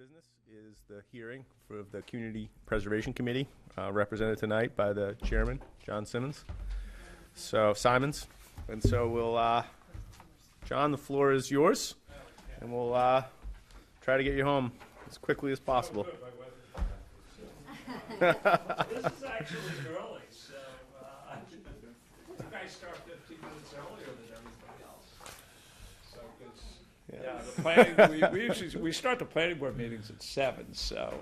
business is the hearing for the Community Preservation Committee, represented tonight by the chairman, John Simmons. And so we'll, John, the floor is yours, and we'll try to get you home as quickly as possible. This is actually early, so I think I start 15 minutes earlier than everybody else. So, the planning, we start the planning board meetings at 7. So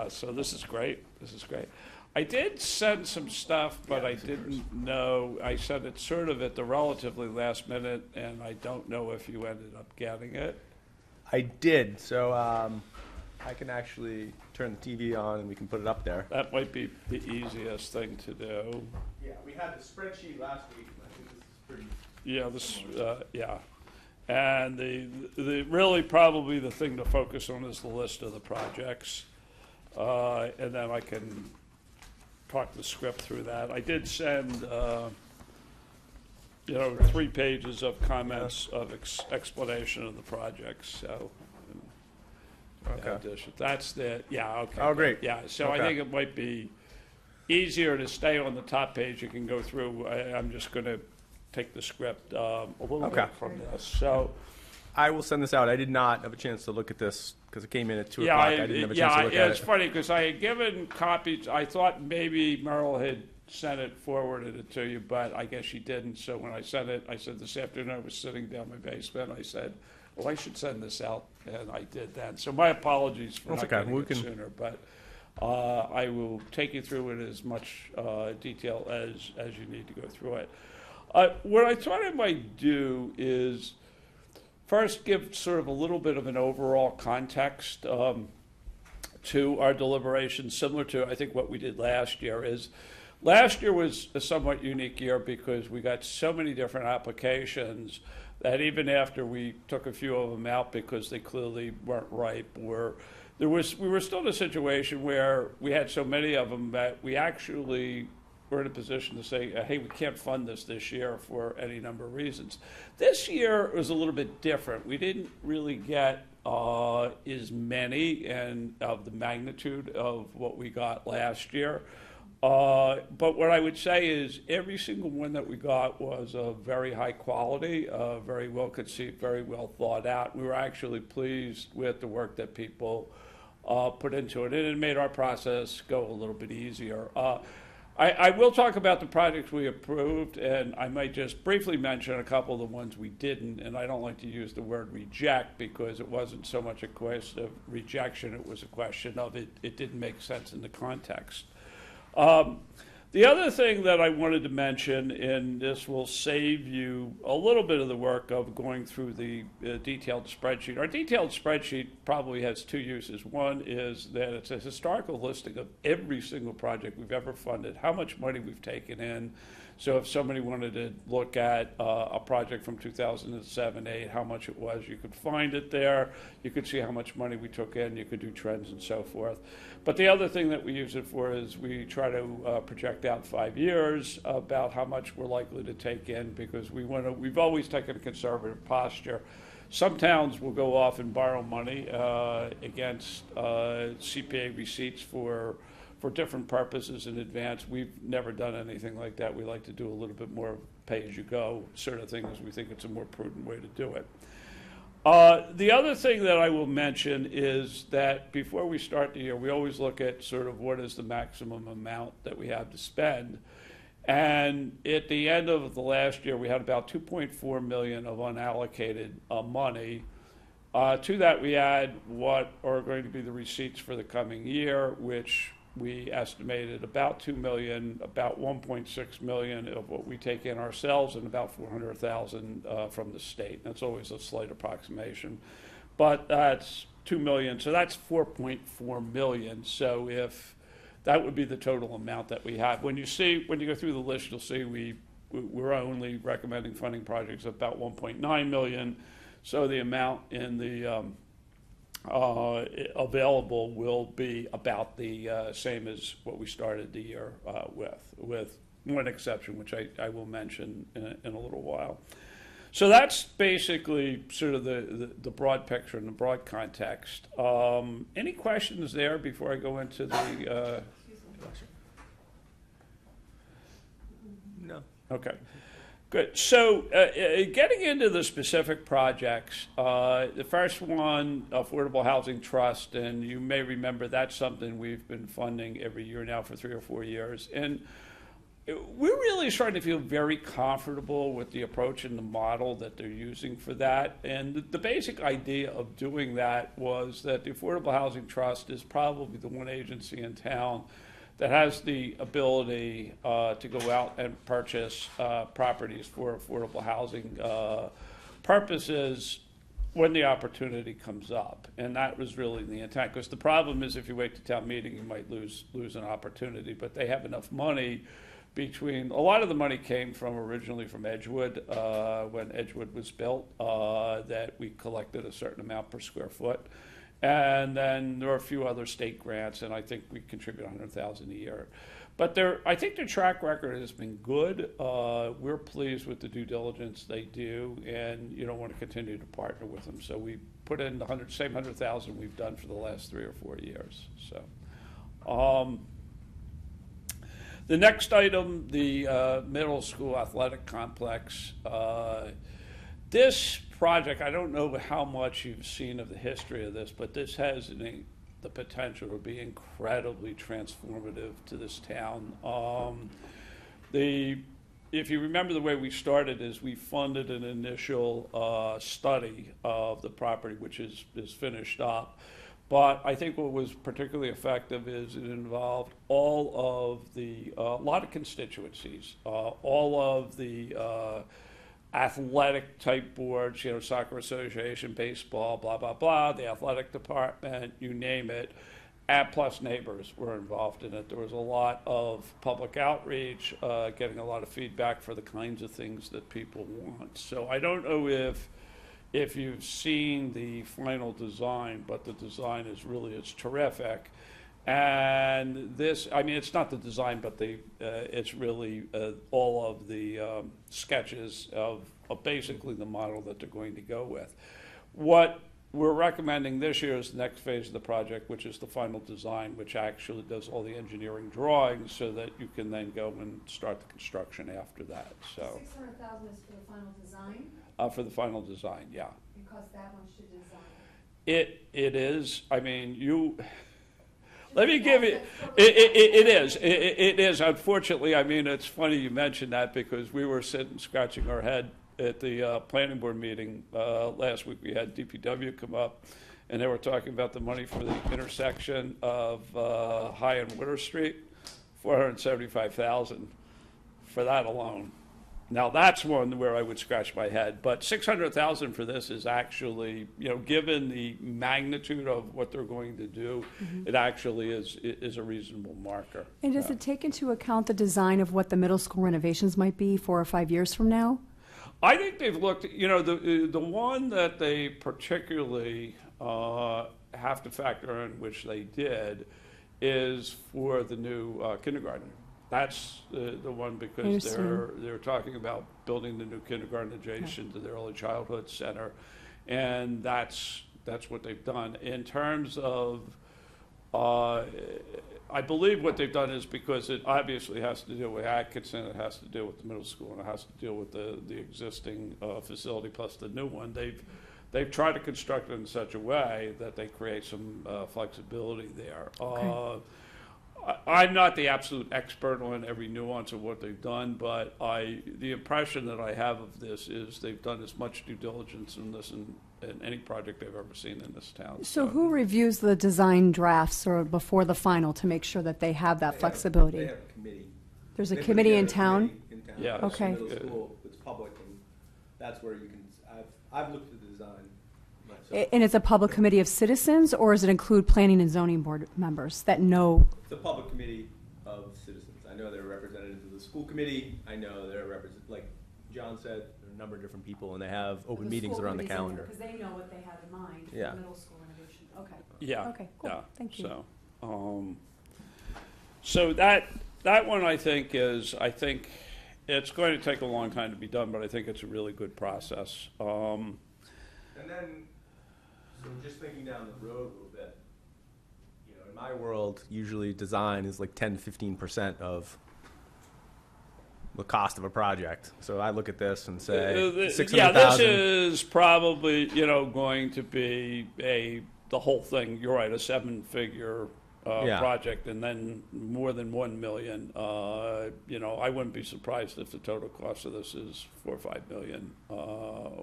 so this is great. This is great. I did send some stuff, but I didn't know. I sent it sort of at the relatively last minute, and I don't know if you ended up getting it. I did, so I can actually turn the TV on and we can put it up there. That might be the easiest thing to do. Yeah, we had the spreadsheet last week, and I think this is pretty... Yeah, and the really probably the thing to focus on is the list of the projects, and then I can talk the script through that. I did send 3 pages of comments of explanation of the projects. So okay. That's the okay. Oh, great. Yeah, so okay. I think it might be easier to stay on the top page. You can go through. I'm just going to take the script a little bit from this. So I will send this out. I did not have a chance to look at this because it came in at 2 o'clock. I didn't have a chance to look at it. It's funny because I had given copies. I thought maybe Merrill had sent it, forwarded it to you, but I guess she didn't. So when I sent it, I said this afternoon I was sitting down in my basement. I said, well, I should send this out, and I did that. So my apologies for not getting it sooner, but I will take you through it as much detail as you need to go through it. What I thought I might do is first give sort of a little bit of an overall context to our deliberations, similar to, I think, what we did last year. Last year was a somewhat unique year because we got so many different applications that even after we took a few of them out because they clearly weren't ripe, we were still in a situation where we had so many of them that we actually were in a position to say, hey, we can't fund this year for any number of reasons. This year was a little bit different. We didn't really get as many and of the magnitude of what we got last year. But what I would say is every single one that we got was of very high quality, very well conceived, very well thought out. We were actually pleased with the work that people put into it, and it made our process go a little bit easier. I will talk about the projects we approved, and I might just briefly mention a couple of the ones we didn't, and I don't like to use the word reject because it wasn't so much a question of rejection, it was a question of it didn't make sense in the context. The other thing that I wanted to mention, and this will save you a little bit of the work of going through the detailed spreadsheet. Our detailed spreadsheet probably has 2 uses. One is that it's a historical listing of every single project we've ever funded, how much money we've taken in. So if somebody wanted to look at a project from 2007-8, how much it was, you could find it there. You could see how much money we took in. You could do trends and so forth. But the other thing that we use it for is we try to project out 5 years about how much we're likely to take in because we've always taken a conservative posture. Some towns will go off and borrow money against CPA receipts for different purposes in advance. We've never done anything like that. We like to do a little bit more pay-as-you-go sort of thing because we think it's a more prudent way to do it. The other thing that I will mention is that before we start the year, we always look at sort of what is the maximum amount that we have to spend. And at the end of the last year, we had about $2.4 million of unallocated money. To that, we add what are going to be the receipts for the coming year, which we estimated about $2 million, about $1.6 million of what we take in ourselves, and about $400,000 from the state. That's always a slight approximation, but that's $2 million, so that's $4.4 million. So if that would be the total amount that we have. When you go through the list, you'll see we're only recommending funding projects of about $1.9 million. So the amount in the available will be about the same as what we started the year with one exception, which I will mention in a little while. So that's basically sort of the broad picture and the broad context. Any questions there before I go into the? No. Okay, good. So getting into the specific projects, the first one, Affordable Housing Trust, and you may remember that's something we've been funding every year now for 3 or 4 years. And we're really starting to feel very comfortable with the approach and the model that they're using for that. And the basic idea of doing that was that the Affordable Housing Trust is probably the one agency in town that has the ability to go out and purchase properties for affordable housing purposes when the opportunity comes up. And that was really the intent, because the problem is if you wait to town meeting, you might lose an opportunity. But they have enough money. Between a lot of the money came from originally from Edgewood when Edgewood was built, that we collected a certain amount per square foot, and then there are a few other state grants, and I think we contribute $100,000 a year. But I think their track record has been good. We're pleased with the due diligence they do, and want to continue to partner with them. So we put in the same $100,000 we've done for the last 3 or 4 years. So. The next item, the middle school athletic complex. This project, I don't know how much you've seen of the history of this, but this has the potential to be incredibly transformative to this town. If you remember, the way we started is we funded an initial study of the property, which is finished up. But I think what was particularly effective is it involved all of a lot of constituencies, all of the athletic type boards, soccer association, baseball, blah, blah, blah, the athletic department, you name it, and plus neighbors were involved in it. There was a lot of public outreach, getting a lot of feedback for the kinds of things that people want. So I don't know if you've seen the final design, but the design it's terrific. And this, it's not the design, but it's really all of the sketches of basically the model that they're going to go with. What we're recommending this year is the next phase of the project, which is the final design, which actually does all the engineering drawings so that you can then go and start the construction after that. So $600,000 is for the final design? For the final design, yeah. Because that one should design. It is. Let me give you. It is. It is. Unfortunately, it's funny you mentioned that, because we were sitting scratching our head at the planning board meeting last week. We had DPW come up, and they were talking about the money for the intersection of High and Water Street, $475,000 for that alone. Now that's one where I would scratch my head, but $600,000 for this is actually, given the magnitude of what they're going to do, it actually is a reasonable marker. And does it take into account the design of what the middle school renovations might be 4 or 5 years from now? I think they've looked, the one that they particularly have to factor in, which they did, is for the new kindergarten. That's the one, because they're talking about building the new kindergarten adjacent to the early childhood center, and that's what they've done. In terms of, I believe what they've done is, because it obviously has to deal with Atkinson, it has to deal with the middle school, and it has to deal with the existing facility plus the new one. They've tried to construct it in such a way that they create some flexibility there. Okay. I'm not the absolute expert on every nuance of what they've done, but the impression that I have of this is they've done as much due diligence in this in any project I've ever seen in this town. So who reviews the design drafts or before the final to make sure that they have that flexibility? They have a committee. There's a committee in town? Yeah. It's Okay. Middle school, it's public, and that's where you can, I've looked at the design myself. And it's a public committee of citizens, or does it include planning and zoning board members that know? It's a public committee of citizens. I know they're representatives of the school committee. I know they're like John said, There are a number of different people, and they have open meetings that are on the calendar. Because they know what they have in mind for Yeah. the middle school renovation. Okay. Yeah. Okay, cool. Yeah. Thank you. So that one I think It's going to take a long time to be done, but I think it's a really good process. And then, so just thinking down the road a little bit, you know, in my world, usually design is like 10 to 15% of the cost of a project. So I look at this and say, Yeah, 600,000. this is probably, going to be the whole thing, you're right, a seven-figure Yeah. project, and then more than 1 million. I wouldn't be surprised if the total cost of this is 4 or 5 million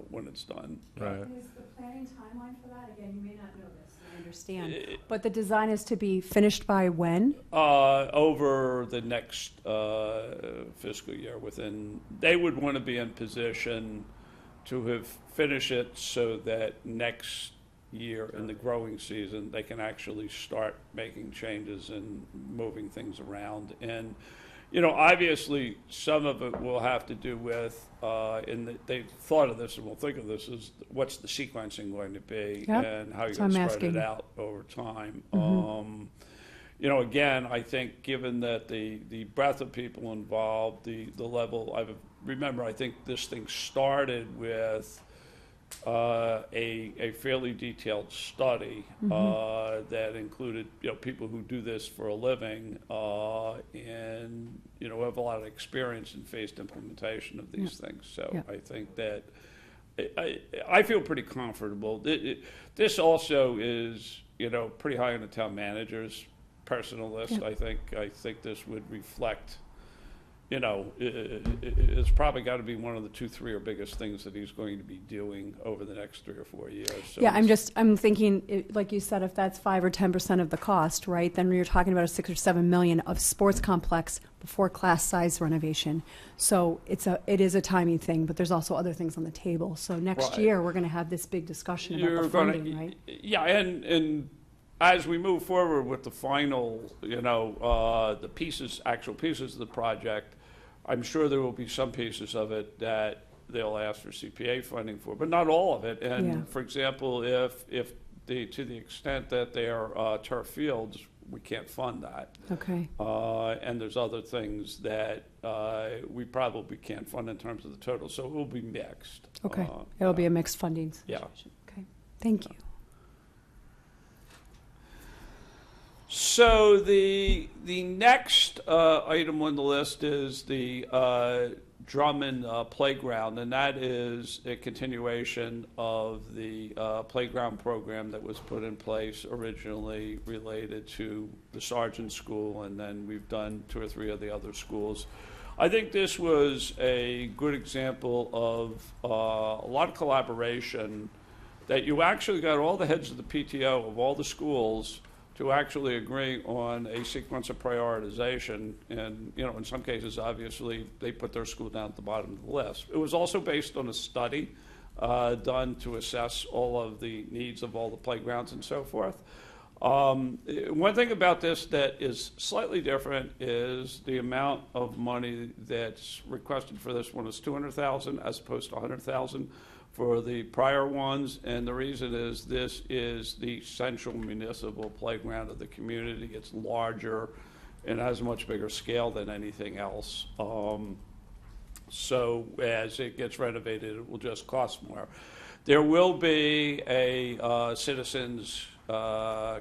when it's done. Right. And is the planning timeline for that? Again, you may not know this, I understand. But the design is to be finished by when? Over the next fiscal year, they would want to be in position to have finished it so that next year in the growing season, they can actually start making changes and moving things around. And, obviously, some of it will have to do with, they've thought of this and will think of this as what's the sequencing going to be Yep. and how you're So going to I'm spread it asking. out over time. Again, I think given that the breadth of people involved, the level, I think this thing started with a fairly detailed study that included people who do this for a living and have a lot of experience in phased implementation of these things. So Yeah. I think that I feel pretty comfortable. This also is pretty high on the town manager's personal list. Yeah. I think this would reflect. It's probably got to be one of the 2, 3 or biggest things that he's going to be doing over the next 3 or 4 years. So Yeah, I'm thinking, like you said, if that's 5 or 10% of the cost, right, then you're talking about a 6 or 7 million of sports complex before class size renovation. So it is a timing thing, but there's also other things on the table. So next Right. year, we're going to have this big discussion about the funding, right? Yeah, and as we move forward with the final, the actual pieces of the project, I'm sure there will be some pieces of it that they'll ask for CPA funding for, but not all of it. And Yeah. for example, if to the extent that they are turf fields, we can't fund that. Okay, And there's other things that we probably can't fund in terms of the total, so it will be mixed. okay. It'll be a mixed funding Yeah. situation. Okay, thank you. So the next item on the list is the Drummond Playground, and that is a continuation of the playground program that was put in place originally related to the Sargent School, and then we've done 2 or 3 of the other schools. I think this was a good example of a lot of collaboration, that you actually got all the heads of the PTO of all the schools to actually agree on a sequence of prioritization. And, in some cases, obviously, they put their school down at the bottom of the list. It was also based on a study done to assess all of the needs of all the playgrounds and so forth. One thing about this that is slightly different is the amount of money that's requested for this one is $200,000 as opposed to $100,000 for the prior ones, and the reason is this is the central municipal playground of the community. It's larger and has a much bigger scale than anything else. So as it gets renovated, it will just cost more. There will be a citizens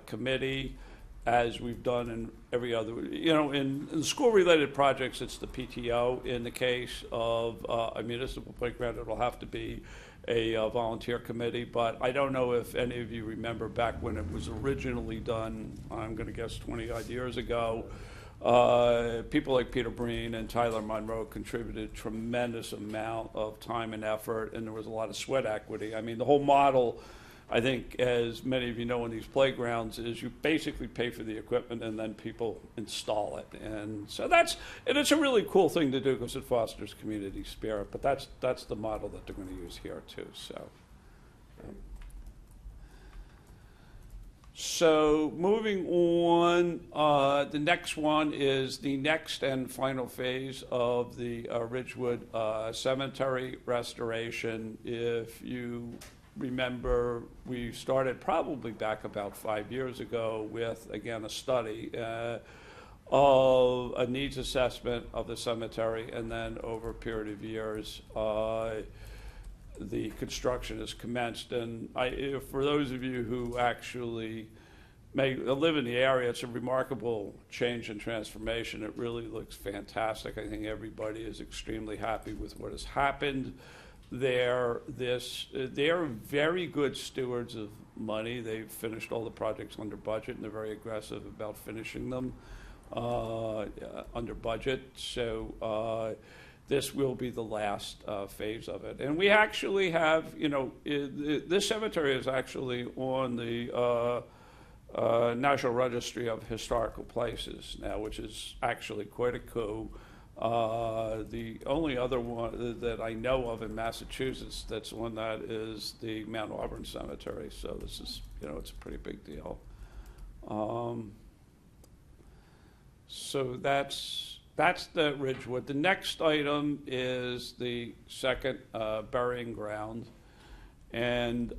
committee, as we've done in every other, in school-related projects, it's the PTO. In the case of a municipal playground, it'll have to be a volunteer committee, but I don't know if any of you remember back when it was originally done, I'm going to guess 20-odd years ago, people like Peter Breen and Tyler Monroe contributed tremendous amount of time and effort, and there was a lot of sweat equity. I mean, the whole model, I think, as many of you know in these playgrounds, is you basically pay for the equipment and then people install it. And so it's a really cool thing to do because it fosters community spirit, but that's the model that they're going to use here too. So moving on, the next one is the next and final phase of the Ridgewood Cemetery restoration. If you remember, we started probably back about 5 years ago with, again, a study. of a needs assessment of the cemetery, and then over a period of years, the construction is commenced. And for those of you who actually may live in the area, it's a remarkable change and transformation. It really looks fantastic. I think everybody is extremely happy with what has happened there. They're very good stewards of money. They've finished all the projects under budget, and they're very aggressive about finishing them under budget. So this will be the last phase of it. And we actually have, this cemetery is actually on the National Registry of Historical Places now, which is actually quite a coup. The only other one that I know of in Massachusetts that's on that is the Mount Auburn Cemetery. So this is, it's a pretty big deal. So that's the Ridgewood. The next item is the second burying ground. And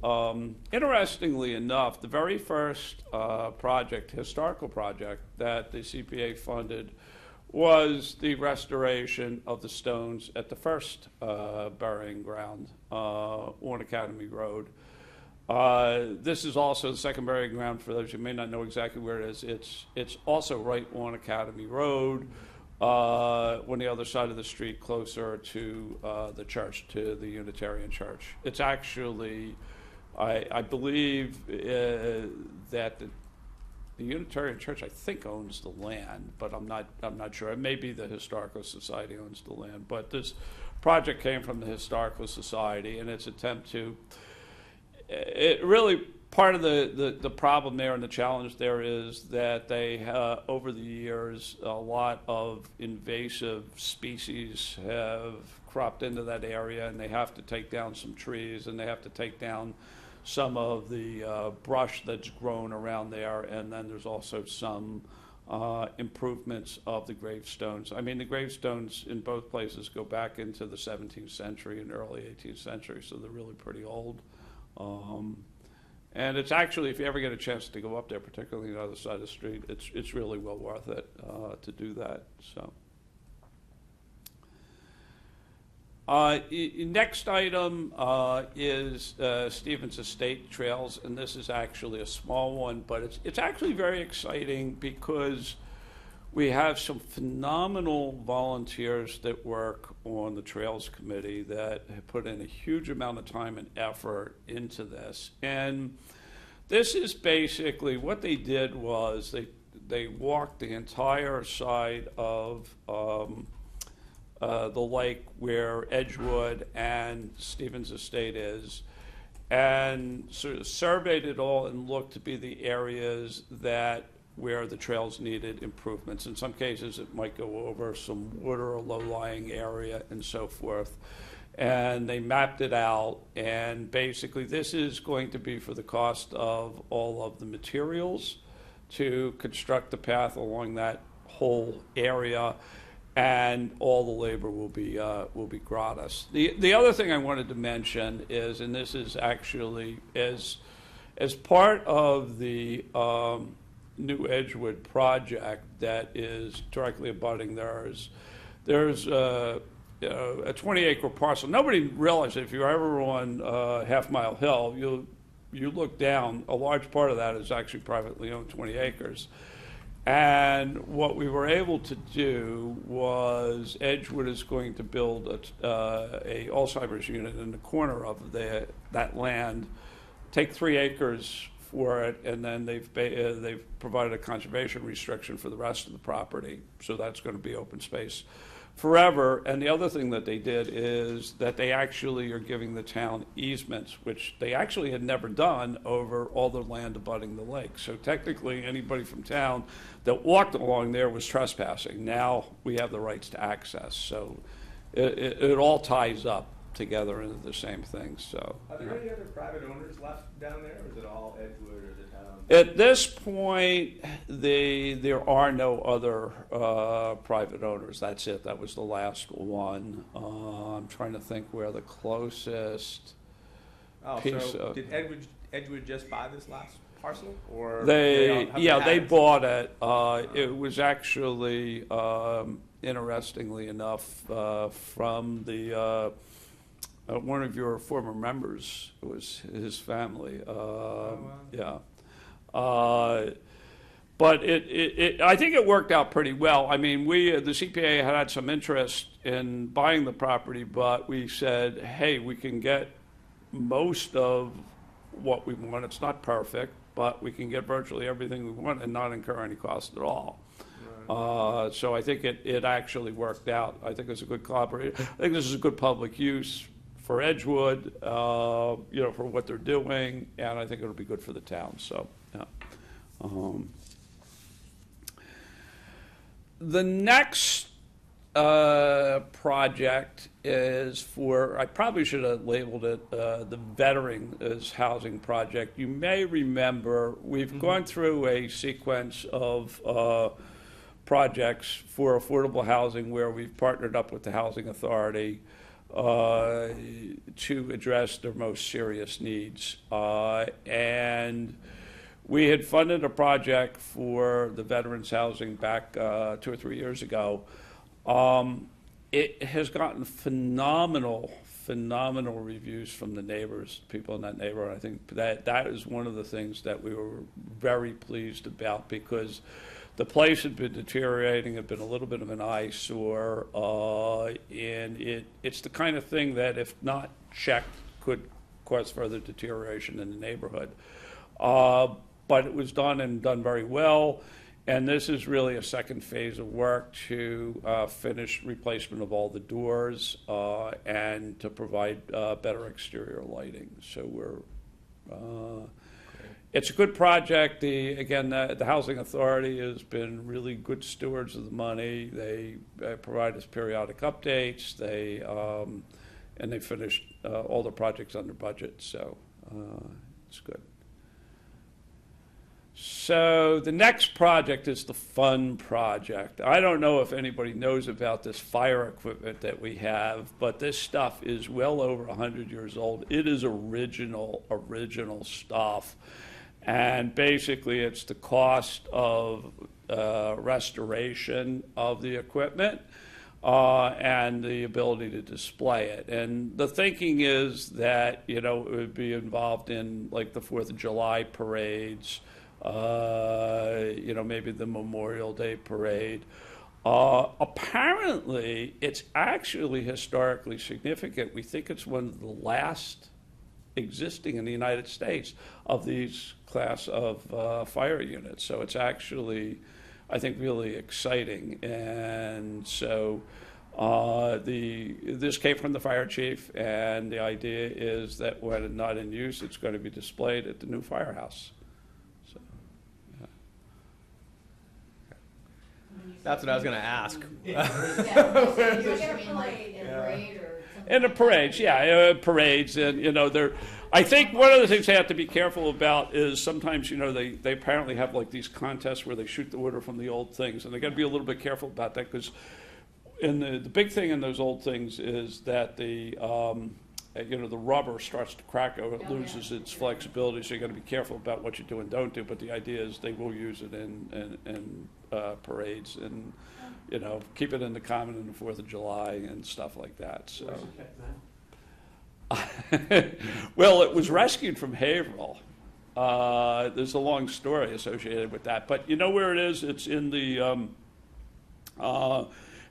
interestingly enough, the very first historical project that the CPA funded was the restoration of the stones at the first burying ground on Academy Road. This is also the second burying ground. For those who may not know exactly where it is, it's also right on Academy Road, on the other side of the street, closer to the church, to the Unitarian Church. It's actually, I believe that the Unitarian Church, I think, owns the land, but I'm not sure. It may be the Historical Society owns the land, but this project came from the Historical Society, and its attempt to, it really, part of the problem there and the challenge there is that they, over the years, a lot of invasive species have cropped into that area, and they have to take down some trees, and they have to take down some of the brush that's grown around there, and then there's also some improvements of the gravestones. I mean, the gravestones in both places go back into the 17th century and early 18th century, so they're really pretty old. And it's actually, if you ever get a chance to go up there, particularly on the other side of the street, it's really well worth it to do that. So. Next item is Stevens Estate Trails, and this is actually a small one, but it's actually very exciting because we have some phenomenal volunteers that work on the Trails Committee that have put in a huge amount of time and effort into this. And this is basically what they did was they walked the entire side of the lake where Edgewood and Stevens Estate is, and sort of surveyed it all and looked to be the areas where the trails needed improvements. In some cases, it might go over some wood or a low-lying area and so forth. And they mapped it out, and basically this is going to be for the cost of all of the materials to construct the path along that whole area, and all the labor will be gratis. The other thing I wanted to mention is, and this is actually as part of the New Edgewood project that is directly abutting theirs, there's a 20-acre parcel. Nobody realized it. If you're ever on Half Mile Hill, you look down. A large part of that is actually privately owned, 20 acres. And what we were able to do was Edgewood is going to build a Alzheimer's unit in the corner of that land, take 3 acres for it, and then they've provided a conservation restriction for the rest of the property. So that's going to be open space forever. And the other thing that they did is that they actually are giving the town easements, which they actually had never done over all the land abutting the lake. So technically, anybody from town that walked along there was trespassing. Now we have the rights to access. So it all ties up together into the same thing. So, are there any other private owners left down there, or is it all Edgewood or the town? At this point, there are no other private owners. That's it. That was the last one. I'm trying to think where the closest piece so of... Did Edgewood just buy this last parcel, or They have had it? bought it. It was actually, interestingly enough, from the one of your former members. It was his family. Yeah. But I think it worked out pretty well. I mean, the CPA had some interest in buying the property, but we said, hey, we can get most of what we want. It's not perfect, but we can get virtually everything we want and not incur any cost at all. So I think it actually worked out. I think it's a good collaboration. I think this is a good public use for Edgewood, for what they're doing, and I think it'll be good for the town. So, yeah. The next project is I probably should have labeled it the Veterans Housing Project. You may remember we've gone through a sequence of projects for affordable housing where we've partnered up with the Housing Authority to address their most serious needs. And we had funded a project for the veterans housing back 2 or 3 years ago. It has gotten phenomenal reviews from the neighbors, people in that neighborhood. I think that is one of the things that we were very pleased about, because the place had been deteriorating, had been a little bit of an eyesore, and it's the kind of thing that, if not checked, could cause further deterioration in the neighborhood. But it was done very well, and this is really a second phase of work to finish replacement of all the doors and to provide better exterior lighting. So it's a good project. The Housing Authority has been really good stewards of the money. They provide us periodic updates. And they finished all the projects under budget, so it's good. So the next project is the fun project. I don't know if anybody knows about this fire equipment that we have, but this stuff is well over 100 years old. It is original stuff. And basically it's the cost of restoration of the equipment and the ability to display it. And the thinking is that, it would be involved in like the 4th of July parades, maybe the Memorial Day parade. Apparently, it's actually historically significant. We think it's one of the last existing in the United States of these class of fire units. So it's actually, I think, really exciting. And so this came from the fire chief, and the idea is that when not in use, it's going to be displayed at the new firehouse. That's what I was going to ask. In the parades, parades, and I think one of the things they have to be careful about is sometimes they apparently have like these contests where they shoot the order from the old things, and they got to be a little bit careful about that, because the big thing in those old things is that the rubber starts to crack or it loses its flexibility, so you got to be careful about what you do and don't do. But the idea is they will use it in parades and keep it in the common on the 4th of July and stuff like that. So, well, it was rescued from Haverhill. There's a long story associated with that, but you know where it is? It's in the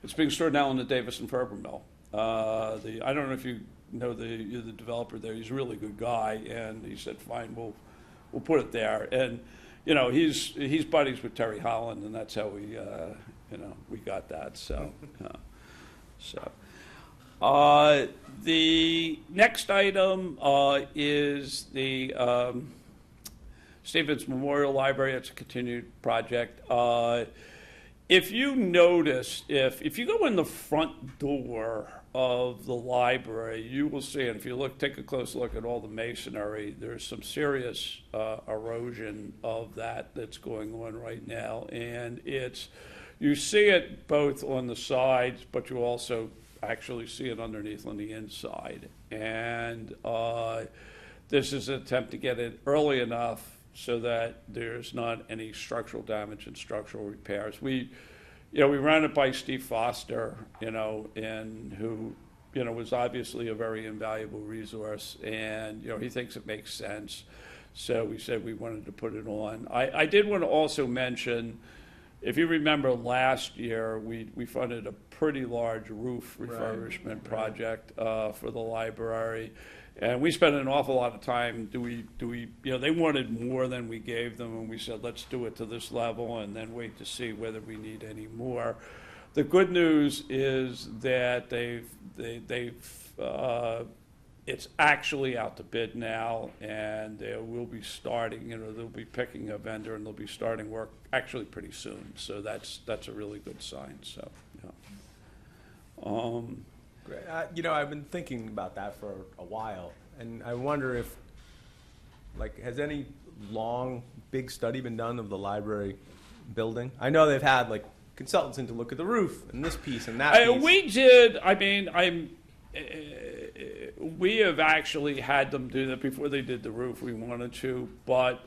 it's being stored now in the Davis and Ferber mill. I don't know if you know the developer there. He's a really good guy, and he said, "Fine, we'll put it there." And he's buddies with Terry Holland, and that's how we got that. So, the next item is the Stevens Memorial Library. It's a continued project. If you notice, if you go in the front door of the library, you will see, and if you take a close look at all the masonry, there's some serious erosion of that's going on right now, and you see it both on the sides, but you also actually see it underneath on the inside. And this is an attempt to get it early enough so that there's not any structural damage and structural repairs. We ran it by Steve Foster, and who, was obviously a very invaluable resource, and, he thinks it makes sense. So we said we wanted to put it on. I did want to also mention, if you remember last year, we funded a pretty large roof refurbishment project for the library. And we spent an awful lot of time. They wanted more than we gave them, and we said, let's do it to this level and then wait to see whether we need any more. The good news is that it's actually out to bid now, and they will be starting, they'll be picking a vendor, and they'll be starting work actually pretty soon. So that's a really good sign, so, yeah. Great. I've been thinking about that for a while, and I wonder if, has any long, big study been done of the library building? I know they've had, consultants in to look at the roof, and this piece, and that piece. We did, we have actually had them do that before they did the roof. We wanted to, but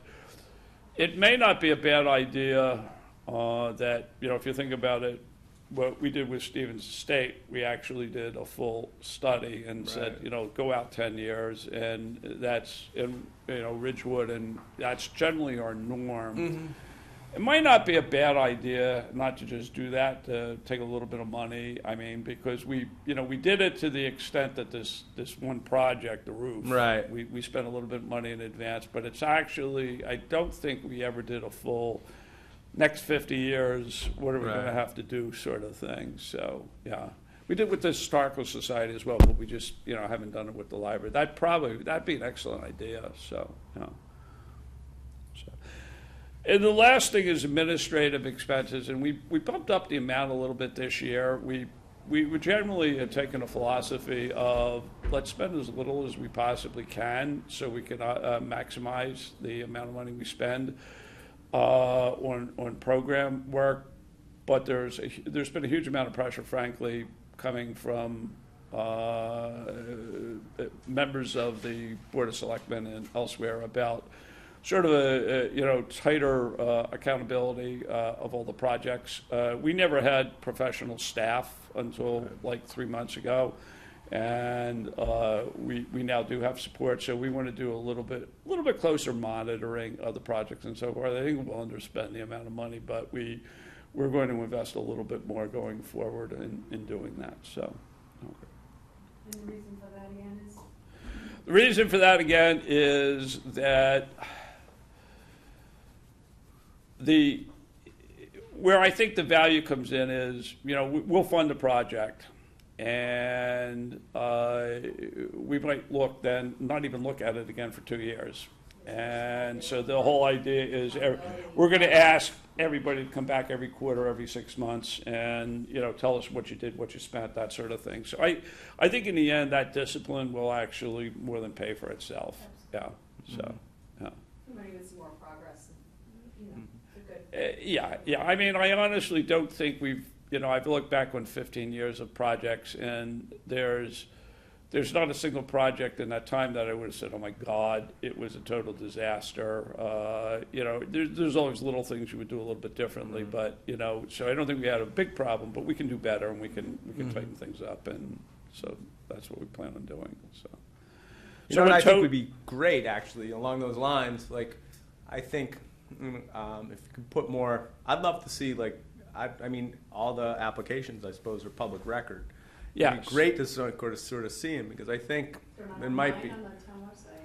it may not be a bad idea that, if you think about it, what we did with Stevens Estate, we actually did a full study and said, go out 10 years, and that's in, Ridgewood, and that's generally our norm. Mm-hmm. It might not be a bad idea not to just do that, to take a little bit of money. Because we did it to the extent that this one project, the roof, right? We spent a little bit of money in advance, but it's actually, I don't think we ever did a full next 50 years, what are we going to have to do sort of thing. So, yeah. We did with the Historical Society as well, but we just, haven't done it with the library. That'd be an excellent idea, so, And the last thing is administrative expenses, and we bumped up the amount a little bit this year. We generally had taken a philosophy of let's spend as little as we possibly can so we can maximize the amount of money we spend on program work. But there's been a huge amount of pressure, frankly, coming from members of the Board of Selectmen and elsewhere about sort of a tighter accountability of all the projects. We never had professional staff until 3 months ago, and we now do have support. So we want to do a little bit closer monitoring of the projects and so forth. I think we'll underspend the amount of money, but we're going to invest a little bit more going forward in doing that. So. And the reason for that again is? The reason for that again is that where I think the value comes in is, we'll fund a project, and we might not even look at it again for 2 years. And so the whole idea is we're going to ask everybody to come back every quarter, every 6 months, and tell us what you did, what you spent, that sort of thing. So I think in the end that discipline will actually more than pay for itself. Yeah. So yeah. You might even see more progress. Yeah. I honestly don't think I've looked back on 15 years of projects, and there's not a single project in that time that I would have said, oh my God, it was a total disaster. There's always little things you would do a little bit differently, but, so I don't think we had a big problem, but we can do better, and we can tighten things up, and so that's what we plan on doing, so. What I think would be great, actually, along those lines, I think if you could put more, I'd love to see, all the applications, I suppose, are public record. Yeah, it'd be great to sort of see them, because I think there might be. On the town website?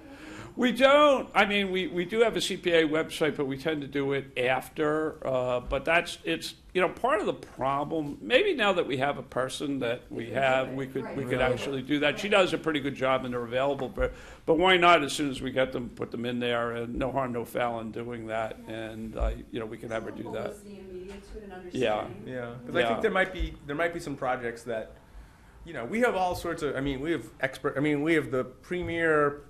We don't. We do have a CPA website, but we tend to do it after. But it's part of the problem. Maybe now that we have a person that we could actually do that. She does a pretty good job, and they're available. But why not? As soon as we get them, put them in there, and no harm, no foul in doing that. And we can have her do that. Yeah. Because I think there might be some projects that. We have all sorts of, we have the premier,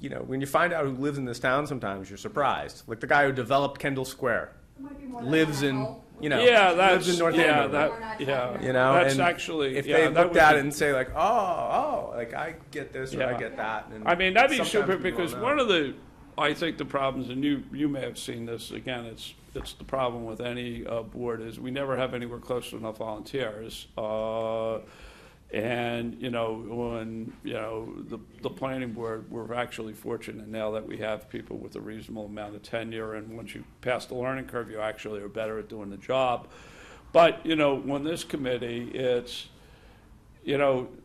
when you find out who lives in this town, sometimes you're surprised. Like the guy who developed Kendall Square lives in, lives in North Andover. That's and actually, if they looked at it and say I get this or I get that. And that'd be super, because one of the, I think the problems, and you may have seen this, again, it's the problem with any board, is we never have anywhere close to enough volunteers. And, when, the planning board, we're actually fortunate now that we have people with a reasonable amount of tenure, and once you pass the learning curve, you actually are better at doing the job. But, when this committee, it's,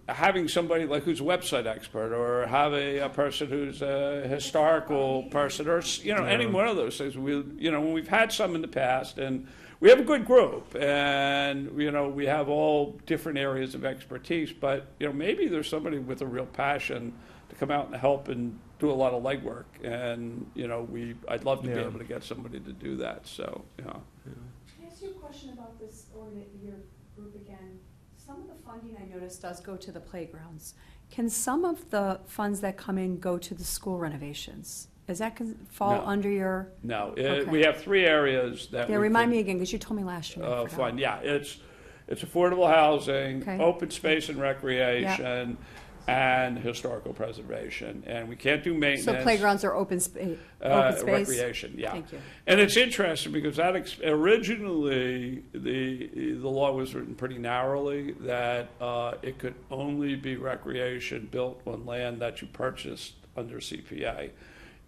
having somebody like who's a website expert, or have a person who's a historical person, or, any one of those things. When we've had some in the past, and we have a good group, and, we have all different areas of expertise, but, maybe there's somebody with a real passion to come out and help and do a lot of legwork, and, I'd love to be able to get somebody to do that, so, Can I ask you a question about this, or your group again? Some of the funding I noticed does go to the playgrounds. Can some of the funds that come in go to the school renovations? Does that fall No. under your? no. Okay. We have 3 areas that Yeah, we remind could, me again, because you told me last year. I forgot. fund. Yeah, it's affordable housing, Okay. open space and recreation, and historical preservation. And we can't do maintenance. So playgrounds are open space? Open space? Recreation, yeah. Thank you. And it's interesting because that originally the law was written pretty narrowly, that it could only be recreation built on land that you purchased under CPA.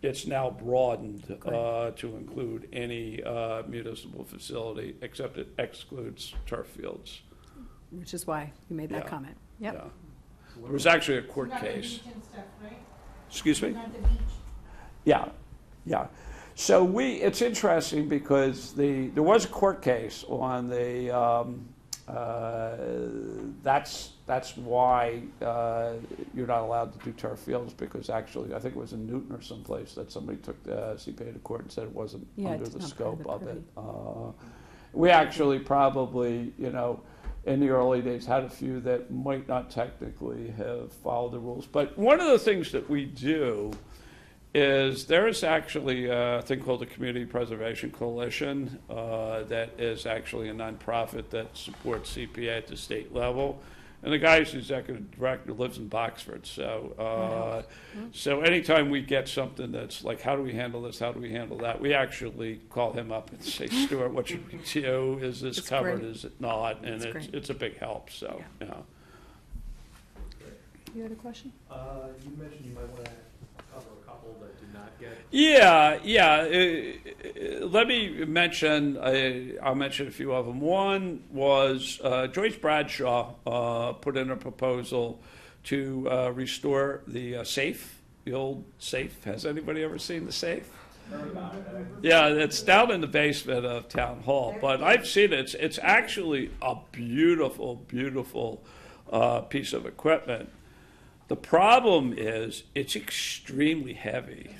It's now broadened to include any municipal facility, except it excludes turf fields. Which is why you made that Yeah. comment. Yep. Yeah. There was actually a court Not the case. beach and stuff, right? Excuse me? Not the beach. Yeah, yeah. So it's interesting because there was a court case on that's why you're not allowed to do turf fields, because actually, I think it was in Newton or someplace that somebody took the CPA to court and said it wasn't Yeah, under it's the not scope part of of the it. We actually probably, in the early days, had a few that might not technically have followed the rules. But one of the things that we do is there is actually a thing called the Community Preservation Coalition that is actually a nonprofit that supports CPA at the state level. And the guy who's the executive director lives in Boxford. So anytime we get something that's like, how do we handle this? How do we handle that? We actually call him up and say, Stuart, what should we do? Is this It's covered? great. Is it not? And It's great. it's a big help. So, Yeah. yeah. You had a question? You mentioned you might want to cover a couple that did not get. Yeah. Let me mention, I'll mention a few of them. One was Joyce Bradshaw put in a proposal to restore the safe, the old safe. Has anybody ever seen the safe? Yeah, it's down in the basement of Town Hall, but I've seen it. It's actually a beautiful, beautiful piece of equipment. The problem is it's extremely heavy.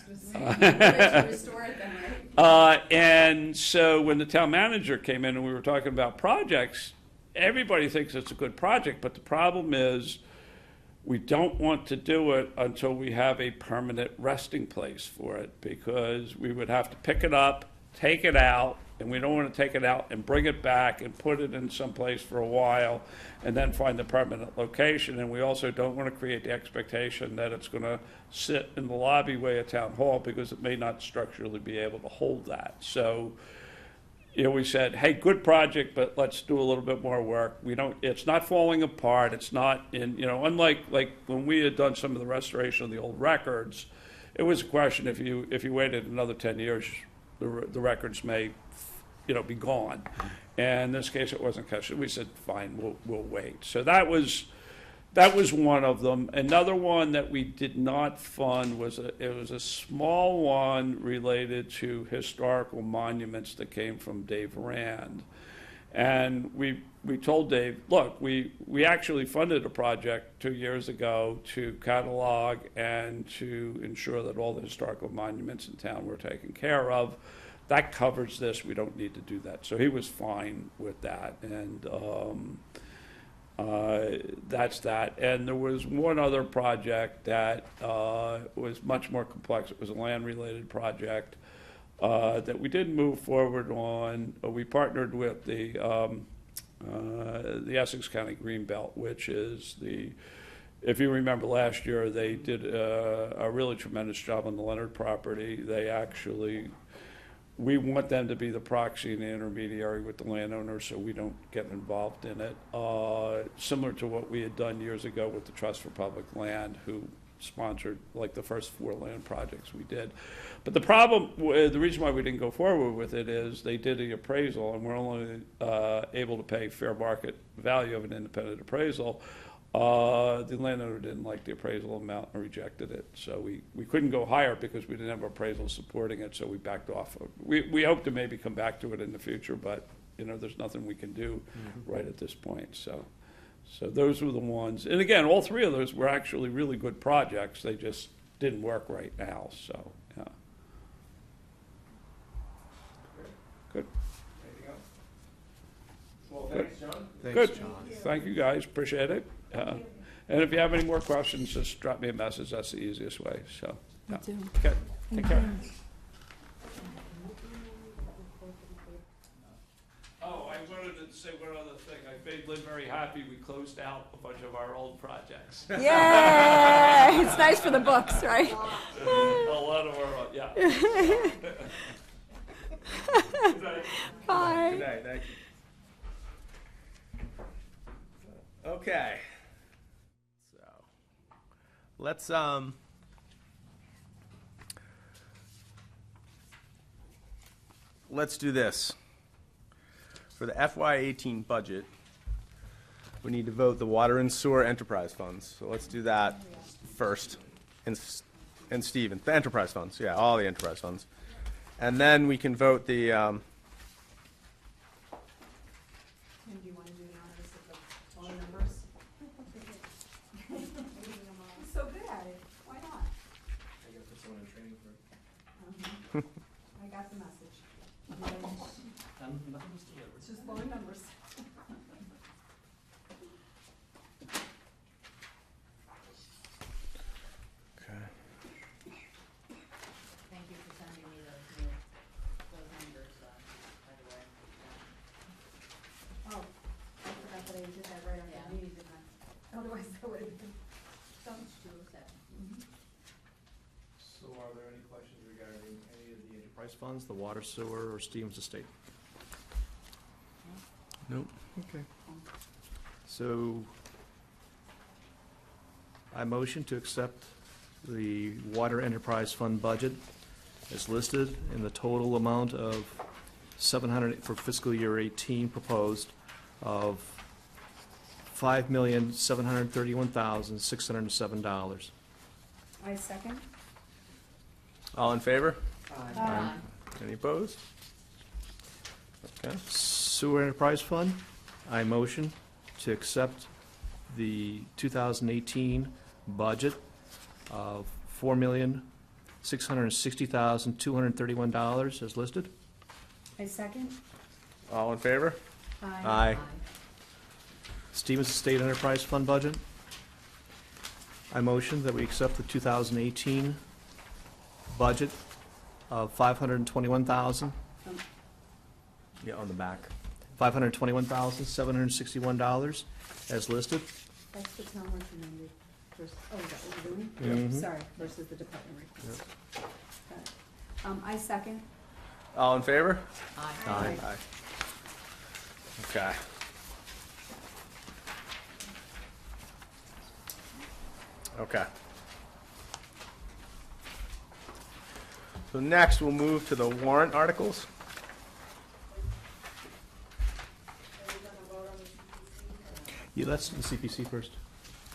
And so when the town manager came in and we were talking about projects, everybody thinks it's a good project, but the problem is we don't want to do it until we have a permanent resting place for it, because we would have to pick it up, take it out, and we don't want to take it out and bring it back and put it in some place for a while and then find the permanent location. And we also don't want to create the expectation that it's going to sit in the lobbyway of Town Hall, because it may not structurally be able to hold that. So, we said, hey, good project, but let's do a little bit more work. It's not falling apart. It's not unlike like when we had done some of the restoration of the old records, it was a question, if you waited another 10 years, the records may be gone. And in this case, it wasn't catching. We said, fine, we'll wait. So that was one of them. Another one that we did not fund was a small one related to historical monuments that came from Dave Rand. And we told Dave, look, we actually funded a project 2 years ago to catalog and to ensure that all the historical monuments in town were taken care of. That covers this. We don't need to do that. So he was fine with that. And that's that. And there was one other project that was much more complex. It was a land-related project that we didn't move forward on. We partnered with the Essex County Greenbelt, which is if you remember last year, they did a really tremendous job on the Leonard property. They actually, we want them to be the proxy and the intermediary with the landowner so we don't get involved in it. Similar to what we had done years ago with the Trust for Public Land, who sponsored like the first 4 land projects we did. But the problem, the reason why we didn't go forward with it is they did the appraisal and we're only able to pay fair market value of an independent appraisal. The landowner didn't like the appraisal amount and rejected it. So we couldn't go higher because we didn't have appraisal supporting it, so we backed off. We hope to maybe come back to it in the future, but you know, there's nothing we can do right at this point. So those were the ones. And again, all 3 of those were actually really good projects. They just didn't work right now, so, yeah. Good. Anything else? Well, thanks, John. Good. Thank you, guys. Appreciate it. And if you have any more questions, just drop me a message. That's the easiest way. So, yeah. do. Okay. Take care. Oh, I wanted to say one other thing. I made Lynn very happy. We closed out a bunch of our old projects. Yay! It's nice for the books, right? A lot of our, yeah. Bye. Good night, thank you. Okay. So, let's do this. For the FY18 budget, we need to vote the water and sewer enterprise funds. So let's do that first. And Stephen, the enterprise funds, yeah, all the enterprise funds. And then we can vote the, And do you want to do the honors of the phone numbers? He's so good at it, why not? I got the message. It's just phone numbers. Thank you for sending me those numbers, by the way. Oh, I forgot that I did that right after the meeting, didn't I? Otherwise, that would have been something to do with that. So are there any questions regarding any of the enterprise funds, the water, sewer, or Stevens Estate? nope. Okay. So I motion to accept the water enterprise fund budget as listed in the total amount of 700, for fiscal year 18 proposed, of $5,731,607. I second. All in favor? Aye. Any opposed? Okay. Sewer enterprise fund, I motion to accept the 2018 budget of $4,660,231 as listed. I second. All in favor? Aye. Aye. Stevens Estate Enterprise Fund budget. I motion that we accept the 2018 budget of $521,761. Yeah, on the back. $521,761 as listed. That's the town work amended versus, oh, is that what we're doing? Mhm. Sorry, versus the department reports. Got it. I second. All in favor? Aye. Aye. Aye. Okay. Okay. So next, we'll move to the warrant articles. Yeah, let's do the CPC first.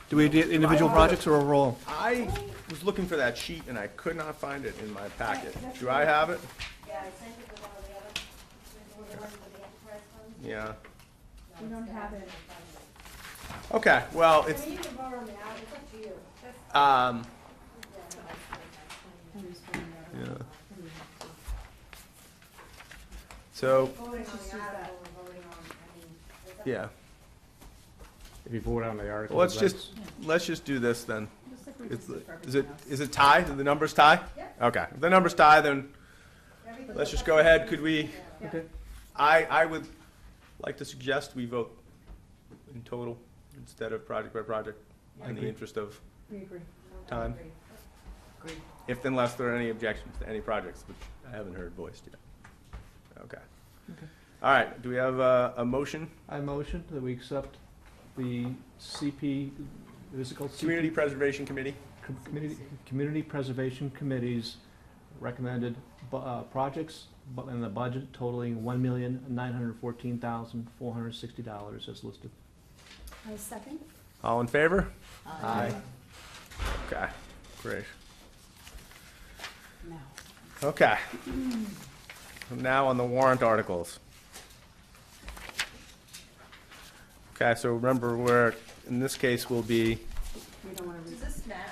Do we do individual projects or overall? I was looking for that sheet and I could not find it in my packet. Do I have it? Yeah, I sent it with all the other, with the ones with the enterprise funds. Yeah. We don't have it. Okay, well, I it's, mean, you can borrow them out, it's up to you. That's, yeah. So, voting on the article, we're voting on, I mean, it's up to yeah. If you vote on the article. Well, let's just do this then. Just like we It's, just did for is it, everything else. is it tie? Do the numbers tie? Yep. Okay, if the numbers tie, then everything. let's just go ahead. Could we, Okay. I would like to suggest we vote in total instead of project by project. in the interest of We agree. time. If unless there are any objections to any projects, which I haven't heard voiced yet. Okay. All right, do we have a motion? I motion that we accept the CP, what is it called? Community Preservation Committee? Community Preservation Committee's recommended projects in the budget totaling $1,914,460 as listed. I second. All in favor? Aye. Okay, great. No. Okay. Now on the warrant articles. Okay, so remember, in this case, we'll be We don't want to. Does this match?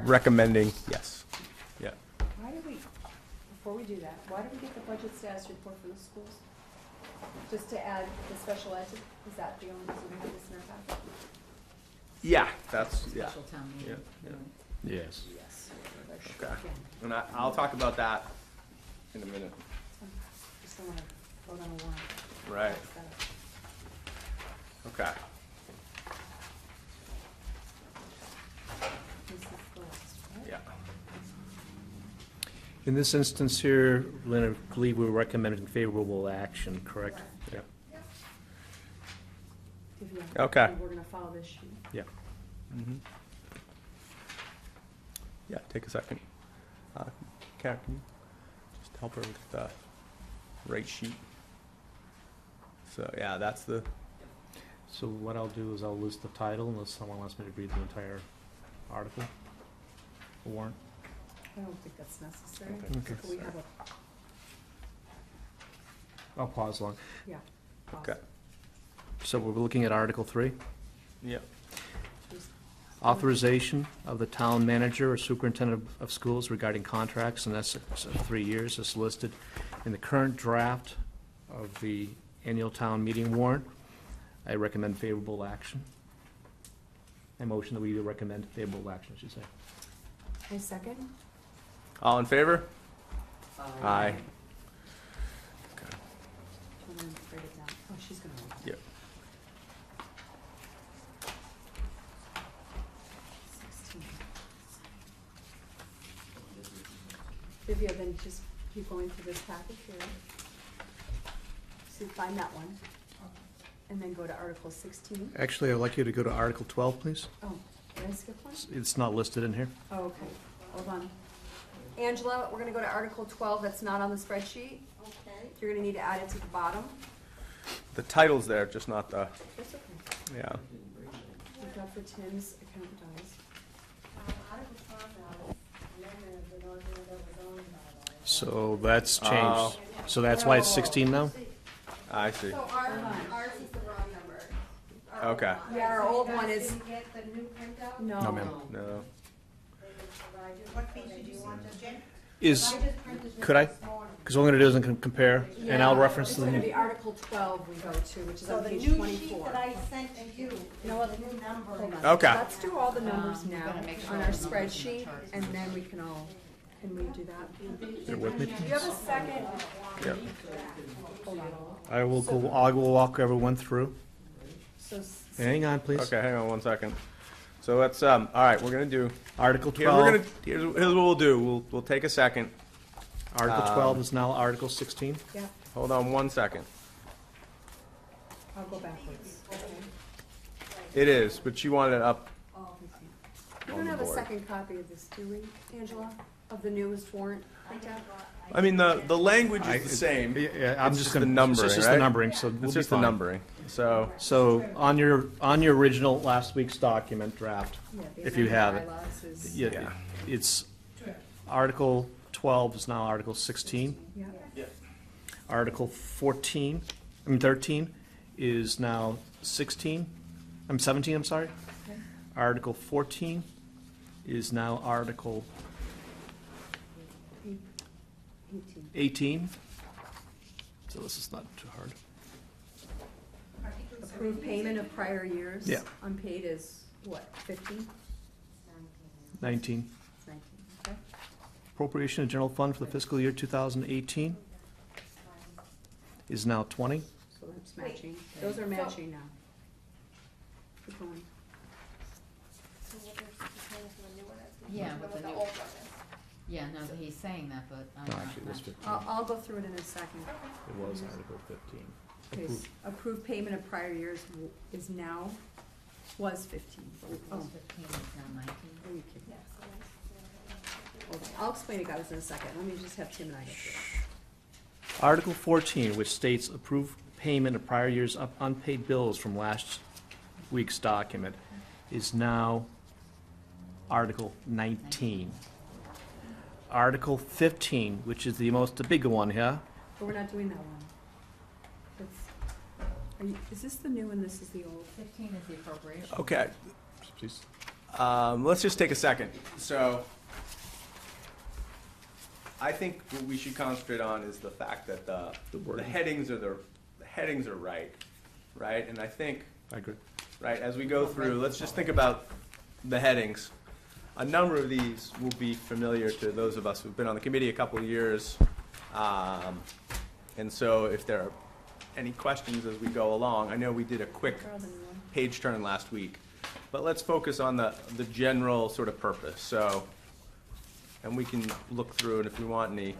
recommending, yes. Yeah. Why did we, before we do that, why did we get the budget status report for the schools? Just to add the special ed, is that the only reason we have this in our packet? Yeah, that's, yeah. Special town Yeah, meeting. yeah. Yes. Yes. Okay. And I'll talk about that in a minute. Just don't want to vote on a warrant. Right. Okay. This is the last, right? Yeah. In this instance here, Lynn, I believe we're recommending favorable action, correct? Yeah. Divya, Okay. We're going to follow this sheet. Yeah. Mhm. Yeah, take a second. Karen, can you just help her with the rate sheet? So, yeah, that's the, So what I'll do is I'll list the title unless someone wants me to read the entire article, the warrant. I don't think that's necessary. Okay. So we have a, I'll pause long. yeah. pause. okay. So we're looking at Article 3, Yeah. Just- authorization of the town manager or superintendent of schools regarding contracts, and that's 3 years, as listed in the current draft of the annual town meeting warrant. I recommend favorable action. I motion that we recommend favorable action, I should say. I second. All in favor? Aye. Okay. Do you want to write it down? Oh, she's going to write it. Yep. 16. Divya, then just keep going through this package here. So find that one. And then go to Article 16. Actually, I'd like you to go to Article 12, please. Oh, did I skip one? It's not listed in here. Oh, okay, hold on. Angela, we're gonna go to Article 12, that's not on the spreadsheet. Okay. You're gonna need to add it to the bottom. The title's there, just not the, That's okay. yeah. Look out for Tim's account dies. Article 12 now, amendment of the North Andover zoning bylaw. So that's Oh. changed. So that's why it's 16 now? I see. So ours is the wrong number. Our old Okay. one. Yeah, our old one is- Didn't get the new printout? No. No, ma'am. No. They didn't provide you. What page did you want, Jen? Is, I just printed this could I? this morning. because what I'm going to do is I'm going to compare, and I'll Yeah, reference It's gonna be the, Article 12 we go to, which is So on the page new sheet 24. that I sent to you, you know what, the new number. Hold on. Okay. Let's do all the numbers We're now gonna make sure on all our the numbers in the spreadsheet, chart is and then we can all, can we do that? Bear with me. Do you have a second? Yep. Hold on. I will walk everyone through. So, Hang on, please. Okay, hang on one second. So let's, all right, we're gonna do, Article here's what 12. here's what we'll do. We'll take a second. Article 12 is now Article 16. yeah, Hold on one second. I'll go backwards. It is, but she wanted it up. We On don't the have a board. second copy of this, do we, Angela? Of the newest warrant printout? I mean, the language is the same. Yeah, I'm It's just just going to. the numbering, It's just right? the numbering, so we'll It's be just the fine. numbering. So, So on your original last week's document draft, Yeah, the if you have it. amended bylaws is- yeah, Yeah. it's Article 12 is now Article 16. Yeah, Article 13 is now 17, I'm sorry. okay. Article 14 is now Article 18. 18. So this is not too hard. Approved payment of prior years. Yeah. Unpaid is what, 15? 19. It's 19, okay. Appropriation of general fund for the fiscal year 2018 is now 20. So that's matching. Those are matching now. Keep going. Yeah, than with what the the new, old one is. yeah, no, he's saying that, but I'm No, not. actually, it was not- 15. I'll go through it in a second. It was Article 15. Okay, approved payment of prior years is now, was 15. It was 15, it's now 19. Are you kidding? Yeah, so that's- Hold on. I'll explain to guys in a second. Let me just have Tim and I go through it. Article 14, which states approve payment of prior year's unpaid bills from last week's document, is now Article 19. Article 15, which is the bigger one here, But we're not doing that one. Is this the new and this is the old? 15 is the appropriation. Okay, please. let's just take a second. So, I think what we should concentrate on is the fact that the wording. headings are the headings are right, and I think, I agree. right, as we go through, let's just think about the headings. A number of these will be familiar to those of us who've been on the committee a couple of years. And so if there are any questions as we go along, I know we did a quick page turn last week, but let's focus on the general sort of purpose. So, and we can look through it if we want any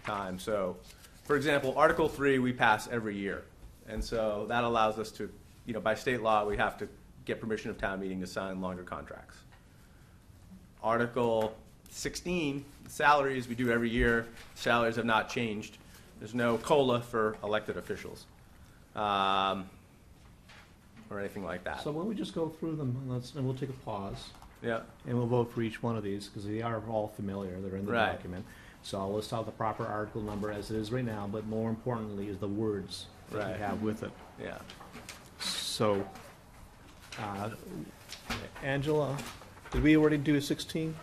time. So, for example, Article 3 we pass every year. And so that allows us to, by state law, we have to get permission of town meeting to sign longer contracts. Article 16, salaries we do every year. Salaries have not changed. There's no COLA for elected officials, or anything like that. So why don't we just go through them, and we'll take a pause, Yeah, and we'll vote for each one of these, because they are all familiar, they're in the Right. document. So I'll list out the proper article number as it is right now, but more importantly is the words that Right. we have with it. yeah. So, Angela, did we already do 16?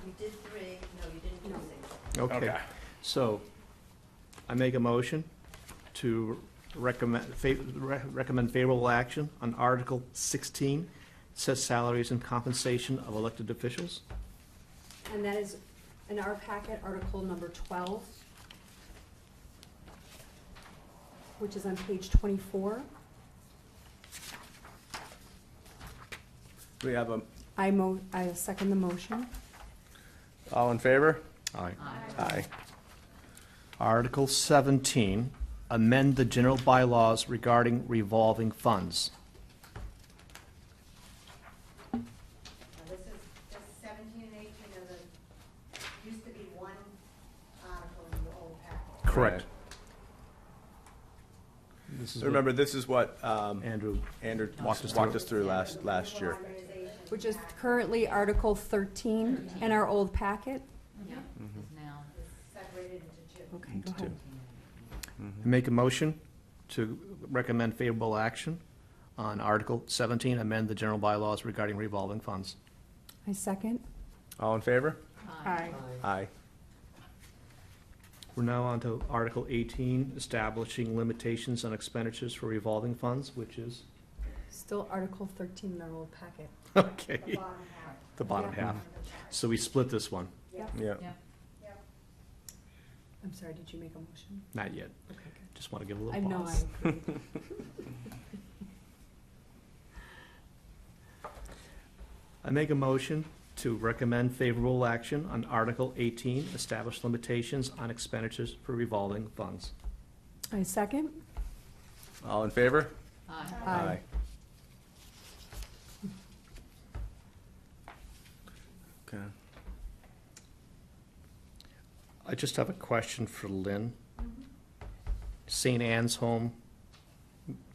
You did 3, no, you didn't do 6. Okay. So, I make a motion to recommend favorable action on Article 16, says salaries and compensation of elected officials. And that is in our packet, Article number 12, which is on page 24. We have I second the motion. all in favor? Aye. Aye. Article 17, amend the general bylaws regarding revolving funds. This is 17 and 18 are the, used to be one article in the old packet. Correct. This is So what remember, this is what Andrew, Andrew Walked us walked us through last year. Organization. Which is currently Article 13 in our old packet. Yeah, it's now. It's separated into 2. Okay, go ahead. make a motion to recommend favorable action on Article 17, amend the general bylaws regarding revolving funds. I second. All in favor? Aye. Aye. We're now on to Article 18, establishing limitations on expenditures for revolving funds, which is, Still Article 13 in our old packet. okay, The bottom half. the bottom Yeah. half. So we split this one, Yeah. Yeah. Yep. I'm sorry, did you make a motion? not yet. Okay, good. Just want to give a I little know, pause. I agree. I make a motion to recommend favorable action on Article 18, establish limitations on expenditures for revolving funds. I second. All in favor? Aye. Aye. Okay. I just have a question for Lynn. St. Anne's Home,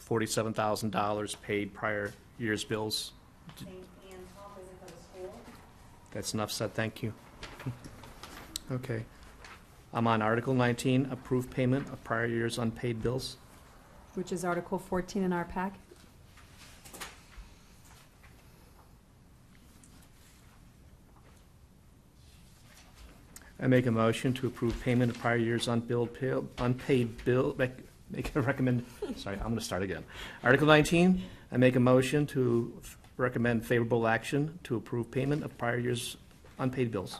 $47,000 paid prior year's bills. St. Anne's Home isn't for the school. That's enough said, thank you. Okay. I'm on Article 19, approve payment of prior year's unpaid bills. Which is Article 14 in our packet. I make a motion to approve payment of prior year's unpaid bill, make a recommend, sorry, I'm gonna start again. Article 19, I make a motion to recommend favorable action to approve payment of prior year's unpaid bills.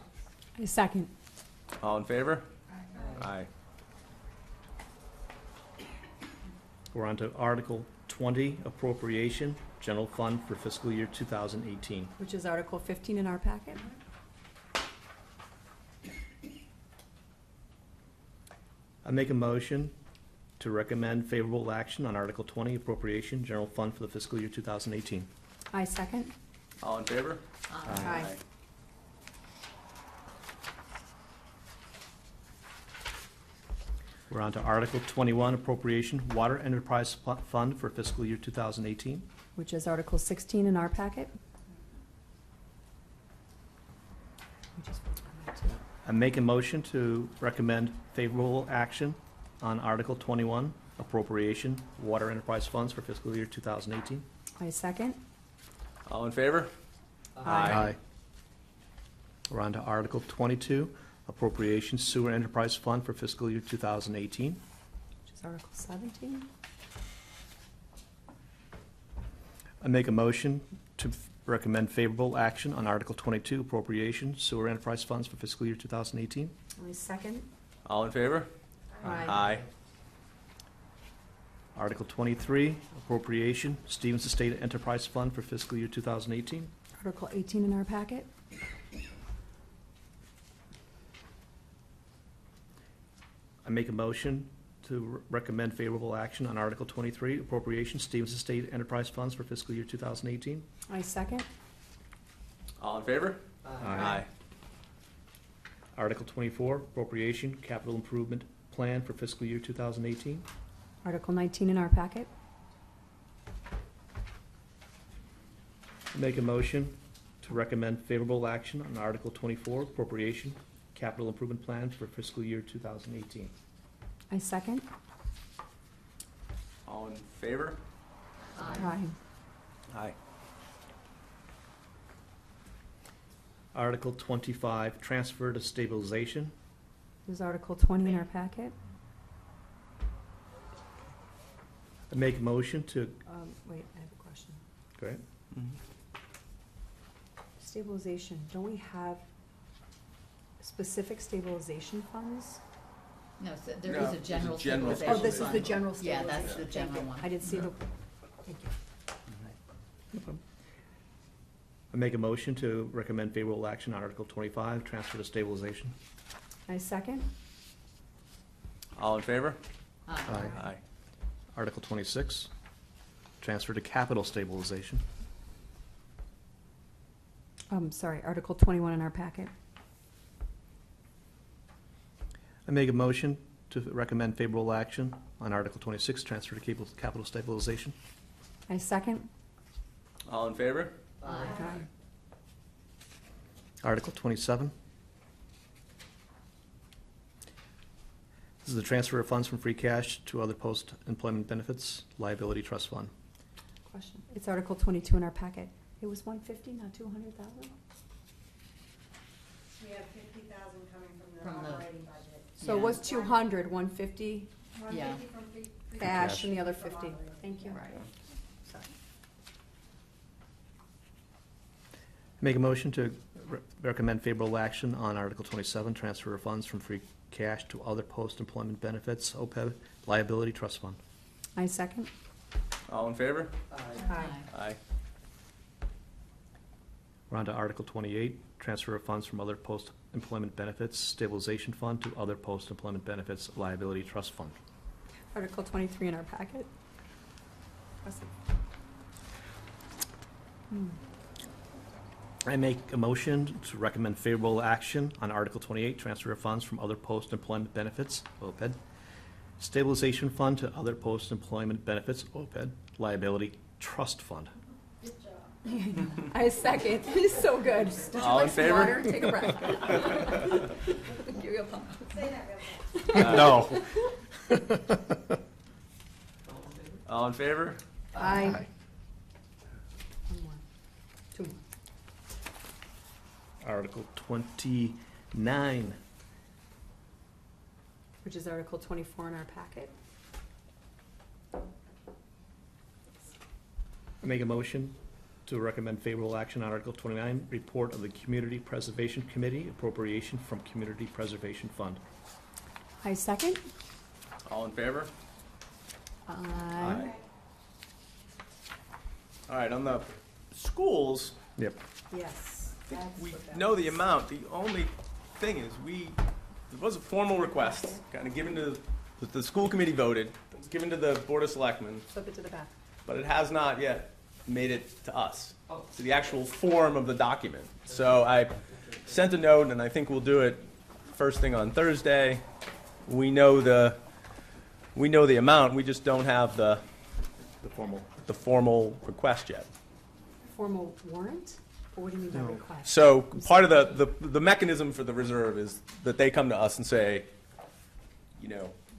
I second. All in favor? Aye. We're on to Article 20 appropriation, general fund for fiscal year 2018. Which is Article 15 in our packet. I make a motion to recommend favorable action on Article 20 appropriation, general fund for the fiscal year 2018. I second. All in favor? Aye. We're on to Article 21 appropriation, water enterprise fund for fiscal year 2018. Which is Article 16 in our packet. We just voted on that, too. I make a motion to recommend favorable action on Article 21 appropriation, water enterprise funds for fiscal year 2018. I second. All in favor? Aye. We're on to Article 22 appropriation, sewer enterprise fund for fiscal year 2018. Which is Article 17. I make a motion to recommend favorable action on Article 22 appropriation, sewer enterprise funds for fiscal year 2018. I second. All in favor? Aye. Article 23 appropriation, Stevens Estate Enterprise Fund for fiscal year 2018. Article 18 in our packet. I make a motion to recommend favorable action on Article 23 appropriation, Stevens Estate Enterprise Funds for fiscal year 2018. I second. All in favor? Aye. Article 24 appropriation, capital improvement plan for fiscal year 2018. Article 19 in our packet. Make a motion to recommend favorable action on Article 24 appropriation, capital improvement plan for fiscal year 2018. I second. All in favor? Aye. Aye. Article 25, transfer to stabilization. There's Article 20 in our packet. I make a motion to, Wait, I have a question. go ahead. Stabilization, don't we have specific stabilization funds? No, so there No, is a there's a general general stabilization Oh, this is the fund. general Yeah, stabilization. that's the general one. I didn't see the, thank you. No problem. I make a motion to recommend favorable action on Article 25, transfer to stabilization. I second. All in favor? Aye. Aye. Article 26, transfer to capital stabilization. Sorry, Article 21 in our packet. I make a motion to recommend favorable action on Article 26, transfer to capital stabilization. I second. All in favor? Aye. Article 27. This is the transfer of funds from free cash to other post-employment benefits liability trust fund. Question. It's Article 22 in our packet. It was 150, not 200,000? We have 50,000 coming from From the the- operating budget. So it Yeah. was 200, 150 Yeah. 150 from free cash and the other from 50. operating. Thank you. Right. Sorry. Make a motion to recommend favorable action on Article 27, transfer of funds from free cash to other post-employment benefits, OPEB liability trust fund. I second. All in favor? Aye. Aye. We're on to Article 28, transfer of funds from other post-employment benefits stabilization fund to other post-employment benefits liability trust fund. Article 23 in our packet. I make a motion to recommend favorable action on Article 28, transfer of funds from other post-employment benefits, OPEB, stabilization fund to other post-employment benefits, OPEB, liability trust fund. Good job. I second. He's so good. Would you All like in some favor? water? Take a breath. Give you a pump. Say that real fast. No. All in favor? Aye. One more. Two more. Article 29. Which is Article 24 in our packet. I make a motion to recommend favorable action on Article 29, report of the Community Preservation Committee, appropriation from Community Preservation Fund. I second. All in favor? Aye. All right, on the schools, Yep. Yes. I think we know the amount. The only thing is there was a formal request, kind of given to, that the school committee voted, it was given to the Board of Selectmen, Flip it to the back. but it has not yet made it to us, to the actual form of the document. So I sent a note, and I think we'll do it first thing on Thursday. We know the amount, we just don't have the formal request yet. Formal warrant? Or what do you mean by request? So part of the mechanism for the reserve is that they come to us and say,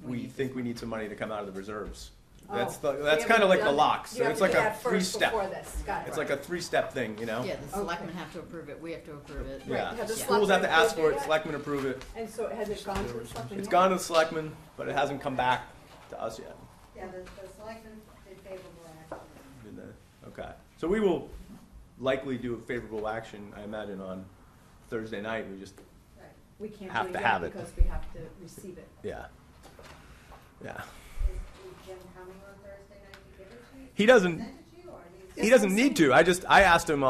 we think we need some money to come out of the reserves. That's kind of like the lock. So it's like a three-step. It's like a three-step thing, Yeah, the selectmen have to approve it, we have to approve it. Yeah. Have the Schools have to selectmen ask for approved it, it? selectmen approve it. And so has it gone to the selectmen It's yet? gone to the selectmen, but it hasn't come back to us yet. Yeah, the selectmen did favorable action. Did they? Okay. So we will likely do a favorable action, I imagine, on Thursday night. We just, We can't have do to it have yet it. because we have to receive it. yeah. Yeah. Is Jim coming on Thursday night to give it to you? He doesn't, Send it to you, or he's? he doesn't need to. I asked him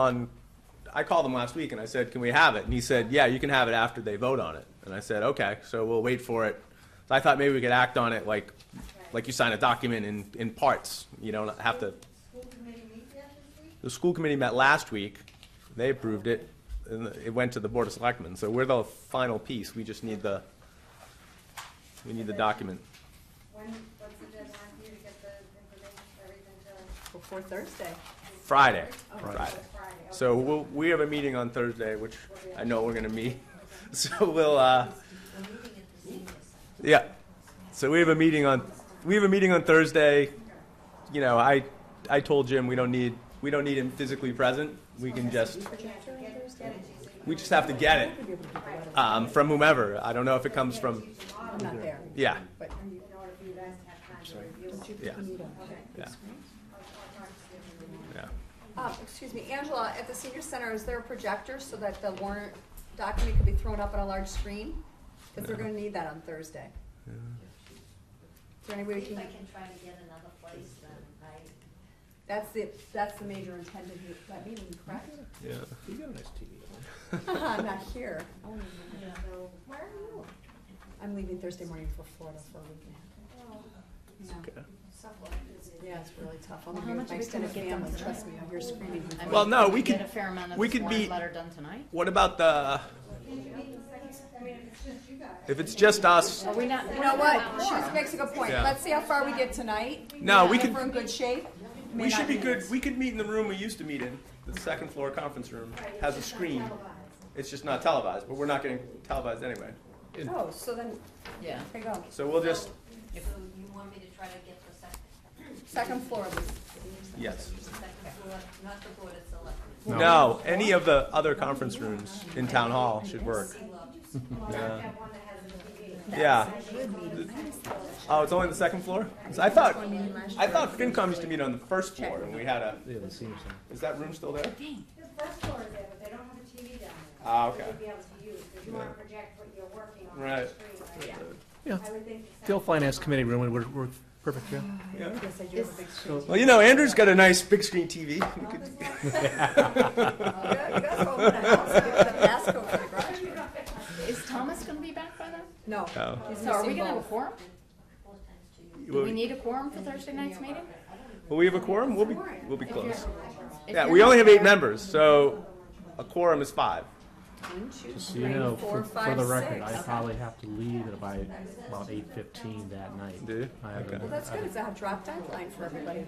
I called him last week and I said, can we have it? And he said, yeah, you can have it after they vote on it. And I said, okay, so we'll wait for it. So I thought maybe we could act on it like you sign a document in parts. You don't have to. School committee meet yet this week? The school committee met last week. They approved it. And it went to the Board of Selectmen. So we're the final piece. We just need the document. What's the deadline for you to get the information, everything to? Before Thursday. Friday. Oh, Friday. it's Friday, okay. So we have a meeting on Thursday, which I know we're going to meet. So we'll, yeah. So we have a meeting on Thursday. I told Jim we don't need him physically present. We can just, we just have to get it from whomever. I don't know if it comes from, I'm not there. yeah, But In order for you guys to have time to review it. yeah, Okay. yeah, I'll talk to you. yeah. Excuse me, Angela, at the senior center, is there a projector so that the warrant document could be thrown up on a large screen? Because they're gonna need that on Thursday. Is there any way we If can, I can try to get another place, then that's the major intended that meeting, correct? Yeah. You got a nice TV. I'm not here. I won't even- So, where are you? I'm leaving Thursday morning for Florida for a week and a half. Yeah. Okay. Yeah, it's really tough. I'm Well, how here with much my are we gonna extended get done family, tonight? trust me, I hear screaming. I mean, Well, no, we get could- a fair amount of we this could warrant be- letter done tonight. What about I mean, if it's just you guys. if it's just us? Are we not? You know what, she makes a good point. Yeah. Let's see how far we get tonight. No, we If could, we're in good shape. may we not should be need good. this. We could meet in the room we used to meet in. The second floor conference room has a screen. It's just not televised, but we're not getting televised anyway. Oh, so then, Yeah. there you go. So we'll just, So you want me to try to get the Second floor, yes. second floor, not the board of selectmen? No, any of the other conference rooms in town hall should work. Yeah. Have one that has a TV. Yeah. Oh, it's only the second floor? So I thought FinCom used to meet on the first floor, and we had a. Yeah, the senior center. Is that room still there? The first floor is there, but they don't have a TV down there. Ah, okay. That you'd be able to use, because you want to project what you're working on Right. the screen, right? Yeah. I would think the The old finance committee room, we're perfect here. Yeah. yes, I do have a big screen. Well, Andrew's got a nice big screen TV. We could- You guys open a house, give it a passcode for the garage. Is Thomas gonna be back by then? No. Oh. So are we gonna have a both. quorum? Do Well, we need a quorum for Thursday night's meeting? will we have a quorum? We'll be close. If Yeah, you're we not- only have 8 members, so a quorum is 5. 1, 2, Just so you 3, know, 4, for 5, the record, 6. I probably have to leave at about 8:15 that night. Do you? I have Okay. Well, that's good, it's a drop deadline for everybody.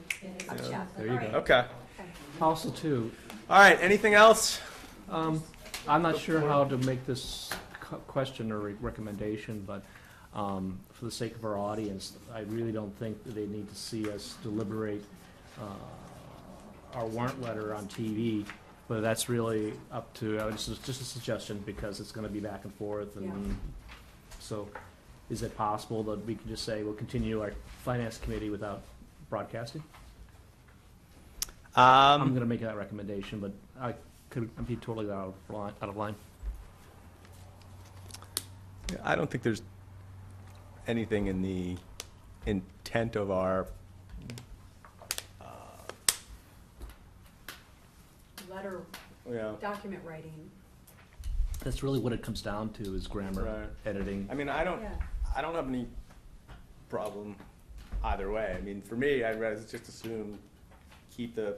Yeah. There you go. Okay. Also, too, All right, anything else? I'm not sure how to make this question or recommendation, but for the sake of our audience, I really don't think that they need to see us deliberate our warrant letter on TV. But that's really up to, this is just a suggestion because it's going to be back and forth. And so is it possible that we can just say we'll continue our finance committee without broadcasting? I'm going to make that recommendation, but I could be totally out of line. I don't think there's anything in the intent of our letter, Yeah. document writing. That's really what it comes down to, is grammar, Right. editing. I mean, I don't have any problem either way. I mean, for me, I'd rather just assume keep the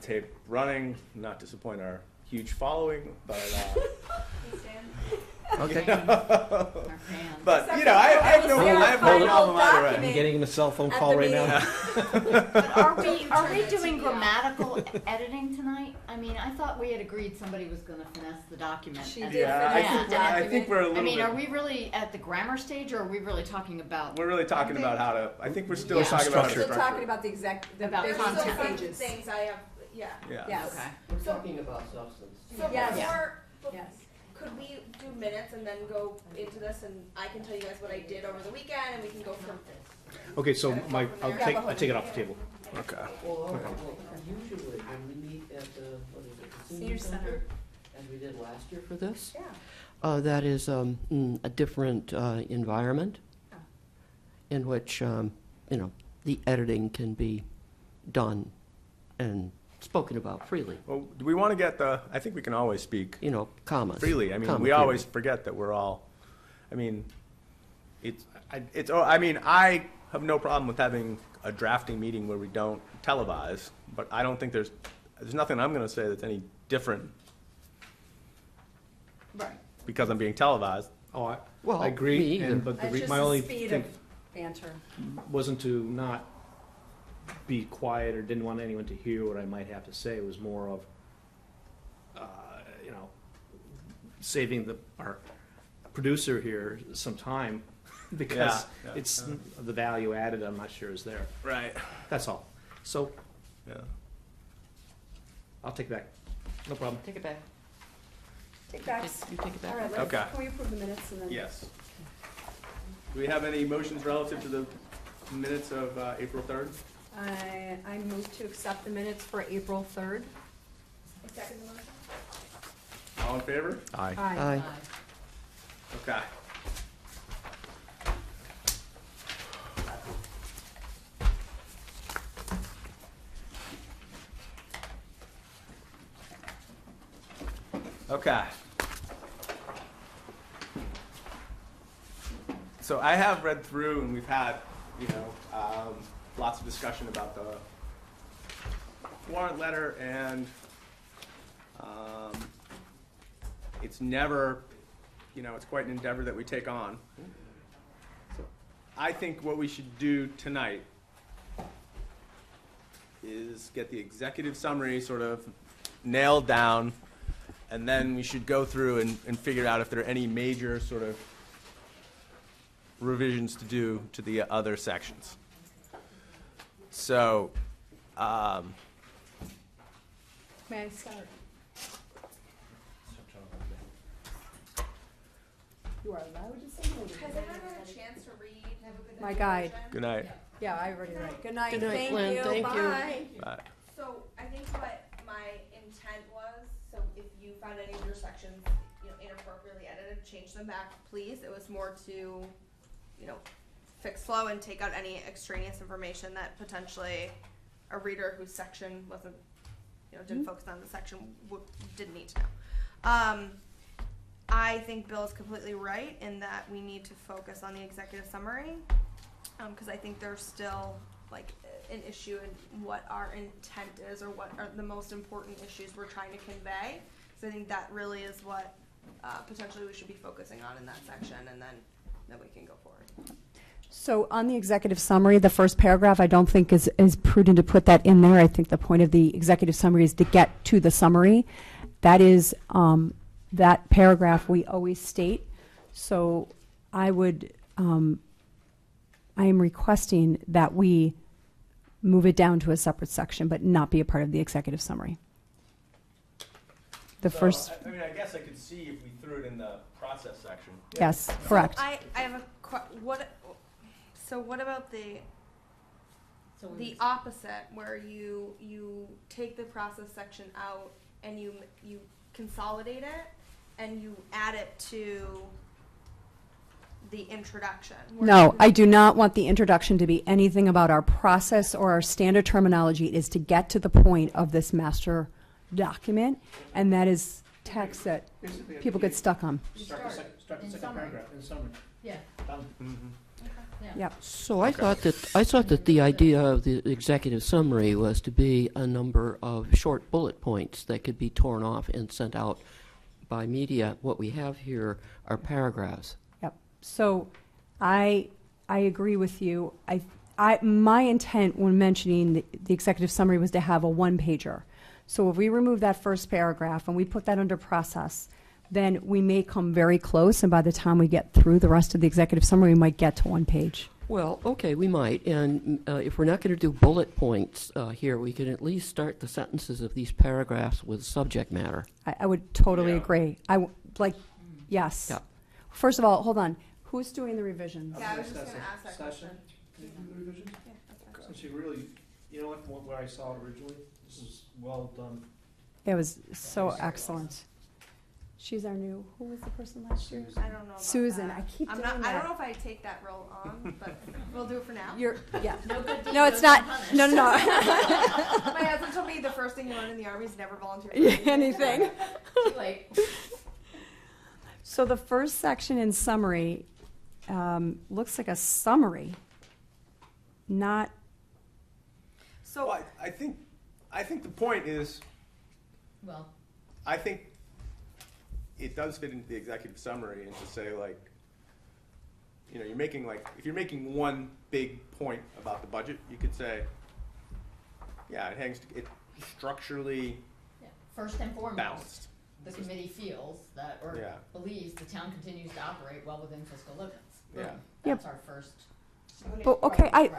tape running, not disappoint our huge following, but Okay. but you know, I have no problem either way. I'm getting a cell phone call right now. But are we doing grammatical editing tonight? I mean, I thought we had agreed somebody was gonna finesse the document. She and- did finesse the I think we're a little I mean, bit. are we really at the grammar stage, or are we really talking about? We're really talking about how to. I think we're still Yeah. talking about how to Still structure. talking about the About basic content. pages. Things I have, yeah. Yeah. Yes. Okay. We're So- talking about substance. So Yes. before, could we do minutes and then go into this, and I can tell you guys what I did over the weekend, and we can go from Okay, so Kinda go my, from I'll there. take, Yeah, I take it off the table. Okay. Well, usually when we meet at the, what is it, the Senior senior center. center, as we did last year for this, Yeah. that is a different environment Oh. in which, the editing can be done and spoken about freely, Well, do we want to get the? I think we can always speak commas. freely. I mean, comma we period. always forget that we're all. I mean, I mean, I have no problem with having a drafting meeting where we don't televise, but I don't think there's nothing I'm going to say that's any different Right. because I'm being televised. Oh, Well, I agree, me either. and, but It's just my the only speed thing of banter. wasn't to not be quiet or didn't want anyone to hear what I might have to say. It was more of, saving our producer here some time because Yeah, it's, the value added, I'm not sure is there. Right. That's all. So Yeah. I'll take it back. No problem. Take it back. Take back. You take it back. All right, Okay. can we approve the minutes and then? Yes. Do we have any motions relative to the minutes of April 3rd? I move to accept the minutes for April 3rd. second the motion. All in favor? Aye. Aye. Okay. Okay. So I have read through, and we've had, lots of discussion about the warrant letter, and it's never, it's quite an endeavor that we take on. So I think what we should do tonight is get the executive summary sort of nailed down, and then we should go through and figure out if there are any major sort of revisions to do to the other sections. So, May I start? You are allowed to say no. Has everyone had a chance to read? My guide. good night. Yeah, I already read. Good night. Good night, Thank Glenn. you. Thank you. Bye. Bye. So I think what my intent was, so if you found any of your sections, inappropriately edited, change them back, please. It was more to, fix flow and take out any extraneous information that potentially a reader whose section wasn't, didn't focus on the section didn't need to know. I think Bill is completely right in that we need to focus on the executive summary, because I think there's still an issue in what our intent is, or what are the most important issues we're trying to convey. So I think that really is what potentially we should be focusing on in that section, and then we can go forward. So on the executive summary, the first paragraph, I don't think is prudent to put that in there. I think the point of the executive summary is to get to the summary. That is, that paragraph we always state. So I am requesting that we move it down to a separate section, but not be a part of the executive summary. The first, I guess I could see if we threw it in the process section. yes, correct. I have a so what about the opposite, where you take the process section out and you consolidate it and you add it to the introduction. No, I do not want the introduction to be anything about our process or our standard terminology. It is to get to the point of this master document, and that is text that people get stuck on. Start the in second summary. paragraph, in summary. Yeah, Done. yeah. Yep. So I thought that the idea of the executive summary was to be a number of short bullet points that could be torn off and sent out by media. What we have here are paragraphs. Yep. So I agree with you. My intent when mentioning the executive summary was to have a one-pager. So if we remove that first paragraph and we put that under process, then we may come very close, and by the time we get through the rest of the executive summary, we might get to one page. Well, okay, we might. And if we're not going to do bullet points here, we can at least start the sentences of these paragraphs with subject matter. I would totally Yeah. agree. Yes. Yeah. First of all, hold on. Who's doing the revisions? Yeah, I was just gonna ask that question. Can you do the revisions? Yeah, that's fine. Since you really, you know what, from where I saw it originally, this is well done. It was so excellent. She's our new, who was the person last year? I don't know about Susan, that. I keep I'm doing not, I that. don't know if I take that role on, but we'll do it for now. Yeah. No good deed No, it's goes not. unpunished. No. My husband told me the first thing you learn in the army is never volunteer for Anything. Too late. So the first section in summary looks like a summary, not, So, Well, I think the point is, Well, I think it does fit into the executive summary and to say like, you know, you're making like, if you're making one big point about the budget, you could say, yeah, it structurally yeah. First and foremost, balanced. the committee feels that, or Yeah. believes the town continues to operate well within fiscal limits. Boom. Yeah. That's our first. but, okay, Right.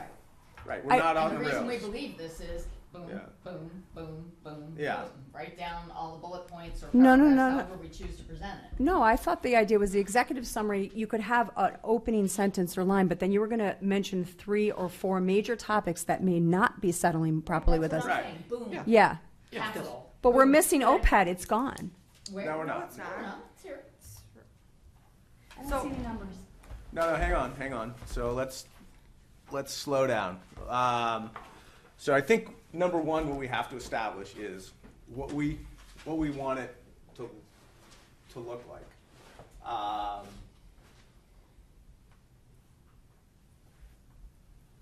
Right, we're not on And the the reason we rails. believe this is boom, Yeah. boom, boom, boom, Yeah. boom. Write down all the bullet points or No, paragraphs, no. however we choose to present it. no, I thought the idea was the executive summary, you could have an opening sentence or line, but then you were going to mention 3 or 4 major topics that may not be settling properly with That's us. what I'm Right. saying. Boom. Yeah, Capital. but we're Boom. missing Okay. OPED, it's gone. Where? No, we're no, not. it's No, not. it's here. So- the numbers. No, hang on. So let's slow down. So I think number one, what we have to establish is what we want it to look like.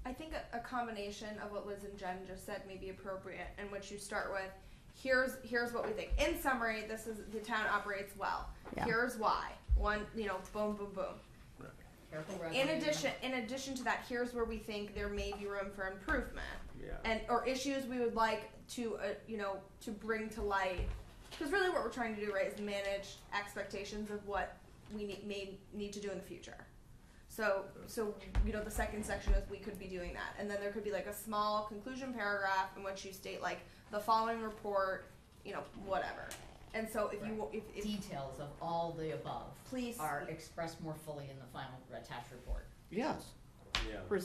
I think a combination of what Liz and Jen just said may be appropriate, in which you start with, here's what we think. In summary, this is, the town operates well. Yeah. Here's why. One, boom, boom, boom. Careful In revenue. addition to that, here's where we think there may be room for improvement, Yeah. or issues we would like to, to bring to light. Because really, what we're trying to do, right, is manage expectations of what we may need to do in the future. So the second section is we could be doing that, and then there could be like a small conclusion paragraph in which you state like the following report, whatever. And so if Details of all the above please are expressed more fully in the final attached report. Yes. Yeah. For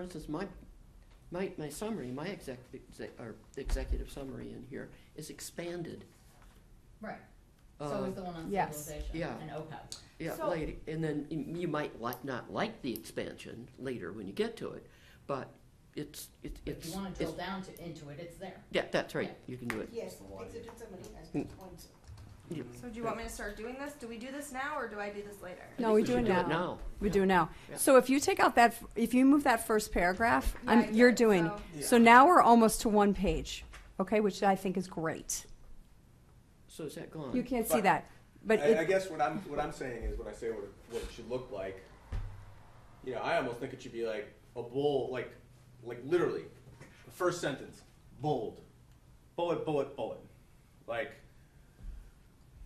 instance, my summary, my executive summary in here is expanded. Right. Uh, So is the one on yes. stabilization Yeah. and OPEB. Yeah, So- later, and then you might not like the expansion later when you get to it, but it's If you wanna drill down into it, it's there. yeah, that's right. Yeah. You can do it. Yes, exit somebody has good points. So do you want me to start doing this? Do we do this now, or do I do this later? No, we should do it now. now. We do now. Yeah. So if you take out if you move that first paragraph, Yeah, I you're did, doing. so- So now we're almost to one page, okay, which I think is great. So is that gone? You can't see But that, but I guess what I'm saying is when I say what it should look like, I almost think it should be like a bold, like literally, the first sentence, bold, bullet, like,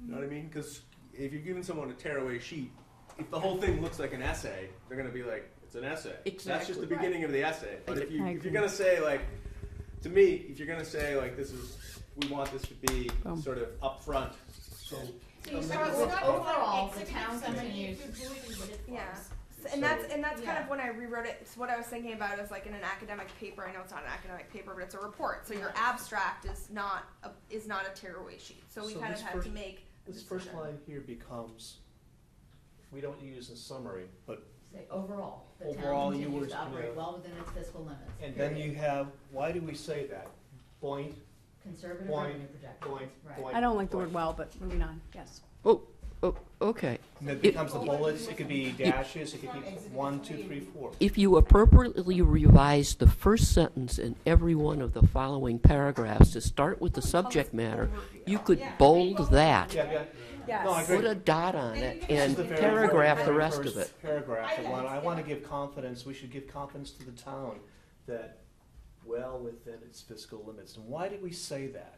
you know what I mean? Because if you're giving someone a tearaway sheet, if the whole thing looks like an essay, they're gonna be like, it's an essay. That's just Exactly. the beginning of the essay. But if I you're agree. gonna say like, to me, if you're gonna say like we want this to be Boom. sort of upfront. So you start with overall, the town continues. Yeah. And that's kind of when I rewrote it. It's what I was thinking about is like in an academic paper. I know it's not an academic paper, but it's a report. So your abstract is not a tearaway sheet. So we So kind of this had first- to make a This first decision. line here becomes we don't use a summary, but, Say overall, the Overall, town you continues were- to operate yeah. well within its fiscal limits. and then period. you have, why do we say that? Point, Conservative point, revenue projections, point, right. point. I don't like the point. word well, but moving on, yes. Oh, okay. And it becomes the bullets, it could be dashes, it could be 1, 2, 3, 4. If you appropriately revise the first sentence in every one of the following paragraphs to start with the subject matter, you could bold that, Yeah, Yes. No, I agree. put a dot on it, This is and the very paragraph the very rest of first it. Paragraph, I want to give confidence, we should give confidence to the town that well within its fiscal limits. And why did we say that?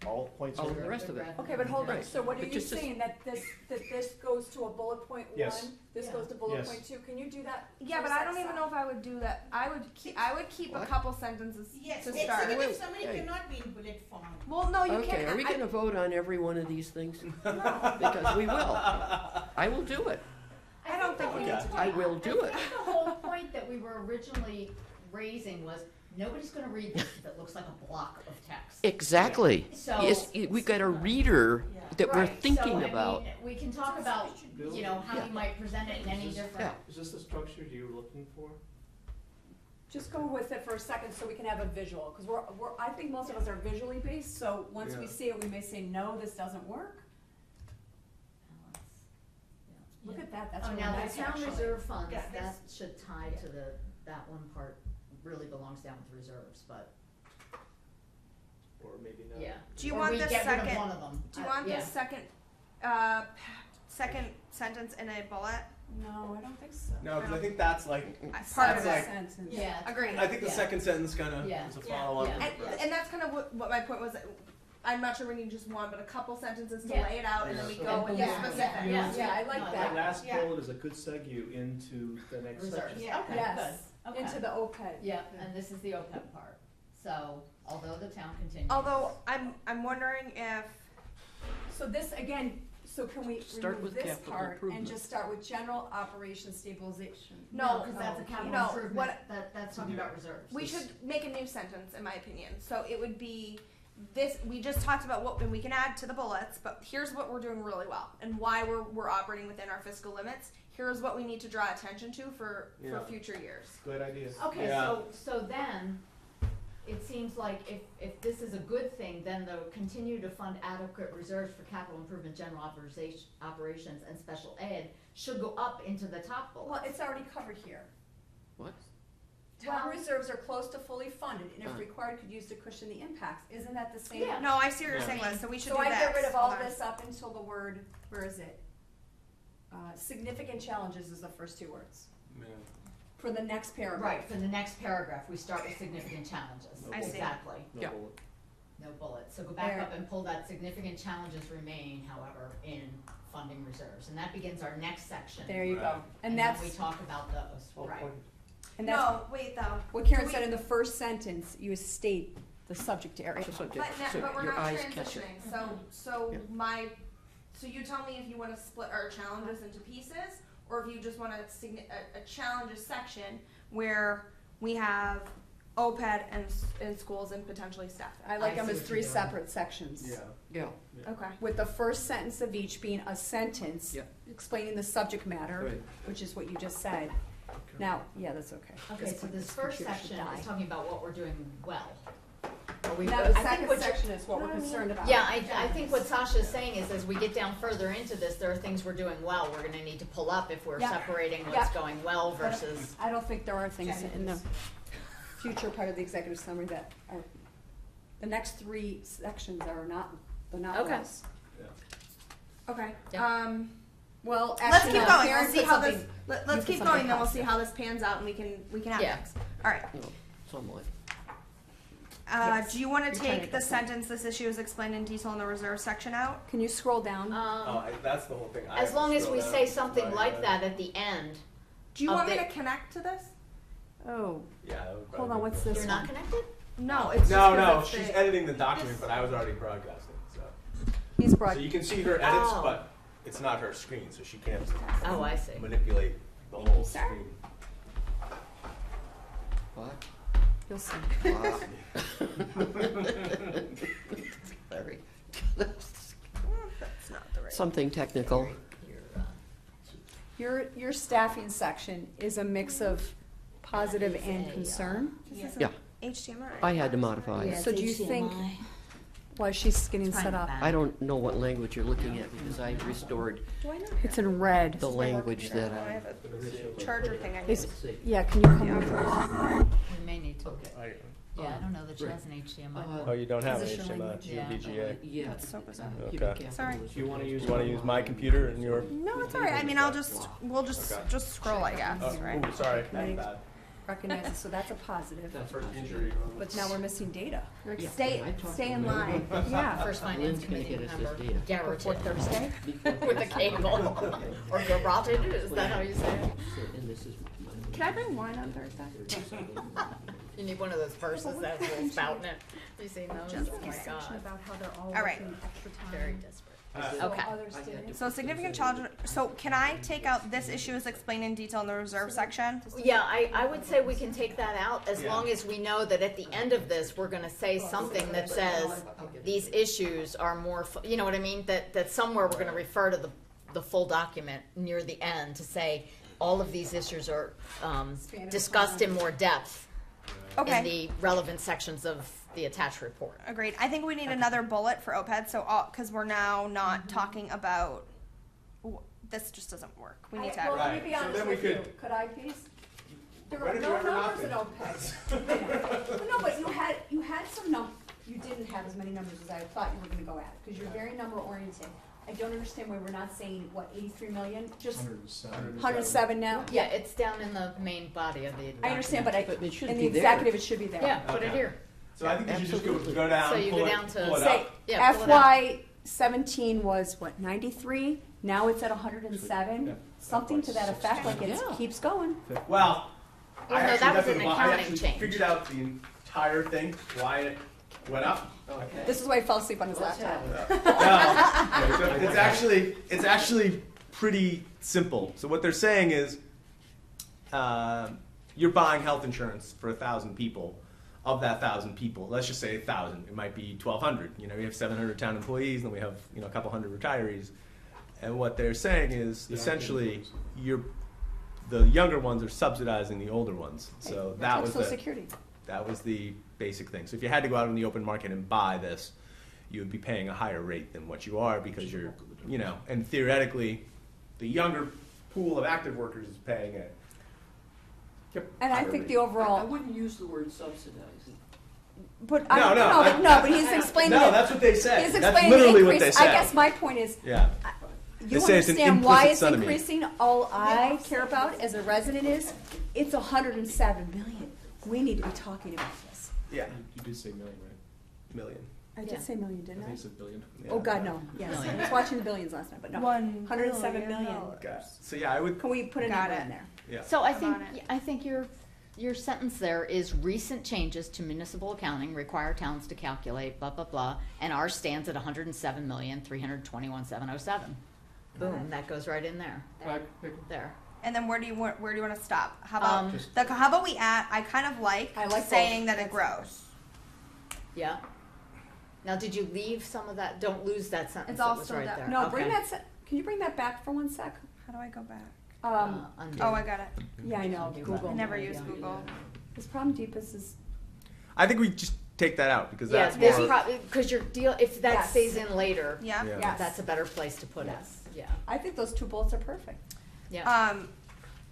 All points All are the rest of it. Okay, but hold on, Right. so what are But you just as- saying, that this goes to a bullet point Yes. one, this Yeah. goes to bullet Yes. point two, can you do that? Yeah, but I don't even know if I would do that. I would keep a What? couple sentences Yes, to start. executive summary Hey. cannot be in bullet form. Well, no, you Okay, can't. are we I- gonna vote on every one of these things? Because we will. I will do it. I don't think we need to do I will do I it. think the whole point that we were originally raising was, nobody's gonna read this if it looks like a block of text. Exactly. So. Yes, we got a reader that we're Right, so, thinking I about. mean, we can talk about, you know, how you might present it in any different. Yeah. Is this the structure you were looking for? Just go with it for a second so we can have a visual, because I think most of us are visually based, so once we Yeah. see it, we may say, no, this doesn't work. Yeah. Look at that, that's Oh, really now the nice, town actually. reserve funds, Yeah, that should tie to that one part really belongs down with reserves, but, Or maybe not? yeah. Do you Or want we the get rid of second- one of them. Do you want Yeah. the second sentence in a bullet? No, I don't think so. No, because I think that's like, Part That's of like- it. Sentence. Yeah. Agreed. I think the Yeah. second sentence kind of Yeah. is a Yeah. follow-up. Yeah. And that's kind of what my point was. I'm not sure we need just one, but a couple sentences to Yeah. lay it out, and then we Yeah. go into Yeah. specifics. Yeah. Yeah, I like No, that. The last Yeah. bullet is a good segue into the next Reserves, section. Yeah. okay, Yes, good, okay. into the OPEB. Yeah, and this is the OPEB part. So, although the town continues. Although I'm wondering if So this, again, so can we Start remove with this capital part and improvement. just start with general operation stabilization? No, because that's a capital No, improvement, what- that's talking about reserves. we should make a new sentence, in my opinion. So it would be this. We just talked about what, and we can add to the bullets. But here's what we're doing really well, and why we're operating within our fiscal limits. Here's what we need to draw attention to for Yeah. future years. Good idea. Okay, Yeah. so then, it seems like if this is a good thing, then they'll continue to fund adequate reserves for capital improvement, general operations, and special ed should go up into the top Well, bullet. it's already covered here. What? Town Well- reserves are close to fully funded, and if Uh. required, could use to cushion the impacts. Isn't that the same? Yeah. No, I see what you're Yeah. saying, Liz. So we should So do I this. get rid of all Hold on. this up until the word, where is it? Significant challenges is the first two words, for the next paragraph. Right, for the next paragraph, we start with significant challenges. I see. Exactly, No Yeah. bullet. no bullet. So go back There. up and pull that significant challenges remain, however, in funding reserves. And that begins our next section. There you go. Right. And then that's, we talk about those, Oh, right. point. and that's No, wait though. what Karen Do we- said in the first sentence, you state the subject area. The subject, But, so but we're your not eyes catch it. transitioning. So Yeah. so you tell me if you want to split our challenges into pieces, or if you just want a challenges section where we have OPED and schools and potentially staff. I like I them see as what three you're doing. separate sections. Yeah. Yeah, Okay. With the first sentence of each being a sentence Yeah. explaining the subject matter, right. which is what you just said. Now, yeah, that's okay. Okay, so this first computer should section die. is talking about what we're doing well. Are we- Now, I the think second what you're- section is what we're concerned about. Yeah, I think what Sasha's saying is as we get down further into this, there are things we're doing well, we're gonna need to pull up if we're Yeah. separating what's Yeah. going well versus. I don't think there are things in the future part of the executive summary that are, the next three sections are not, they're not Okay. wells. Okay. Yeah. Well, Let's actually, keep no, going. Karen Let's see put how this. something- Let's you keep put something going, then we'll see positive. how this pans out, and we can have Yeah. things. All right. No, somewhat. Yes. Do you want to You're trying to take get the sentence "This issue is explained in detail in the reserve section" out? Can you scroll down? That's the whole thing. I As have to long as scroll we down. say something Right, like right. that at the end, Do you Of want me the- to connect to this? Oh, Yeah. that would hold probably on, be what's good. this you're not one? connected? No, it's No, just 'cause no, it's she's the- editing the document, but I was already broadcasting. So, He's so brought, you can see her edits, Oh. but it's not her screen, so she can't Oh, I see. manipulate the Thank you, whole sir. screen. What? you'll see. Wow. Very, That's not the right. something technical. You're, your staffing section is a mix of positive and concern? Yeah, HDMI. I had to modify Yeah, it. So do you think, while she's getting set up, I don't know what language you're looking at because I restored Do I know? it's in red. the language that I I. have a charger thing I need. Is, yeah, can you come over? We may need to. Yeah, I don't know that she has an HDMI. Oh, you don't have an Position HDMI, language. you have VGA. Yeah. That's so bizarre. Okay. Sorry. You want to use my computer and your? No, it's all right. I mean, we'll just scroll, I guess, right? Ooh, sorry. Right. Recognize it, so that's a positive. Injury. But now we're missing data. Yeah, Stay I talked stay to in Lynn. line. Yeah. First Finance Lynn's gonna Committee get us member, this data. Garrett, Before Thursday? with a cable, or garroted, is that how you say it? And this is mine. Can I bring wine on Thursday? You need one of those purses that has a little spout in it. You seen those? Just Oh my section God. About how they're all All right. working extra time. Very desperate. So Okay. other students- So significant challenge, so can I take out this issue is explained in detail in the reserve section? Yeah, I would say we can take that out as long as we know that at the end of this, we're gonna say something that says these issues are more, you know what I mean? That somewhere we're gonna refer to the full document near the end to say all of these issues are discussed in more depth in Okay, the relevant sections of the attached report. agreed. I think we need another bullet for OPED, so, cause we're now not talking about, this just doesn't work. We need to Well, add. let me be Right, so honest then we with you. could- Could I please? There When are have you no ever not numbers in OPEB. No, but you had some you didn't have as many numbers as I thought you were gonna go at, because you're very number oriented. I don't understand why we're not saying, what, 83 million? Just 107 now? Yeah, it's down in the main body of the document. I understand, but But it should in be the there. executive, it should be there. Yeah, put it here. So I think you should just Absolutely. go down, So you pull go it, down to- pull it Say, up. Yeah, pull it out. FY 17 was, what, 93? Now it's at 107? Something to that effect, like it Yeah. keeps going. Well, Well, no, actually- that was that's an what- I accounting actually change. figured out the entire thing, why it went up. This is why he fell asleep on his laptop. No, so it's actually pretty simple. So what they're saying is, you're buying health insurance for 1,000 people. Of that 1,000 people, let's just say 1,000. It might be 1,200. You know, we have 700 town employees, and we have a couple hundred retirees. And what they're saying is essentially, the younger ones are subsidizing the older ones. So that was Social the Security. that was the basic thing. So if you had to go out in the open market and buy this, you would be paying a higher rate than what you are because you're, and theoretically, the younger pool of active workers is paying it. And I think the overall, wouldn't use the word subsidizing. but No, he's explaining No, it. that's what they say. He's That's explaining literally the what increase. they say. I guess my point is, Yeah. you They say it's an understand why implicit it's son of me. increasing. All I care about as a resident is, it's 107 million. We need to be talking about this. Yeah. You did say million, right? Million. I Yeah. did say million, I didn't think I? you said billion. Yeah. Oh, God, no. Yes. I Million. was watching the billions last night, but no. 107 million. Okay. So yeah, I would. Can we put a Got number it. in there? Yeah. So I I'm think, on it. your sentence there is recent changes to municipal accounting require towns to calculate blah, blah, blah, and ours stands at 107,321,707. Boom, that goes right in there. There. And then where do you want to stop? How Um, about how about we add? I kind of like, I like saying both. that it grows. Yeah. Now, did you leave some of that? Don't lose that sentence It's that all was still right there. there. No, Okay. bring that, can you bring that back for one sec? How do I go back? Undo. Oh, I got it. Yeah, I know, I Google. I never Yeah. use Google. This problem deepest is, I think we just take that out because Yeah, that's this more. probably, because your deal, if that Yes. stays in later, Yeah. Yeah. yes. that's a better place to put it. Yes. Yeah, I think those two bullets are perfect. yeah.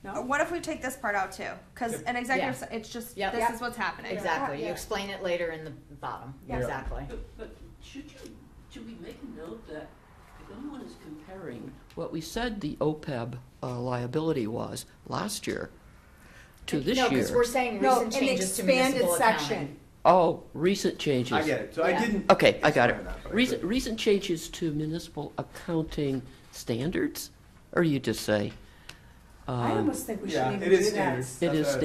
No? What if we take this part out too? Because an executive, it's just Yep. this Yep. is what's happening. Exactly. You Yeah. explain it later in the bottom. Yeah. Exactly. But should we make a note that if anyone is comparing what we said the OPEB liability was last year to this No, because year? we're saying No, recent an changes to expanded municipal accounting. section. Oh, recent changes. I get it. So Yeah. I didn't. Okay, I got it. explain that, but I Recent, could. recent changes to municipal accounting standards? Or you just say? I almost think we Yeah, shouldn't it even is do that. standard. It is.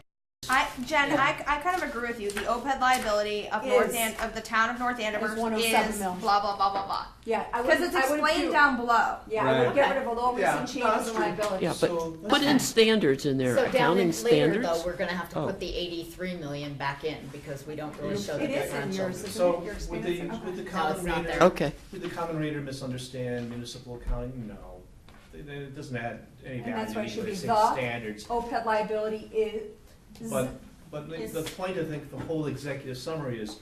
That's Jen, I kind of agree with you. The OPEB liability of of the town of North Andover Is 107 is mil. blah blah blah blah blah. Yeah, I Because wouldn't, it's I wouldn't explained do- down below. Yeah, I would Right. get rid of all Yeah, recent no, changes that's in true. liability. Yeah, but So- put in standards in there, So down accounting in later standards. though, we're gonna have to Oh. put the 83 million back in because we don't really show the It is in differential. yours, isn't So it? Your would the, expansion? would the No, common it's not reader, there. Okay, would the common reader misunderstand municipal accounting? No. it doesn't add any And value that's why it should to be six the standards. OPEB liability is. But is- the point, I think, the whole executive summary is,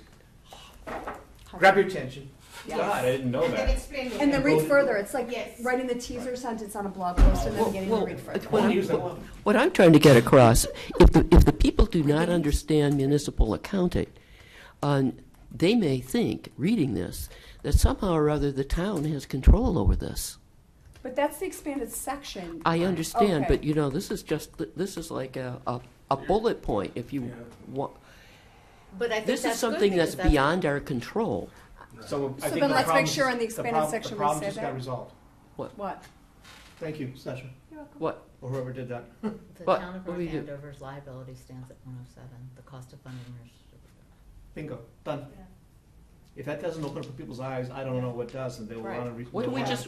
grab your attention. Yes. God, I didn't know And then that. explain it. And then read further. It's like Yes. writing the teaser sentence on a blog post and then Well, getting well, to read further. what I'll I'm- use that one. What I'm trying to get across, if the people do not understand municipal accounting, they may think, reading this, that somehow or other the town has control over this. But that's the expanded section. I understand, Okay. but you know, this is like a bullet point, if you want. But I think This that's is good something that's because beyond our control. So I So think then the let's make problem sure just- in the expanded section The we problem say just got that. resolved. What? Thank you, Sasha, What? or whoever did that. The What? town of What do North we do? Andover's liability stands at 107, the cost of funding is. Bingo, done. If that doesn't open up people's eyes, I don't know what does, and they will Right. want to.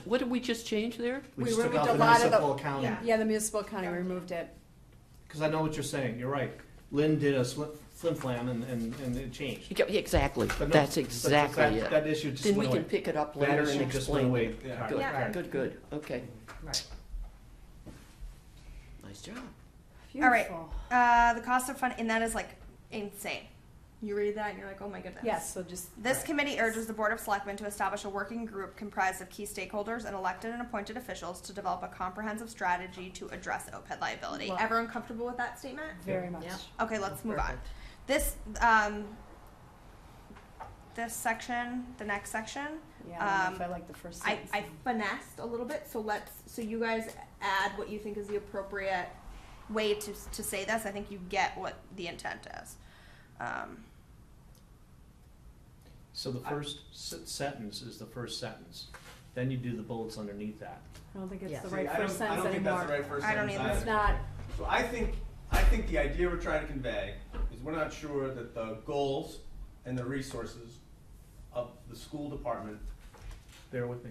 What did we just change there? We We just took removed out a the lot of the- municipal accounting, Yeah. Yeah, the municipal county removed it. because I know what you're saying, you're right. Lynn did a flim flam and it changed. Yeah, exactly. But no, That's but exactly that- it. That issue just Then we went can away. pick it up That later issue and just went explain away. it. Yeah. Good, Yeah. good, okay. Right. Nice job. All right. Beautiful. The cost of fund, and that is like insane. You read that and you're like, oh my goodness. Yes, so just. This committee urges the Board of Selectmen to establish a working group comprised of key stakeholders and elected and appointed officials to develop a comprehensive strategy to address OPEB liability. Well- Everyone comfortable with that statement? Very much. Yeah. Okay, let's move on. Perfect. This, this section, the next section, Yeah, I don't know if I like the first I sentence. finessed a little bit, so you guys add what you think is the appropriate way to say this. I think you get what the intent is. So the first sentence is the first sentence. Then you do the bullets underneath that. I don't think it's Yeah. the See, right first sentence I don't think that's anymore. the right first I don't sentence either. It's not. So I think the idea we're trying to convey is we're not sure that the goals and the resources of the school department. Bear with me.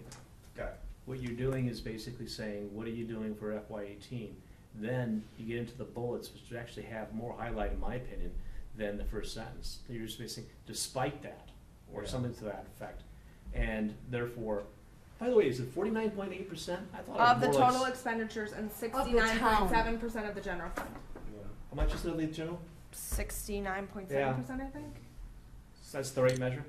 Okay. What you're doing is basically saying, what are you doing for FY18? Then you get into the bullets, which actually have more highlight, in my opinion, than the first sentence. You're just basically, despite that, or Yeah. something to that effect. And therefore, by the way, is it 49.8%? I thought Of it the was more total like, expenditures and town. 69.7% of the general fund. how much is it, the general? 69.7%, I think. So that's the right measure?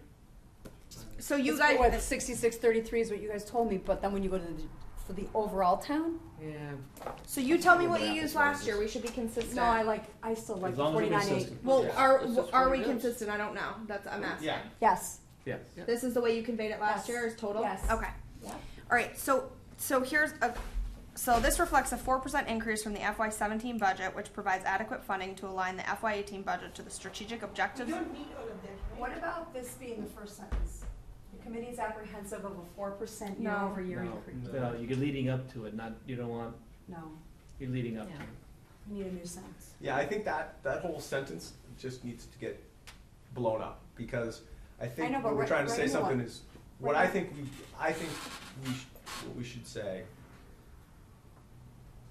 So you It's guys, what, 6633 is what you guys told me, but then when you go to for the overall town? Yeah. so you tell me what you Apples used to last oranges. year. We should be consistent. No, I still like As the long as we're 49.8. consistent. Well, Yeah. This is are what we it is. consistent? I don't know. That's I'm asking. Yeah. Yes, Yeah. This is the way you conveyed it last Yes. year, is total. Yes. Okay. yeah. All right. So here's a. So this reflects a 4% increase from the FY17 budget, which provides adequate funding to align the FY18 budget to the strategic You objectives. don't need all of that, right? What about this being the first sentence? The committee is apprehensive of a 4% No. year-over-year No, increase. no, you're leading up to it, not, you don't want, No, you're leading up to Yeah. it. we need a new sentence. Yeah, I think that whole sentence just needs to get blown up, because I think know, but what we're write- trying to write say a new something one. is, what Write I a- think what we should say,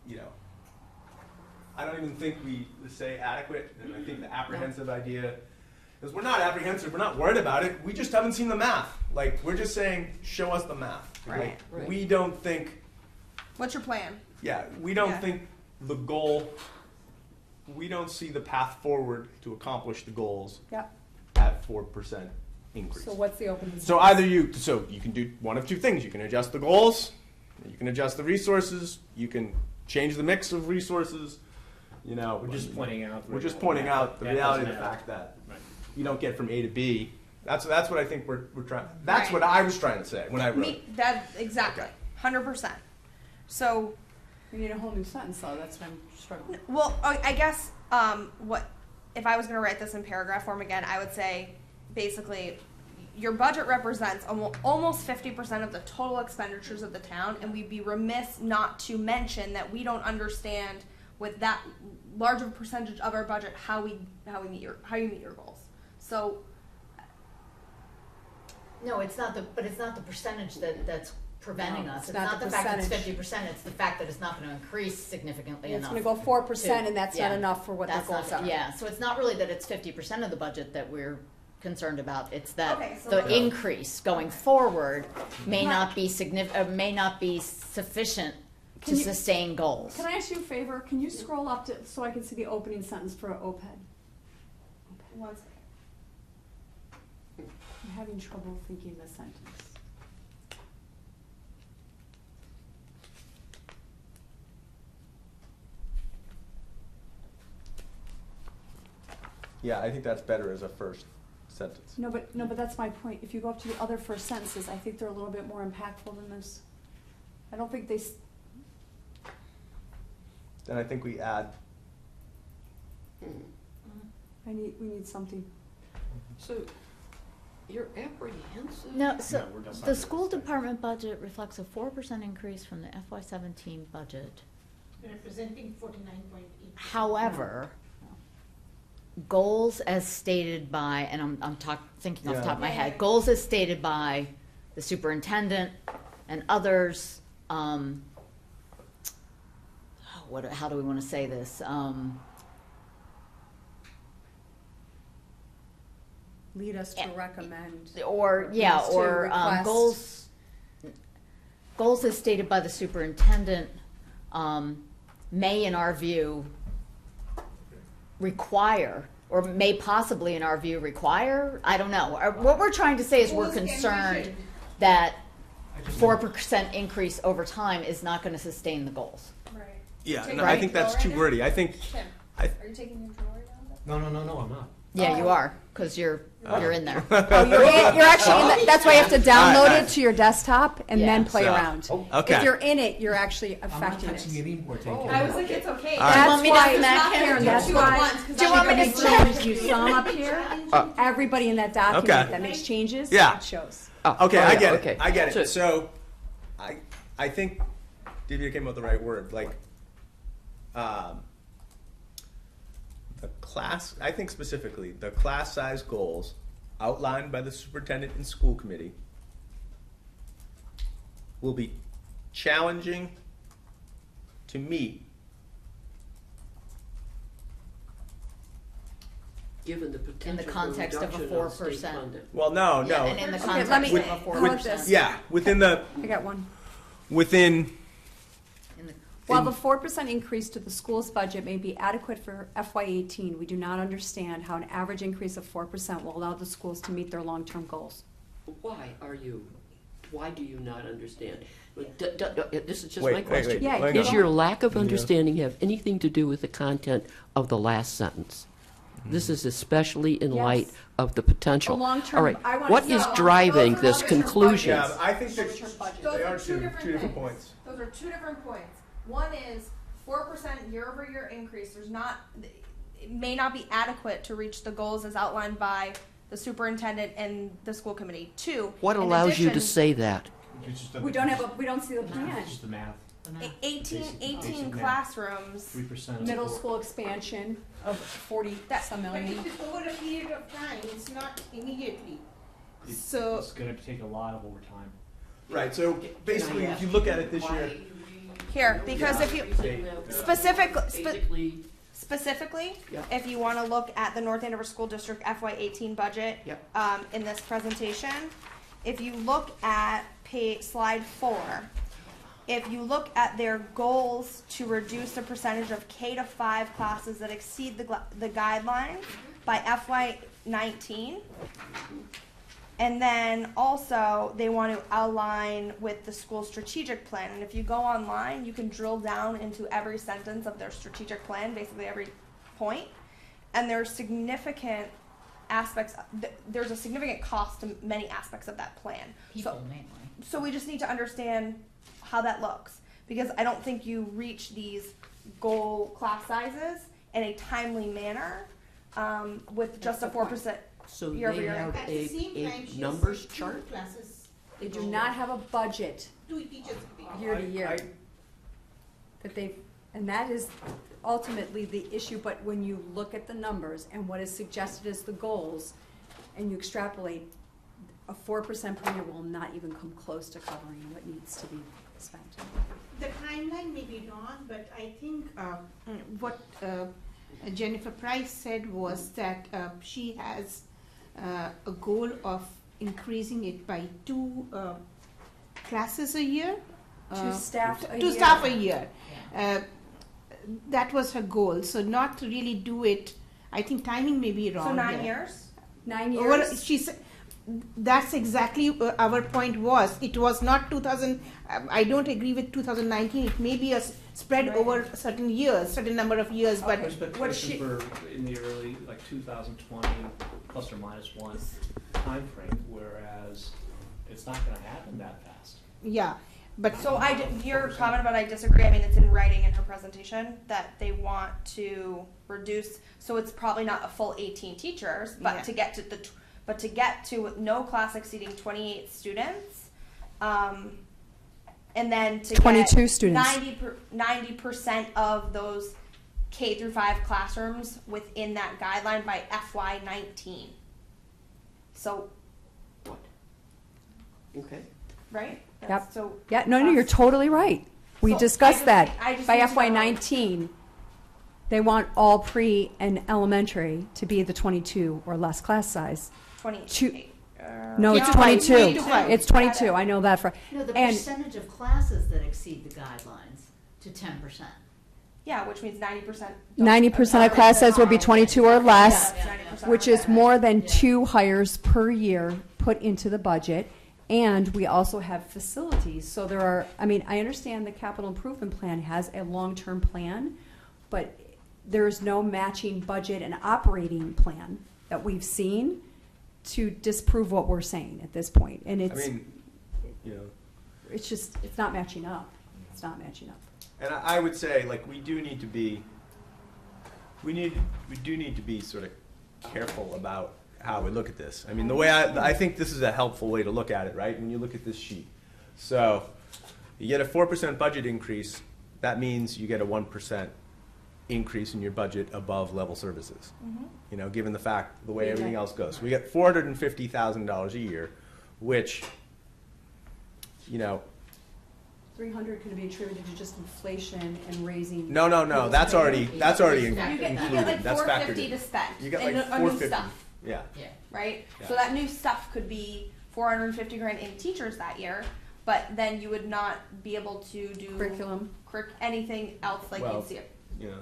you know, I don't even think we say adequate, and I think the apprehensive idea, because we're not apprehensive, we're not worried about it, we just haven't seen the math. Like, we're just saying, show us the math. Right. Like, Right. we don't think, What's your plan? yeah, we don't Yeah. think the goal, we don't see the path forward to accomplish the goals Yep. at 4% increase. So what's the opening? So either you can do one of two things. You can adjust the goals, you can adjust the resources, you can change the mix of resources. You know, We're just pointing out. we're just pointing out the That reality of doesn't the matter. fact that Right. you don't get from A to B. That's what I think we're trying. That's Right. what I was trying to say when I wrote. Me, that exactly, Okay. 100%. So, We need a whole new sentence, though, that's what I'm struggling. well, I guess what if I was going to write this in paragraph form again, I would say basically your budget represents almost 50% of the total expenditures of the town, and we'd be remiss not to mention that we don't understand with that large of a percentage of our budget how you meet your goals. So No, it's not but it's not the percentage that's preventing No, us. it's It's not not the the fact that it's percentage. 50%, it's the fact that it's not gonna increase significantly It's enough. gonna go 4%, to- and that's yeah. not enough for what the That's goals not, are. yeah, so it's not really that it's 50% of the budget that we're concerned about, it's Okay, that so the let's- increase going forward may Right. not be may not be sufficient to sustain goals. Can I ask you a favor? Can you scroll up to, so I can see the opening sentence for OPED? One second. I'm having trouble thinking the sentence. Yeah, I think that's better as a first sentence. No, but that's my point. If you go up to the other first sentences, I think they're a little bit more impactful than this. I don't think they, Then I think we add, we need something. So, you're apprehensive? No, so the school department budget reflects a 4% increase from the FY17 budget. Representing 49.8. However, goals as stated by, and I'm thinking off the top of my head, goals as stated by the superintendent and others, how do we want to say this? Lead us to recommend. Or, Lead us to request. goals as stated by the superintendent, may, in our view, require, or may possibly, in our view, require, I don't know. What we're trying to say is we're Goals can be concerned shared. that 4% increase over time is not going to sustain the goals. Right. yeah, Take no, your I think that's control too right wordy. I think, Tim, I- are you taking control right now? No, I'm not. Yeah, you are, because you're in there. Oh, you're actually in the, that's why you have to download it to your desktop and then Yeah. play So- around. okay. If you're in it, you're actually I'm not affecting touching it it. anymore, thank you. I was like, it's okay. All right. Do you want me to That's smack why- him? Karen, that's Do it why. once, 'cause Do you I want me think to it'll smack- make Changes, you saw 'em up here? Everybody in that document Okay. that makes changes, Yeah. it shows. Okay, Oh, I yeah, get okay. it. I get So- it. So, I think Divya came up with the right word. Like, the class. I think specifically the class size goals outlined by the superintendent and school committee will be challenging to meet. Given the potential for context of a reduction of state 4%. funding. Well, no, Yeah, no. and in the Okay, context let me- of a how about 4%. this? Yeah, within the I got one. within. In the- While in- the 4% increase to the school's budget may be adequate for FY18, we do not understand how an average increase of 4% will allow the schools to meet their long-term goals. Why do you not understand? This is just Wait, my wait, question. wait. Yeah, Hang Does on. your lack of understanding have anything to do with the content of the last sentence? This is especially in Yes. light of the potential. The long-term- All right, I wanna what see is how- driving those are this long-term conclusion? Yeah, I think that Those they are are two different things. points. Those are two different points. One is 4% year-over-year increase. It may not be adequate to reach the goals as outlined by the superintendent and the school committee. Two. What in allows you to addition, say that? We don't see the plan. Just the math, 18 basic math. classrooms. 3%. Middle school expansion of 40 some But million. it is over a period of time, it's not immediately. So It's gonna take a lot of overtime. Right. So basically, if you look at it this year, here, because if you Basically, specifically, Yeah. if you want to look at the North Andover School District FY18 budget Yep. in this presentation, if you look at slide 4, if you look at their goals to reduce the percentage of K to 5 classes that exceed the guidelines by FY19, and then also they want to align with the school strategic plan. And if you go online, you can drill down into every sentence of their strategic plan, basically every point. And there's significant aspects, there's a significant cost to many aspects of that plan. People mainly. So we just need to understand how that looks, because I don't think you reach these goal class sizes in a timely manner with just a 4%. so Year over they year. have At the same time, a she numbers has chart? two classes, They do not have a budget two teachers. year to year. That they, and that is ultimately the issue, but when you look at the numbers and what is suggested as the goals, and you extrapolate, a 4% per year will not even come close to covering what needs to be spent. The timeline may be wrong, but I think what Jennifer Price said was that she has a goal of increasing it by 2 classes a year. Two staff a to year. staff a year. That was her goal. So not to really do it. I think timing may be wrong. So 9 there. years? 9 Well, years. she said that's exactly our point was. It was not 2000. I don't agree with 2019. It may be spread Right. over certain years, certain number of years, but Expectation for in the early, like 2020, plus or minus one timeframe, whereas it's not gonna happen that fast. yeah. But So your comment about I disagree, I mean, it's in writing in her presentation that they want to reduce, so it's probably not a full 18 teachers, but Yeah. to get to to get to no class exceeding 28 students, and then to 22 get students. 90% of those K through 5 classrooms within that guideline by FY19. So, Okay. right? Yep. So Yeah, no, you're totally right. We So I discussed just that. think- I just By need to know- FY19, they want all pre and elementary to be the 22 or less class size. 28. No, Yeah, it's 22. 22. It's 22, I know that for, No, the and percentage of classes that exceed the guidelines to 10%. Yeah, which means 90%. 90% of class size will be 22 or less, Yeah, 90%. which is more than Yeah. 2 hires per year put into the budget. And we also have facilities. So there are, I mean, I understand the capital improvement plan has a long-term plan, but there's no matching budget and operating plan that we've seen to disprove what we're saying at this point. And I it's, mean, you know, it's just, it's not matching up. It's not matching up. and I would say, like, we do need to be sort of careful about how we look at this. I mean, the way I think this is a helpful way to look at it, right? When you look at this sheet. So you get a 4% budget increase, that means you get a 1% increase in your budget above level services. You know, given the fact, the way everything else goes. We get $450,000 a year, which, you know, 300 could be attributed to just inflation and raising. no, that's already You get included. like That's factored 450 in. to spend. You get and like a new 450. stuff, Yeah. Yeah. right? Yeah. So that new stuff could be 450 grand in teachers that year, but then you would not be able to do Curriculum. anything else like Well, you'd see it. You know.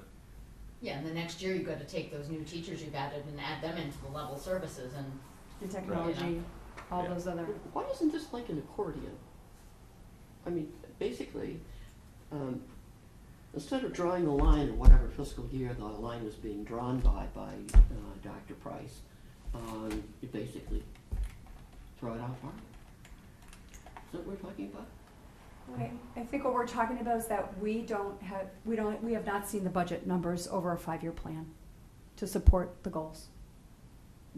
Yeah, and the next year you've got to take those new teachers you've added and add them into the level services and. And technology, all Yeah. those other. Why isn't this like an accordion? I mean, basically, instead of drawing a line at whatever fiscal year the line was being drawn by Dr. Price, you basically throw it out far. Is that what we're talking about? Right. I think what we're talking about is that we have not seen the budget numbers over a 5-year plan to support the goals.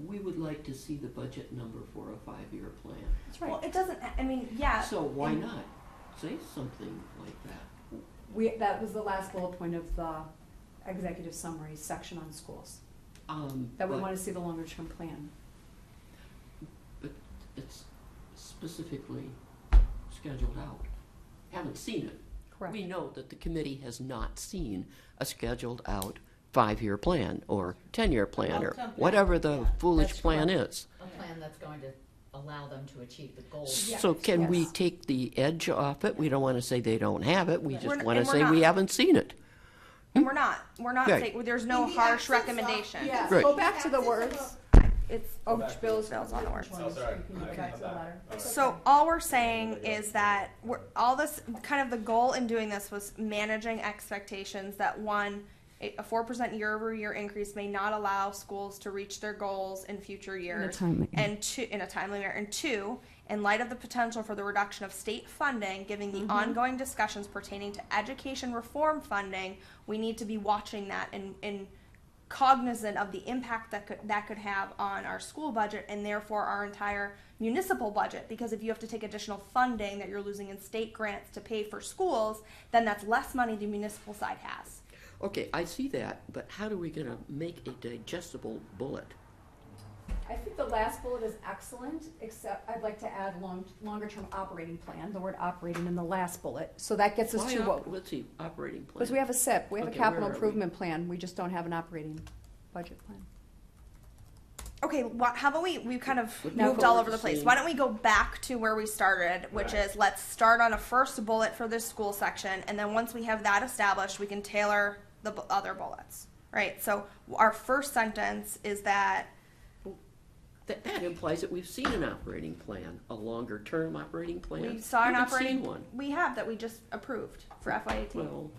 We would like to see the budget number for a 5-year plan. That's right. Well, it doesn't, I mean, yeah. So why and- not say something like that? That was the last bullet point of the executive summary section on schools, that we But- want to see the longer term plan. But it's specifically scheduled out. Haven't seen it. Correct. We know that the committee has not seen a scheduled out 5-year plan or 10-year plan or Long-term plan. whatever the foolish That's plan correct. is. A plan that's going to allow them to achieve the goals. Yes, So can we yes. take the edge off it? We don't want to say they don't have it. We We're just n- want to and we're say we not. haven't seen it. And we're not Right. saying, there's no In the harsh absence of- recommendation. yeah, Right. Go back to the absence of words. It's, Go back to Bill's on the words. Oh, sorry. You can go back to the letter. So all we're saying is that all this, kind of the goal in doing this was managing expectations that one, a 4% year-over-year increase may not allow schools to reach their goals in future years. And two, in a timely manner. And two, in light of the potential for the reduction of state funding, given the ongoing discussions pertaining to education reform funding, we need to be watching that and cognizant of the impact that could have on our school budget and therefore our entire municipal budget. Because if you have to take additional funding that you're losing in state grants to pay for schools, then that's less money the municipal side has. Okay, I see that, but how are we going to make a digestible bullet? I think the last bullet is excellent, except I'd like to add longer term operating plan, the word operating in the last bullet. So that gets us Why to not? what, Let's see, operating plan. because we have a SIP, we have a Okay, capital where are we? improvement plan, we just don't have an operating budget plan. Okay, how about we kind of Would moved go all with over the the place. same- Why don't we go back to where we started, which Right. is let's start on a first bullet for this school section, and then once we have that established, we can tailor the other bullets, right? So our first sentence is that, That implies that we've seen an operating plan, a longer-term operating plan. we saw an We haven't operating, seen one. we have that we just approved for FY18. Well,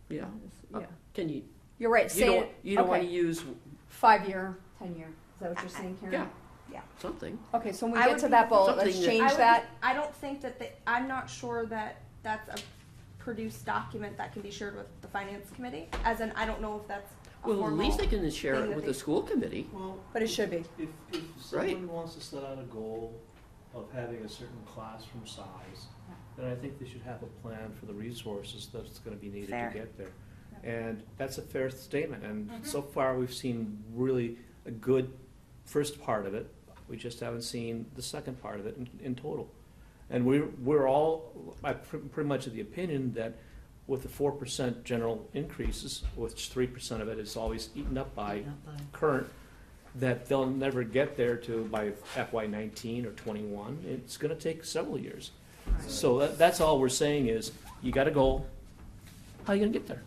yeah. Yeah. Can you, You're right, you say don't, it, you don't want to okay, use 5-year, 10-year, is that what you're saying, Karen? yeah. Yeah. something. Okay, so when we I get would to be- that bullet, Something let's that- change I would that. be- I don't think that I'm not sure that that's a produced document that can be shared with the finance committee, as in, I don't know if that's a Well, at formal least they can share thing it that with they- the school committee. Well, But it should be. if Right. someone wants to set out a goal of having a certain classroom size, then I think they should have a plan for the resources that's gonna be needed Fair. to get there. And that's a fair statement, and so far, we've seen really a good first part of it. We just haven't seen the second part of it in total. And we're all, pretty much of the opinion that with the 4% general increases, which 3% of it is always eaten up by current, that they'll never get there to by FY19 or 21. It's gonna take several years. So that's all we're saying is, you got a goal, how are you gonna get there?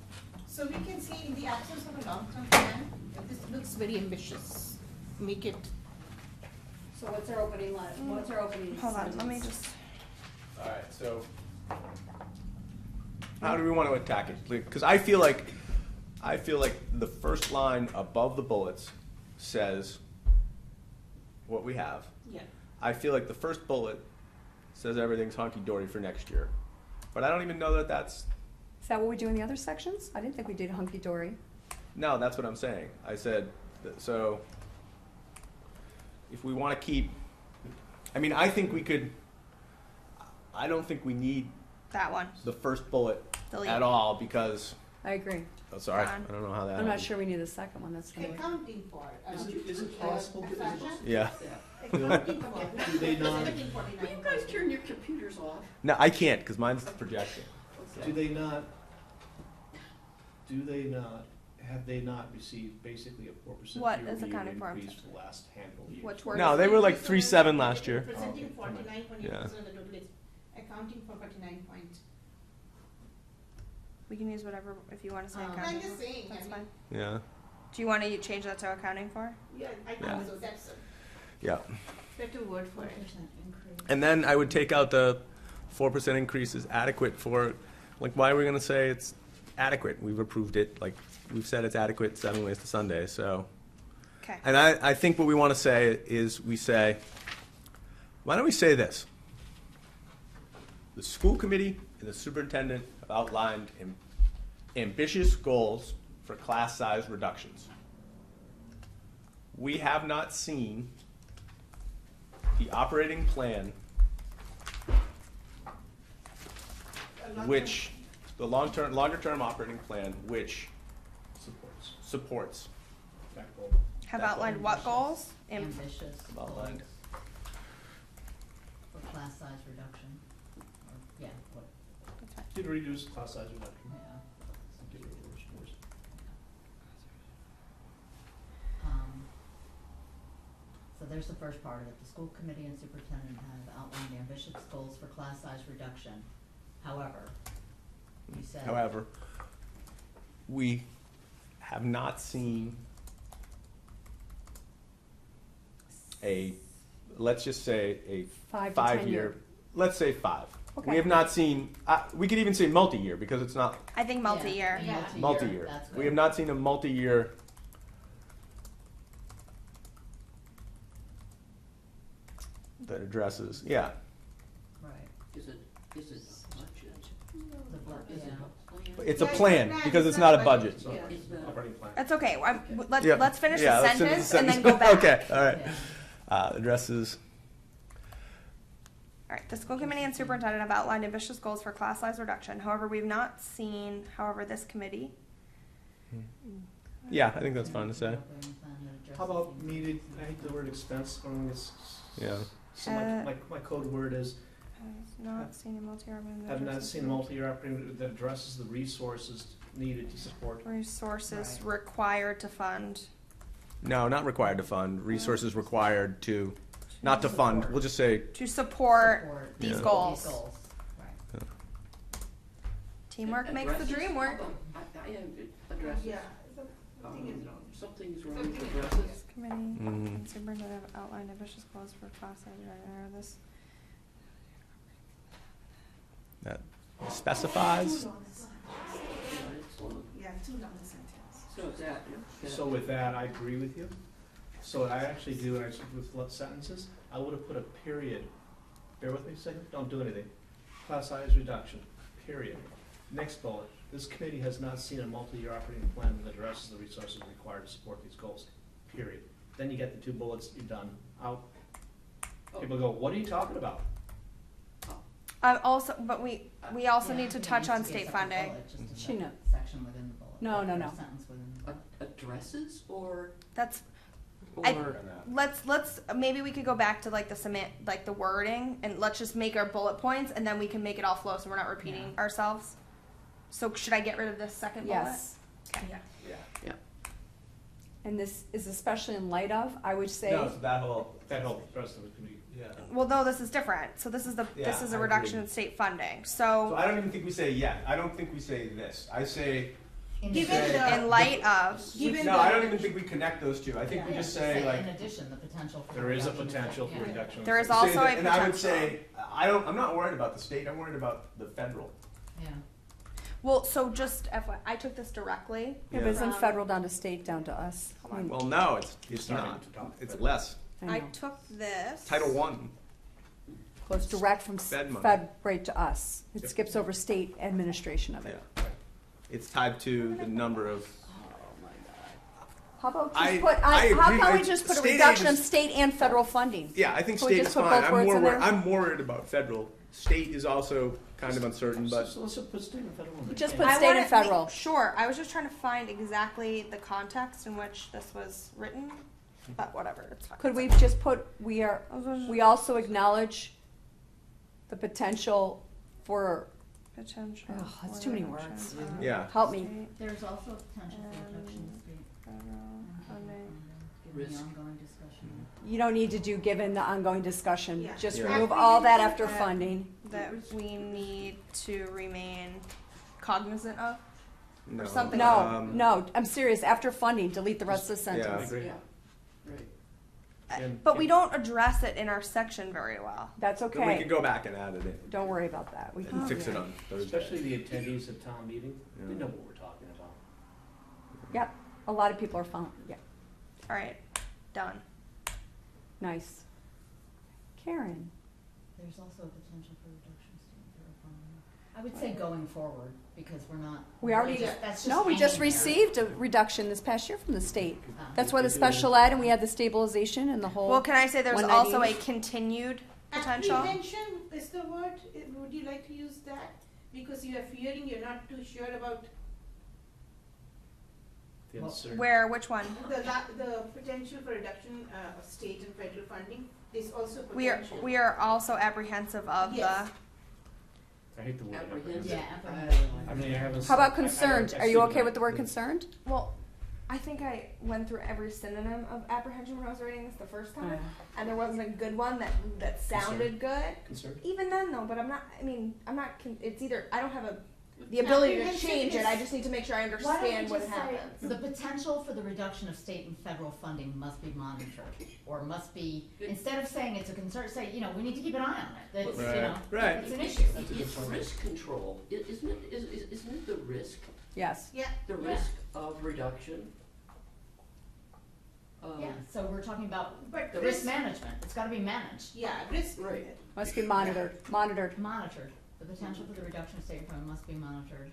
So we can say in the absence of a long-term plan, this looks very ambitious. Make it, So what's our opening line, what's our opening Hold on, let me just, All right, so how do we want to attack it? Because I feel like the first line above the bullets says what we have. yeah. I feel like the first bullet says everything's hunky-dory for next year. But I don't even know that that's, Is that what we do in the other sections? I didn't think we did hunky-dory. no, that's what I'm saying. I said, so if we want to keep, I mean, I think we could, I don't think we need that one, the first bullet delete. at all because, I agree. oh, sorry, Fine. I don't know how that I'm not happened. sure we need the second one, that's gonna be. Accounting for. Is it possible to- fashion? Yeah. Accounting for. Do they not- Will you guys turn your computers off? No, I can't because mine's projecting. Do they not, have they not received basically a 4% What is year-over-year accounting for? increase for the last handful of years? Which word? No, they were like 3.7 last year. Representing Okay. 49.8% Yeah. of the total is accounting for 49 points. We can use whatever, if you want to say Um, accounting I'm just for, saying, that's I mean- fine. Yeah. Do you want to change that to accounting for? Yeah, I think Yeah. so, that's a Yeah. better word for it. And then I would take out the 4% increase is adequate for, like, why are we going to say it's adequate? We've approved it, like, we've said it's adequate 7 ways to Sunday, so. Okay. And I think what we want to say is we say, why don't we say this? The school committee and the superintendent have outlined ambitious goals for class size reductions. We have not seen the operating plan which, the longer-term operating plan which supports. That goal. Have That's outlined all. what goals? Ambitious Outlined. goals for class size reduction. Or, yeah, what, Did reduce class size reduction. yeah. Give it words. So there's the first part of it. The school committee and superintendent have outlined ambitious goals for class size reduction. However, you said. However, we have not seen a, let's just say a 5 to 10 5-year, year. let's say 5. Okay. We have not seen, we could even say multi-year because it's not I think multi-year. Yeah, multi-year. That's good. We have not seen a multi-year that addresses, yeah. Right. Is it a budget? The bu- Is it yeah. a plan? It's a Yeah, plan because it's not a budget. So, Yeah. It's not- operating plan. That's okay. Let's Yeah. let's finish Yeah, the let's finish sentence the and then sentence. go back. Okay, all right. Yeah. Addresses, All right. The school committee and superintendent have outlined ambitious goals for class size reduction. However, we've not seen. However, this committee. yeah, I think that's fine to say. Operating plan that addresses How about the- needed, I hate the word expense, Yeah. so my code word is, Has not seen a multi-year. have not seen a multi-year operating that addresses the resources needed to support. Resources Right. required to fund No, not required to fund. Resources required to, not to fund. We'll just say To support these Yeah. goals. These goals, right. Teamwork makes the dream work. Addresses. Yeah. Something's wrong with addresses. Committee, Mhm. superintendent have outlined ambitious goals for class size, this. that specifies. Yeah, 2 long sentences. So that. So with that, I agree with you. So what I actually do, and I with sentences, I would have put a period. Bear with me a second, don't do anything. Class size reduction, period. Next bullet, this committee has not seen a multi-year operating plan that addresses the resources required to support these goals, period. Then you get the 2 bullets, you're done, out. People go, what are you talking about? Also, but we also Yeah, need to it touch needs on to be a state separate funding. bullet, just a She separate know- section within the bullet. No, no, or no. sentence within the bullet. Addresses or, That's, or, let's, maybe we could go back to like the wording, and let's just make our bullet points, and then we can make it all flow, so we're not repeating ourselves. So should I get rid of this second bullet? Yes. Okay. And this is especially in light of, I would say, No, it's that whole. That whole rest of it can be. Yeah. Well, no, this is different. So this is this Yeah, is I a reduction agree. in state funding. So So I don't even think we say yet. I don't think we say this. I say. Given the, in light of, given No, the, I don't even think we connect those two. I think we Yeah, just say like. in addition, the potential for. There is a reduction. potential for Yeah. reduction. there is say also that- a and I would potential. say I'm not worried about the state. I'm worried about the federal. Yeah. Well, so just FYI, I took this directly. yeah, but isn't From- federal down to state, down to us? I mean, Well, no, it's Starting not. to talk It's federal. less. I know. took this. Title One. Goes direct from Fed money. Fed right to us. It Yep. skips over state administration of Yeah. it. It's tied to the number of. How about I just put, agree. how can we Like, just put a state aid reduction of is- state and federal funding? Yeah, I think Can we state just is put fine. both words in there? I'm more worried about federal. State is also kind of uncertain, but So let's put state and federal in there. Just Yeah. put I state wanna and federal. Sure. I was just trying to find exactly the context in which this was written, but whatever. It's fine. Could we just put, we we also acknowledge the potential for, potential? Ugh, that's for too many reduction words. of Yeah. help me. state There's also potential for reduction in state. federal funding. Given the Risk. ongoing discussion. You don't need to do given the ongoing discussion. Yeah. Just Yeah. remove all that after Yeah. funding. That we need to remain cognizant of. no. something. No, no, I'm serious. After funding, delete the rest of the Yeah. sentence. Agree. yeah, right. And- But we don't address it in our section very well. That's Then we okay. can go back and add it in Don't worry about that. We and can fix it on Thursday. Especially the attendees at town meeting, they Yeah. know what we're talking about. Yep, a lot of people are found, yeah, All right, done. nice. Karen, There's also a potential for reduction in state and federal funding. I would say going forward, because we're not. we already, that's no, we just hanging there. received a reduction this past year from the state. Ah. That's why the special ed and we had the stabilization and the whole. Well, can I say there's 190? also a continued potential? apprehension is the word, would you like to use that? Because you are fearing, you're not too sure about The Well, uncertainty. Where, which one? the potential for reduction of state and federal funding is also We potential. are also apprehensive of Yes. I hate the word Apprehensive. Yeah, I apprehensive. mean, I haven't. How about I concerned? don't- Are you okay with the word concerned? Well, I think I went through every synonym of apprehension when I was reading this the first time, and there wasn't a good one that sounded good. Concerned? Even then, though, but I'm not. I mean, I'm not. It's either I don't have the ability to Apprehensive change it. is- I just need to make sure I Why don't understand we what just say, happens. the potential for the reduction of state and federal funding must be monitored, or must be, instead of saying it's a concern, say, you know, we need to keep an eye on it, that's, you know, Right. it's an issue. It's risk control, isn't it the risk, Yes. Yeah. the Yeah. risk of reduction? Yeah, so we're talking about But the risk management, it's gotta be managed, Yeah, risk. Right. Must be monitored, monitored. monitored. The potential for the reduction of state and federal must be monitored.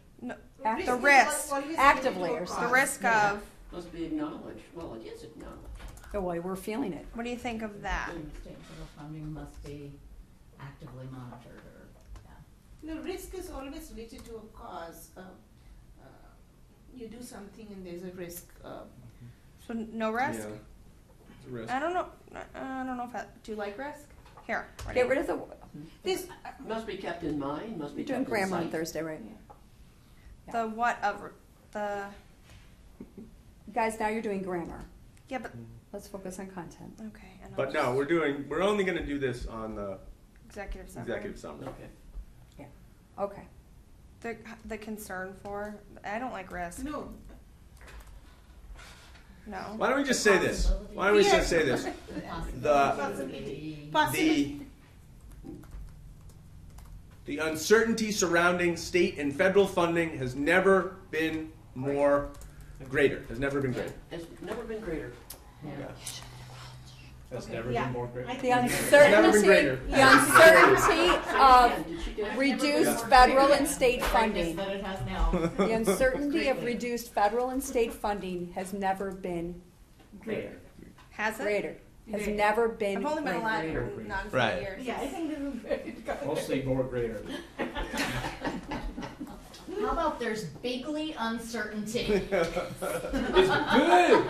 Act- the is risk, always actively related or to a something. The risk Yeah. of. Must be acknowledged, well, it is acknowledged. Oh, well, we're feeling it. What do you think of that? State and federal funding must be actively monitored, or, yeah. No, risk is always related to a cause. You do something and there's a risk. So no risk. Yeah. It's a risk. I don't know. I don't know if do you like risk? Here. ready? Get rid of the, This, Must be kept in mind, must be you're doing kept in grammar on sight. Thursday, right? The what of the Guys, now you're doing grammar. Yeah, but, Let's focus on content. okay. And But no, we're only gonna do this on the Executive summary. executive summary. Okay. Okay. The concern for, I don't like risk. No, No. Why don't we just say this? Why don't we just say this? possibility. The uncertainty surrounding state and federal funding has never been more greater. Has never been greater. It's never been greater. Yeah. That's never Yeah. been more great. I The think never been greater. uncertainty of Did she get it? reduced federal and state funding. That it has now. The uncertainty of reduced federal and state funding has never been Greater. Has it? greater. Has Greater. never been I've only been alive greater. for non Right. years. Yeah, I think this is very good. Mostly more greater. How about there's bigly uncertainty? It's big.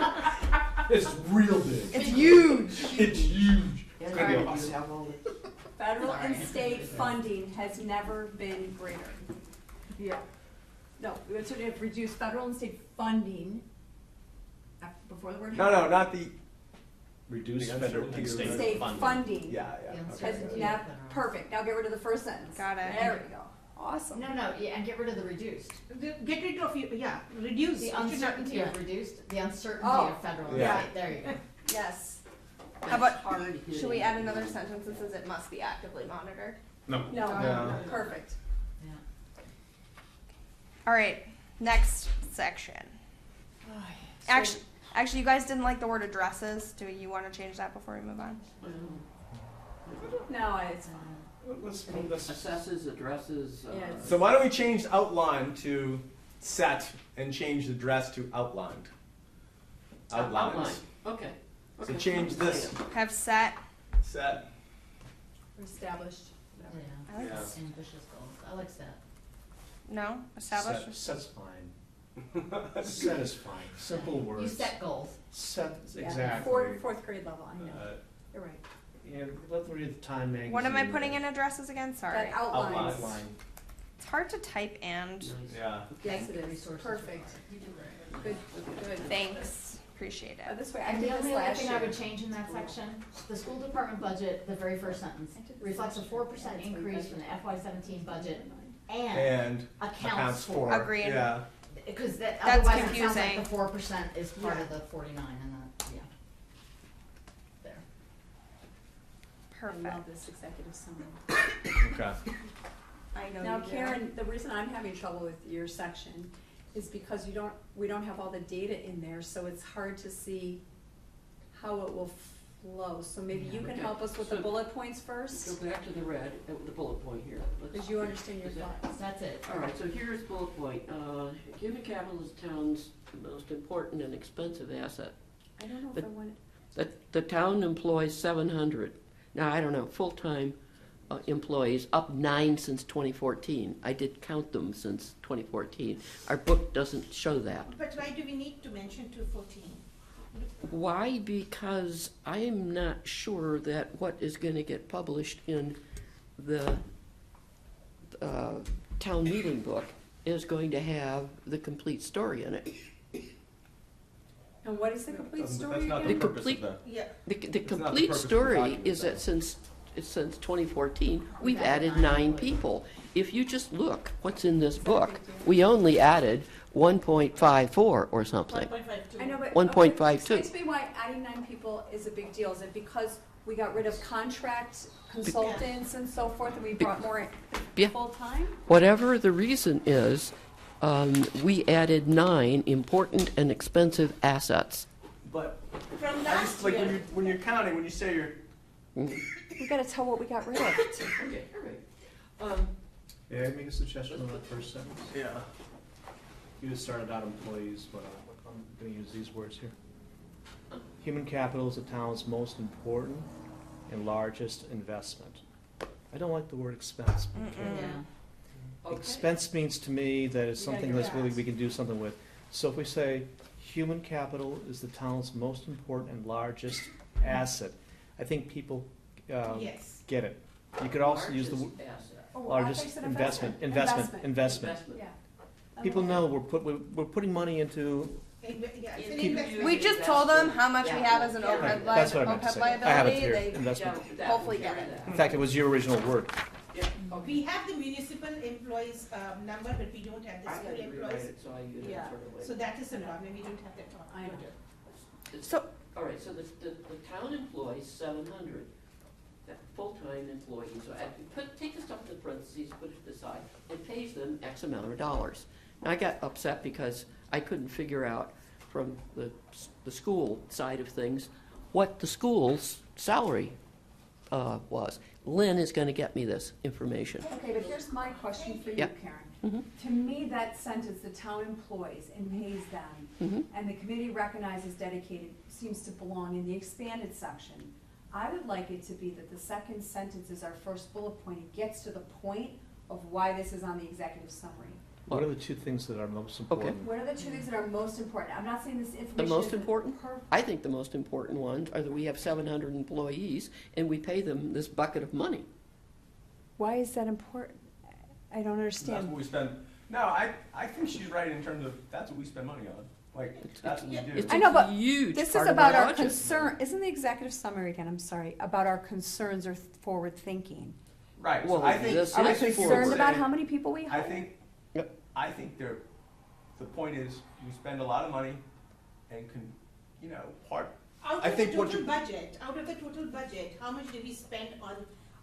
It's real big. It's huge. It's huge. Yeah, gonna be you awesome. have all the- Federal and Sorry. state funding has never been greater. Yeah. No, the uncertainty of reduced federal and state funding, before the word. No, not the. Reduce The federal uncertainty and of state State funding. funding Yeah. The Okay. has uncertainty. never, perfect, now get rid of the first sentence. Got it. There we go, awesome. No, yeah, and get rid of the reduced. Get rid of, reduce. The uncertainty of reduced, the uncertainty Oh. of federal and Yeah. state, there you go. Yes, How about, hard hitting. should we add another sentence that says it must be actively monitored? no, No. perfect. Yeah. All right, next section. Actually, you guys didn't like the word addresses. Do you want to change that before we move on? No, it's Let's move this. Assesses, addresses. Yeah, it's- So why don't we change outline to set and change the dress to outlined? Outlines. Outline. Okay. So Okay. change this. Have set. Set. established. Yeah, I like Yeah. this. ambitious goals, I like that. No, established. Set's fine. Set is fine. Simple words. You set goals. Set, Yeah, exactly. Fourth grade level, I know, you're right. And let them read the Time magazine. What am I putting in addresses again? Sorry. That outlines. Outline. It's hard to type and. Nice. Yeah. Yes, it is, Resources perfect. required. Good. Thanks. Appreciate it. This way, I And did the this only other last thing I year. would change in that section, the school department budget, the very first sentence, reflects a 4% increase from the FY17 budget and And accounts for. Agreed. Yeah. Because that, That's otherwise it sounds like confusing. the 4% is part Yeah. of the 49 and that, yeah. There. I Perfect. love this executive summary. Okay. I know Now, you do. Karen, the reason I'm having trouble with your section is because we don't have all the data in there, so it's hard to see how it will flow. So maybe you can Okay. help us with the So- bullet points Go first, back to the red, the bullet point here. Let's- because you understand your is that- thoughts. That's it. All right, so here's bullet point. Human capital is the town's most important and expensive asset. I don't know if But- I want, The town employs 700. Now, I don't know, full-time employees, up 9 since 2014. I did count them since 2014. Our book doesn't show that. But why do we need to mention 214? Why? Because I am not sure that what is going to get published in the town meeting book is going to have the complete story in it. and what is the complete That's story not The the again? purpose complete- of the. Yeah. The It's not the complete purpose of the story document, is though. that since 2014, we've We've added added 9 9 people. If you just look what's in this book, we only added 1.54 or something. 1.52. I know, but. 1.52. Explain to me why adding 9 people is a big deal. Is it because we got rid of contract consultants and so forth, and we brought more Yeah. full-time? Whatever the reason is, we added 9 important and expensive assets. But From I last just like year. when you're counting, when you say you're. We gotta tell what we got rid of. Okay, all right. May I make a suggestion on that first sentence? Yeah. You just started out employees, but I'm going to use these words here. Human capital is the town's most important and largest investment. I don't like the word expense. Yeah. Expense means to me that it's You gotta something get that's really that. we can do something with. So if we say, human capital is the town's most important and largest asset, I think people Yes. get it. You could also use the Largest asset. Oh, I thought you largest said investment. Investment. Investment. Yeah. People know we're putting money into Yeah, it's an If you investment. use We just told them how much we have as an Yeah. OPEB That's what I meant to say. I have it liability. here, They investment. hopefully get it. In fact, it was your original word. We have the municipal employees number, but we don't have the I school had to rewrite employees. it, so I used it Yeah, sort of so that is the problem, we don't have that one. I know. So, All right, so the town employs 700, that full-time employees, so take the stuff in the parentheses, put it aside, it pays them X amount of dollars. Now, I got upset because I couldn't figure out from the school side of things what the school's salary was. Lynn is gonna get me this information. Okay, but here's my question for you, Yep. Karen. Mhm. To me, that sentence, the town employs and pays them, Mhm. and the committee recognizes dedicated, seems to belong in the expanded section. I would like it to be that the second sentence is our first bullet point. It gets to the point of why this is on the executive summary. What are the two things that are most important? What are the two things that are most important? I'm not saying this information The most isn't important? perfect. I think the most important ones are that we have 700 employees and we pay them this bucket of money. Why is that important? I don't That's understand. what we spend. No, I think she's right in terms of that's what we spend money on. Like, that's what we do. It's I know, a but huge This is part of about our budget. concern, isn't the executive summary again, I'm sorry, about our concerns or forward thinking? Right, Well, so I think. this Are we is think you would concerned say- about how many people we I hire? think, Yep. I think the point is, we spend a lot of money and part, Out I of the think what total budget, how much do we spend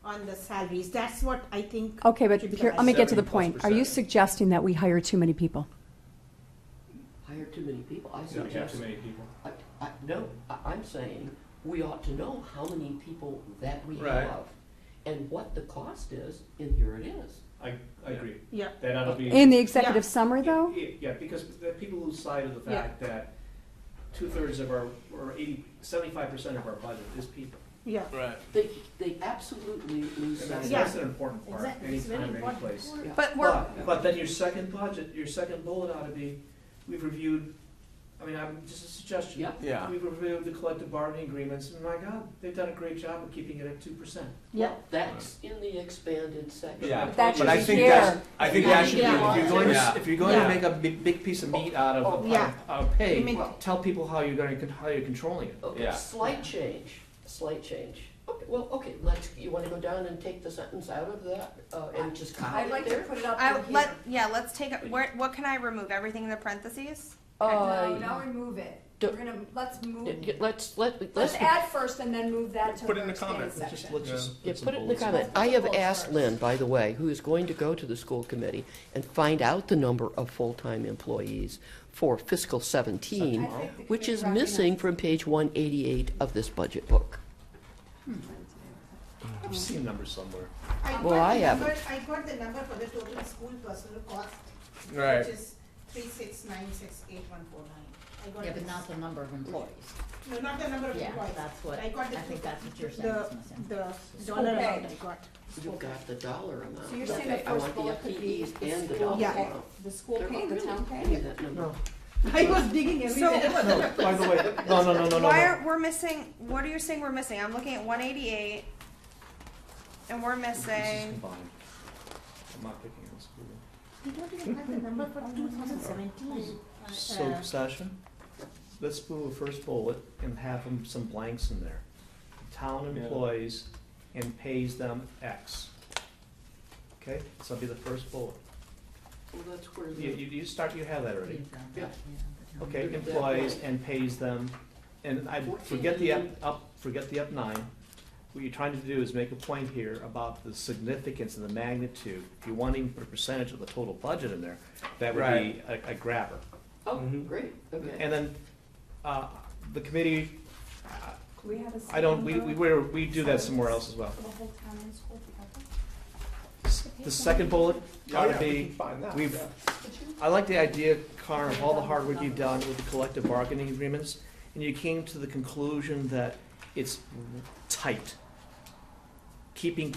on the salaries? That's what I think. Okay, but should be the here, let me get to the 70+%. point. Are you suggesting that we hire too many people? Hire too many people. I You don't have suggest, too many people. no, I'm saying we ought to know how many people that we Right. have and what the cost is, and here it is. I agree. Yeah. That ought to be. In the executive summary, though? Yeah, because the people lose sight of the Yeah. fact that 2/3 of our, or 75% of our budget is people. Yeah. right. They absolutely lose And sight. that's, Yeah. that's an important part, Exactly. It's very anytime, any important. place. Yeah. but we're, But then your second budget, your second bullet ought to be, we've reviewed, I mean, I'm, just a suggestion. Yeah. Yeah. We've reviewed the collective bargaining agreements, and my God, they've done a great job of keeping it at 2%. Yeah. Well, that's in the expanded section. Yeah, That but should I be think here. that's, I think that should be. Yeah. If you're going Yeah. to, if you're going Yeah. to make a big piece of meat out of, Yeah. pay, Make- tell people how you're going to, how you're controlling it. Okay, Yeah. slight change. Okay, well, okay, you wanna go down and take the sentence out of that, and just copy I'd it like to there? put it up I, in here. let's take, what can I remove? Everything in the parentheses? No, now remove it. do- We're gonna, let's move, Let's add first and then move that to Put it our in the expanded comments. section. Let's just Yeah, put some put it in the bullets comment. I have asked Lynn, by the way, who is going to go to the school committee and find out the number of full-time employees for fiscal 17, I think the which is committee missing from page 188 of this budget book. I've seen numbers somewhere. Well, I haven't. I got the number for the total school personal cost, Right. which is 369,68149. I got Yeah, this. but not the number of employees. No, not the number of Yeah, employees. that's what, I got the I think that's what you're saying the, is missing. the dollar Okay. amount I got. You've got the dollar amount. So you're saying Okay, the I first want the bullet could be FTEs the and the school dollar Yeah. pay, amount. the school They're pay, the really- town give me pay? that number. No, I was digging everywhere. no, by the way, no. Why are, we're missing, what are you saying we're missing? I'm looking at 188, and we're This is missing, combined. I'm not picking on school. We don't even have the number for 2017. So, Sasha, let's move a first bullet and have some blanks in there. Town Yeah. employs and pays them X. Okay, so that'll be the first bullet. Well, that's where You start, you have that already. Yeah. Okay, Look at that employs blank. and pays them, and I, 14 forget the forget the up 9. What you're trying to do is make a point here about the significance and the magnitude. If you want to even put a percentage of the total budget in there, that would be a grabber. Oh, Mhm. great, okay. And then, the committee, Do we have a I don't, second we do that somewhere else as well. for the whole town and school together? The second bullet Oh, ought yeah, to we be, can find that, we've, yeah. I like the idea, Karen, of all the hard work you've done with the collective bargaining agreements, and you came to the conclusion that it's tight. Keeping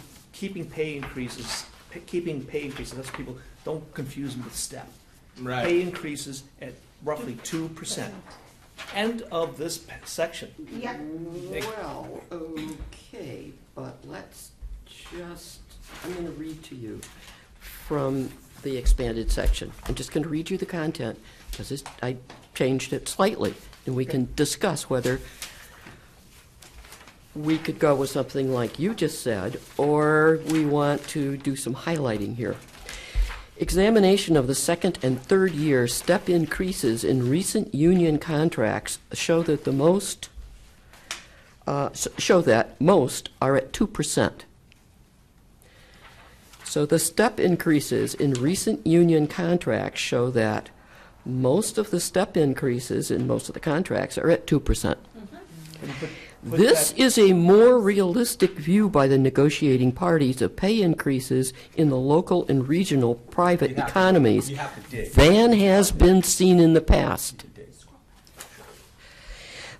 pay increases, that's people, don't confuse them with step. Pay Right. increases at roughly 2%. End of this section. Yeah. Well, okay, but let's just, I'm gonna read to you from the expanded section. I'm just gonna read you the content. because I changed it slightly, and we can discuss whether we could go with something like you just said, or we want to do some highlighting here. Examination of the second and third year step increases in recent union contracts show that most are at 2%. So the step increases in recent union contracts show that most of the step increases in most of the contracts are at 2%. This is a more realistic view by the negotiating parties of pay increases in the local and regional private economies than has been seen in the past.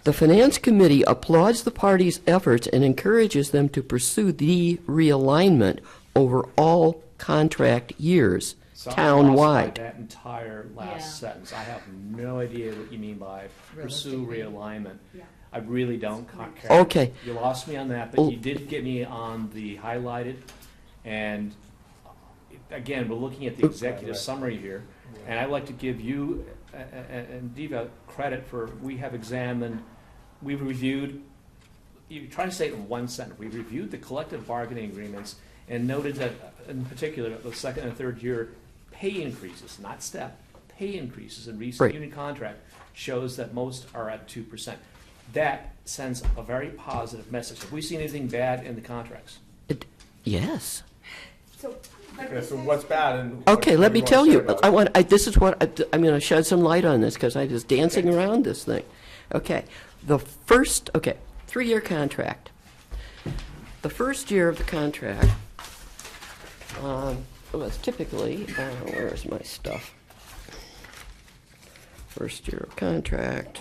The Finance Committee applauds the parties' efforts and encourages them to pursue the realignment over all contract years So I'm lost by townwide. that entire Yeah. last sentence. I have no idea what you mean by pursue Realistically. realignment. Yeah. I really don't care. Okay. You lost me on that, but you did get me on the highlighted. And again, we're looking at the executive summary here. And I'd like to give you and Diva credit for, we've reviewed, you try to say it in one sentence, we reviewed the collective bargaining agreements and noted that, in particular, the second and third year pay increases, not step, pay increases in recent Right. union contract shows that most are at 2%. That sends a very positive message. Have we seen anything bad in the contracts? Yes. So, like Okay, I so said- what's bad and Okay, let me what tell you you. wanna say about it? This is what I'm going to shed some light on this because I was dancing around this thing. Okay, the first 3-year contract. The first year of the contract was typically where's my stuff? First year of contract.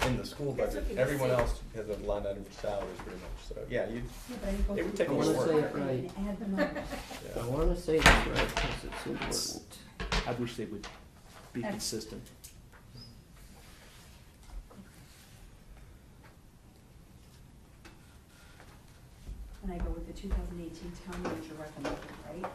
In the school budget, everyone else has a line item for salaries pretty much, so, yeah, it would take I a want little to say work. it right. Yeah. I want to say this right because it's important. I wish they would be consistent. And I go with the 2018 town manager recommended, right?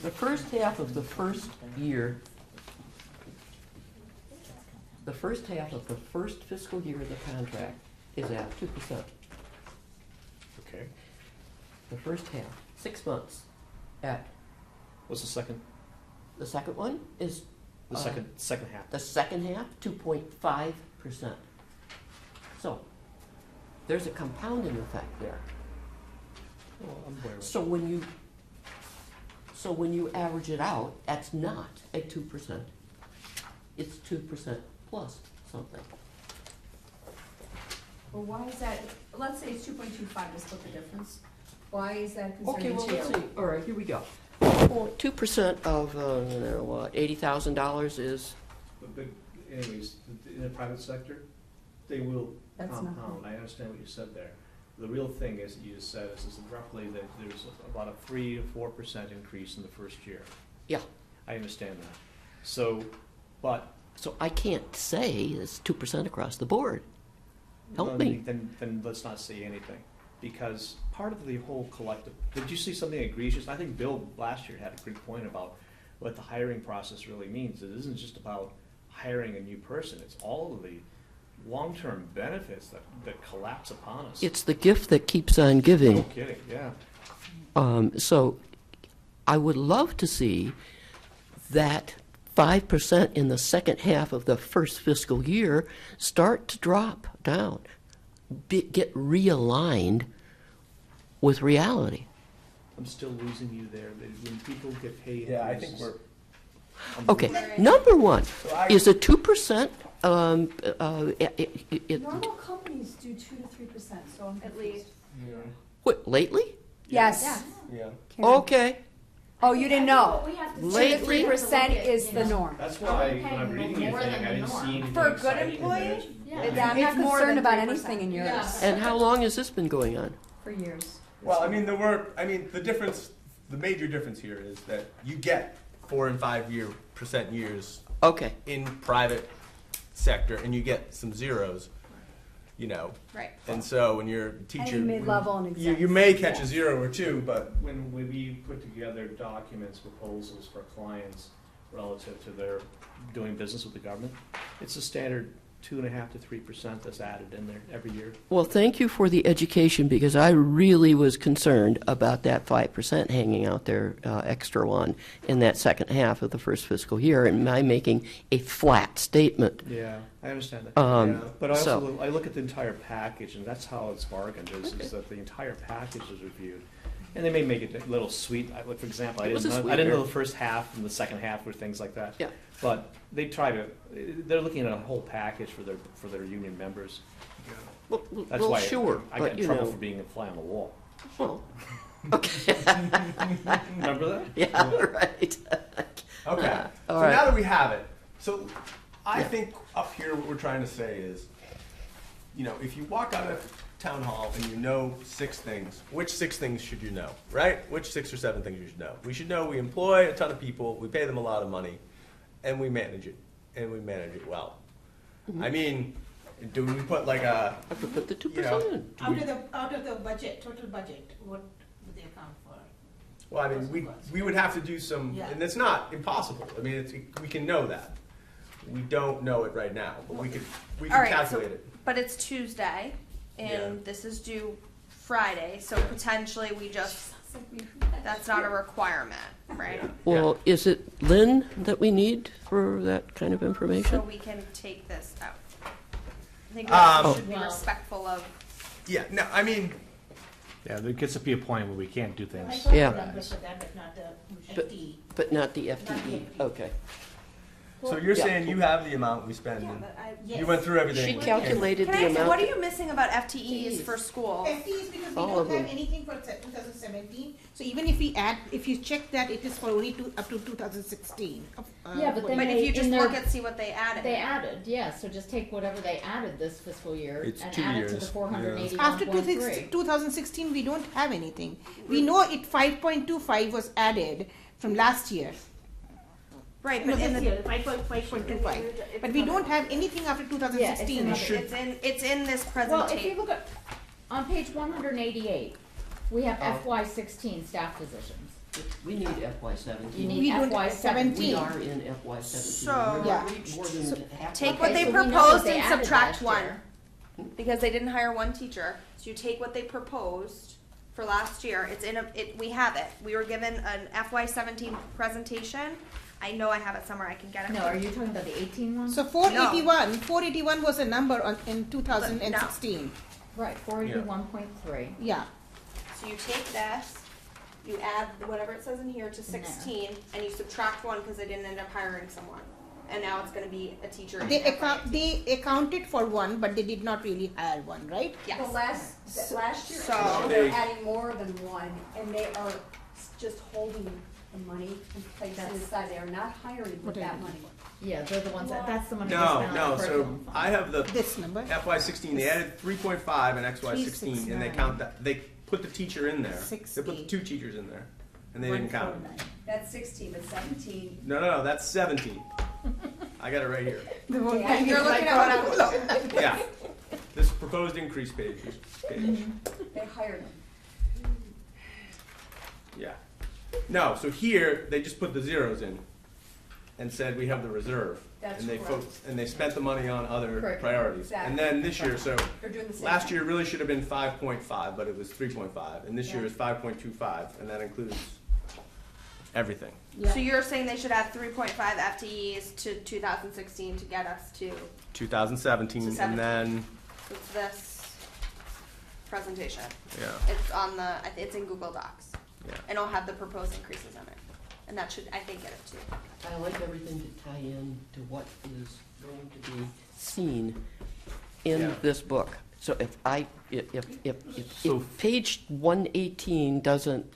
The first half of the first year, the first half of the first fiscal year of the contract is at 2%. Okay. The first half, 6 months, at, What's the second one is, The second half. the second half, 2.5%. So, there's a compounding effect there. Well, I'm aware of it. So when you average it out, that's not at 2%. It's 2% plus something. Well, why is that, let's say it's 2.25 to split the difference. Why is that Okay, concerning well, to let's you? see. All right, here we go. Well, 2% of, $80,000 is, But anyways, in the private sector, they will That's compound. I understand what you said there. The real thing is, you just said, is roughly that there's about a 3 to 4% increase in the first year. yeah. I understand that. So, but. So I can't say it's 2% across the board. Help well, me. Then let's not say anything. Because part of the whole collective, did you see something egregious? I think Bill last year had a great point about what the hiring process really means. It isn't just about hiring a new person. It's all of the long-term benefits that collapse upon us. It's the gift that keeps on giving. No kidding, yeah. So I would love to see that 5% in the second half of the first fiscal year start to drop down, get realigned with reality. I'm still losing you there. When people get paid. Yeah, I think increases- Okay, number one, So I- is a 2%, Normal companies do 2 to 3%, so I'm At least. what, lately? Yes. Yeah. Yeah. Karen. Okay. Oh, you didn't know? We have to- 2 to Lately- 3% we have to look at, is you the know, norm. That's Are we why, paying when I'm reading your more thing, than I the didn't norm? see anything For a good exciting in there. employee? Yeah. It's I'm not more concerned than about 3%. anything in yours. Yeah. And how long has this been going on? For years. Well, I mean, the major difference here is that you get 4 and 5% years Okay. in private sector, and you get some zeros, you know. Right. And so when you're a teacher, Any mid-level and you execs. may catch a 0 or 2, but When we put together documents, proposals for clients relative to their doing business with the government, it's a standard 2.5% to 3% that's added in there every year. Well, thank you for the education, because I really was concerned about that 5% hanging out there, extra one, in that second half of the first fiscal year, and I'm making a flat statement. Yeah, I understand that. Um, But I also, so- I look at the entire package, and that's how it's bargained, is that the entire package is reviewed. And they may make it a little sweet, like, for example, I It was didn't a know, I didn't know sweetener. the first half and the second half were things like that. Yeah. But they try to, they're looking at a whole package for their union members. Well, That's well, why sure, I but got in you trouble know, for being a fly on the wall. well, okay, Remember that? yeah, right. okay. all So right. now that we have it, so I think up here what we're trying to say is, you know, if you walk out of town hall and you know 6 things, which 6 things should you know, right? Which 6 or 7 things you should know? We should know we employ a ton of people, we pay them a lot of money, and we manage it, and we manage it well. I mean, do we put like a, I could put the 2% you know, in. Out of the budget, total budget, what do they account for? well, I mean, we would have to do some, Yeah. and it's not impossible. I mean, we can know that. We don't know it right now, but we All can right, calculate it. But it's Tuesday, and Yeah. this is due Friday, so potentially we just, that's not a requirement, right? Yeah. Well, is it Lynn that we need for that kind of So information? we can take this out. I think Um, we should be Well- respectful of, Yeah, no, I mean, Yeah, there gets to be a point where we can't do I things. got the Yeah. numbers for that, but not the But- FTE. But not the FTE, okay. so you're Yeah. saying you have the amount we spend, yeah, and but I. Yes. you went through everything. She and- calculated Can the I ask, what amount. are you missing about FTEs for school? FTEs because we All of don't have them. anything for 2017, so even if we add, if you check that, it is for only up to 2016. Yeah, but then But if they- you just in their- look at, see what they added. They added, yeah, so just take whatever they added this fiscal year It's and 2 add it to years, the yeah. 481.3. After 2016, we don't have anything. We know it 5.25 was added from last year. Right, No, but in this the, year, 5.25. But we don't have anything after 2016. it's in this Well, if you presentation. look at, on page 188, we have Oh. FY16 staff positions. We need FY17. You We need don't- FY17. We are in FY17. So- We're Yeah. more than half. Take Okay, what they so we know what proposed they and added subtract last 1. year. Because they didn't hire 1 teacher. So you take what they proposed for last year, we have it. We were given an FY17 presentation. I know I have it somewhere, I can get it. No, are you talking about the 18 one? So 481 was a number in 2016. Right, 481.3. Yeah. So you take this, you add whatever it says in here to 16, and you subtract 1 because they didn't end up hiring someone. And now it's gonna be a teacher in FY18. They accounted for 1, but they did not really hire 1, right? Yes. The last year, So- they're adding more than 1, and they are just holding the money and placing it aside. They are not hiring with that money. Yeah, they're the ones, that's the money they No, spent on no, the so curriculum fund. I have the This number. FY16, they added 3.5 and XY16, and they 369. count that, they put the teacher in there. They 60. put the 2 teachers in there, and they didn't count them. That's 16, but 17. No, that's 17. I got it right here. The whole Yeah, thing You're is looking like at what I'm. Yeah, this proposed increase page, They hired them. yeah. No, so here, they just put the zeros in and said we have the reserve. That's And they correct. and they spent the money on other Correct. priorities. And Exactly. then this year, so They're doing the same last thing. year really should have been 5.5, but it was 3.5, and this year is 5.25, and that includes everything. So you're saying they should add 3.5 FTEs to 2016 to get us to 2017, To and 17. then, it's this presentation. yeah, It's on the, it's in Google Docs. yeah. And it'll have the proposed increases in it. And that should, I think, get it too. I like everything to tie in to what is going to be seen in Yeah. this book. So if So- page 118 doesn't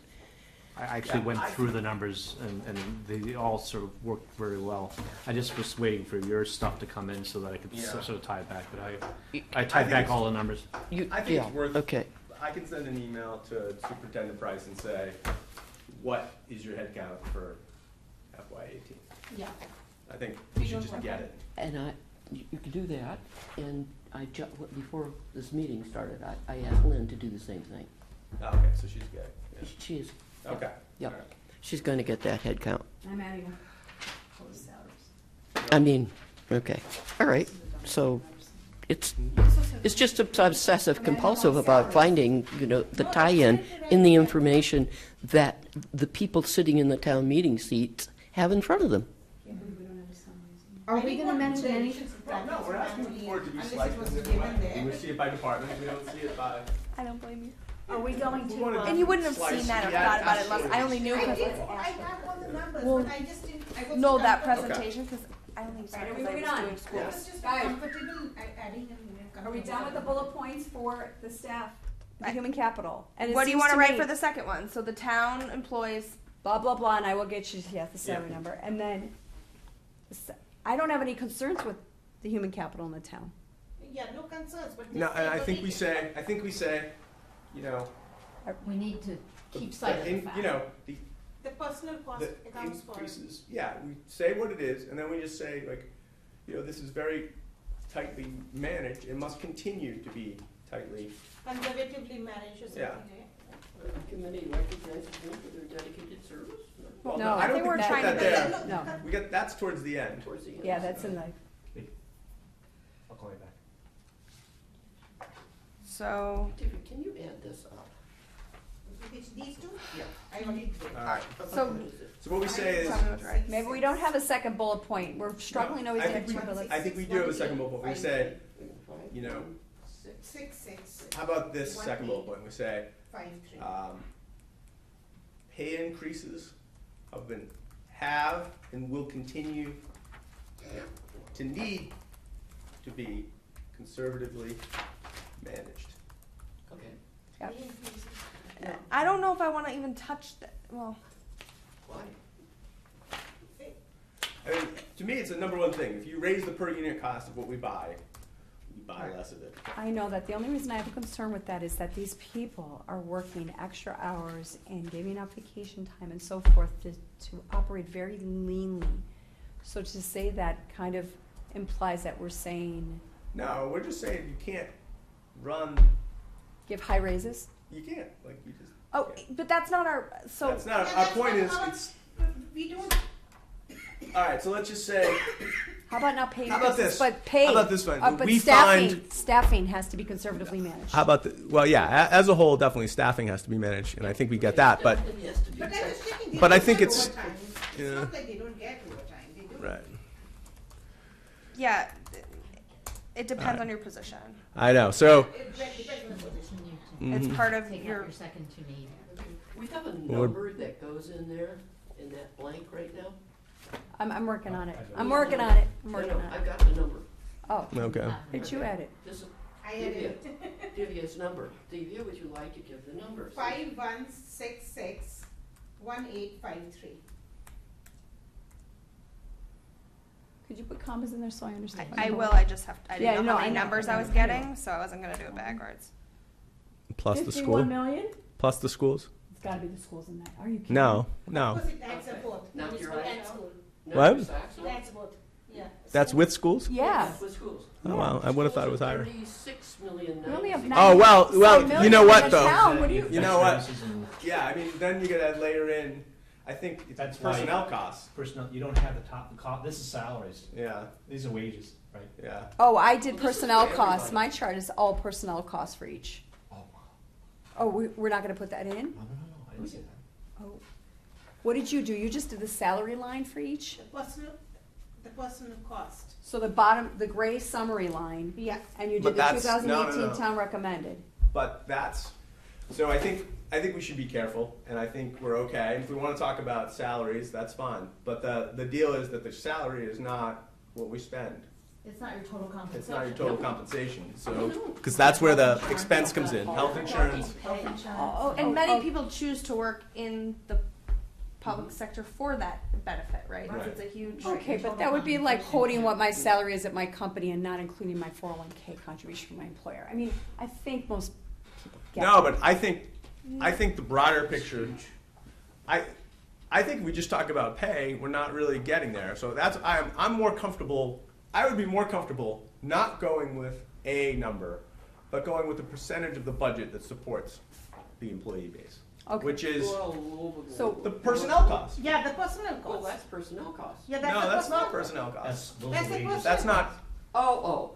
I actually Yeah, went I through the numbers, and they all sort of worked very well. I just was waiting for your stuff to come in so that I could Yeah. sort of tie it back, but I I tied think back it's- all the numbers. I think Yeah, it's worth, okay. I can send an email to Superintendent Price and say, what is your head count for FY18? Yeah. I think we should just get it. And you could do that, and before this meeting started, I asked Lynn to do the same thing. Okay, so she's good. Yeah. She is, Okay. Yep. All right. she's going to get that head count. I'm adding up those salaries. I mean, okay, all right, so it's just obsessive compulsive about finding, the tie-in in the information that the people sitting in the town meeting seats have in front of them. Are we gonna mention anything? No, we're asking for it to be Unless sliced it was in a different given way. there. We see it by department, we don't see it by. I don't blame you. Are we going We to? wanna And you wouldn't have slice seen that or the thought about it actual- unless I only knew I because did, I have all the numbers, Well, but I just didn't, I was. know that comfortable- presentation because I only saw Right, it are we because I moving was on? doing I school. was just Guys. comfortable adding a. Are we done with the bullet points for the staff, the I- human capital? And it What do you seems want to to write me- for the second one? So the town employs. Blah, blah, blah, and I will get you, the salary Yeah. number. And then, I don't have any concerns with the human capital in the town. Yeah, no concerns, but. No, just and I say think we donation. say, We need to keep the sight of the in- fact. The personal cost the accounts for. increases, yeah, we say what it is, and then we just say, like, this is very tightly managed, it must continue to be tightly, Conservatively managed or something, Yeah. yeah. Committee recognizes them for their dedicated service? well, No, no, I I don't think think we're we put trying that to- there. No, We got, that's towards the end. Towards the end. yeah, that's in the, I'll call you back. So David, can you add this up? These two? Yeah. I already did. Alright, So- so what we say is, Tell me what's right. maybe we don't have a second bullet point. We're struggling always I to think we- get two bullets. I think we do have a second bullet point, we say, you know, 6, how about this second bullet point, we say, 5, 3. pay increases have and will continue to need to be conservatively managed. Okay. Yep. I don't know if I want to even touch that. Well, Why? I mean, to me, it's the number one thing. If you raise the per unit cost of what we buy less of it. I know that the only reason I have a concern with that is that these people are working extra hours and giving up vacation time and so forth to operate very leanly. So to say that kind of implies that we're saying, No, we're just saying you can't run, give high raises? you can't, like, you just. oh, can't. but that's not our. So That's not, Yeah, our that's point not is, our- it's, We don't, alright, so let's just say, How about not pay How about increases, this? but pay? How about this one? But We staffing has to be conservatively managed. how about well, yeah, as a whole, definitely staffing has to be managed, and I think we get that, but, It has to be. but I was checking. They But I don't think get it's- overtime. yeah. It's not like they don't get overtime, they do. right. yeah, it depends on your position. I know, so, It depends on the position. It's mhm. part of Take out your. your second to need. We have a Well, number that goes in there, in that blank right now? I'm working on it. I don't- I'm working on it. I'm No, working no, on I've it. got the number. Oh, okay. did you add it? This is I had Divya. it. Divya's number. Divya, would you like to give the number? 51661853. Could you put commas in there so I understand? I will. I just have. I Yeah, didn't know no, how I many know. numbers I was getting, so I wasn't gonna do it backwards. Plus the 51 school, million? plus the schools? It's gotta be the schools in that. Are you kidding? No, Of no. course, it adds up both. Now Municipal you're and right. school. No, What? your Saxon? It adds both, yeah. That's with schools? Yeah. That's with schools. Oh, wow, I would have thought it was higher. 36 million. We only have Oh, well, 97 well, you million know in what, the though? town. What do you? You know what? Services and Yeah, I mean, then you gotta layer in, I think it's That's why- personnel costs. Personnel, you don't have this is salaries, Yeah, these are wages, right? yeah. Oh, I did Well, this is personnel for costs. everybody. My chart is all personnel costs for each. Oh, Oh, we're not gonna put that in? no, I didn't say that. Oh. What did you do? You just did the salary line for each? The personal cost. So the bottom, the gray summary line, Yeah. and you But did the that's- 2018 no. town recommended. But that's, so I think we should be careful, and I think we're okay. If we wanna talk about salaries, that's fine. But the deal is that the salary is not what we spend. It's not your total compensation. It's not your total compensation, so, because that's where the expense comes in, health insurance. Health insurance. Oh, and many people choose to work in the public sector for that benefit, right? 'Cause it's a huge. Okay, but that would be like quoting what my salary is at my company and not including my 401k contribution from my employer. I mean, I think most people get No, it. but I think the broader picture, I think if we just talk about pay, we're not really getting there. So I'm more comfortable, I would be more comfortable not going with a number, but going with the percentage of the budget that supports the employee base. Okay. Which is So the personnel cost. Yeah, the personnel Well, cost. that's personnel costs. Yeah, that's No, the that's personnel not personnel costs. That's the personnel That's not, cost. Oh,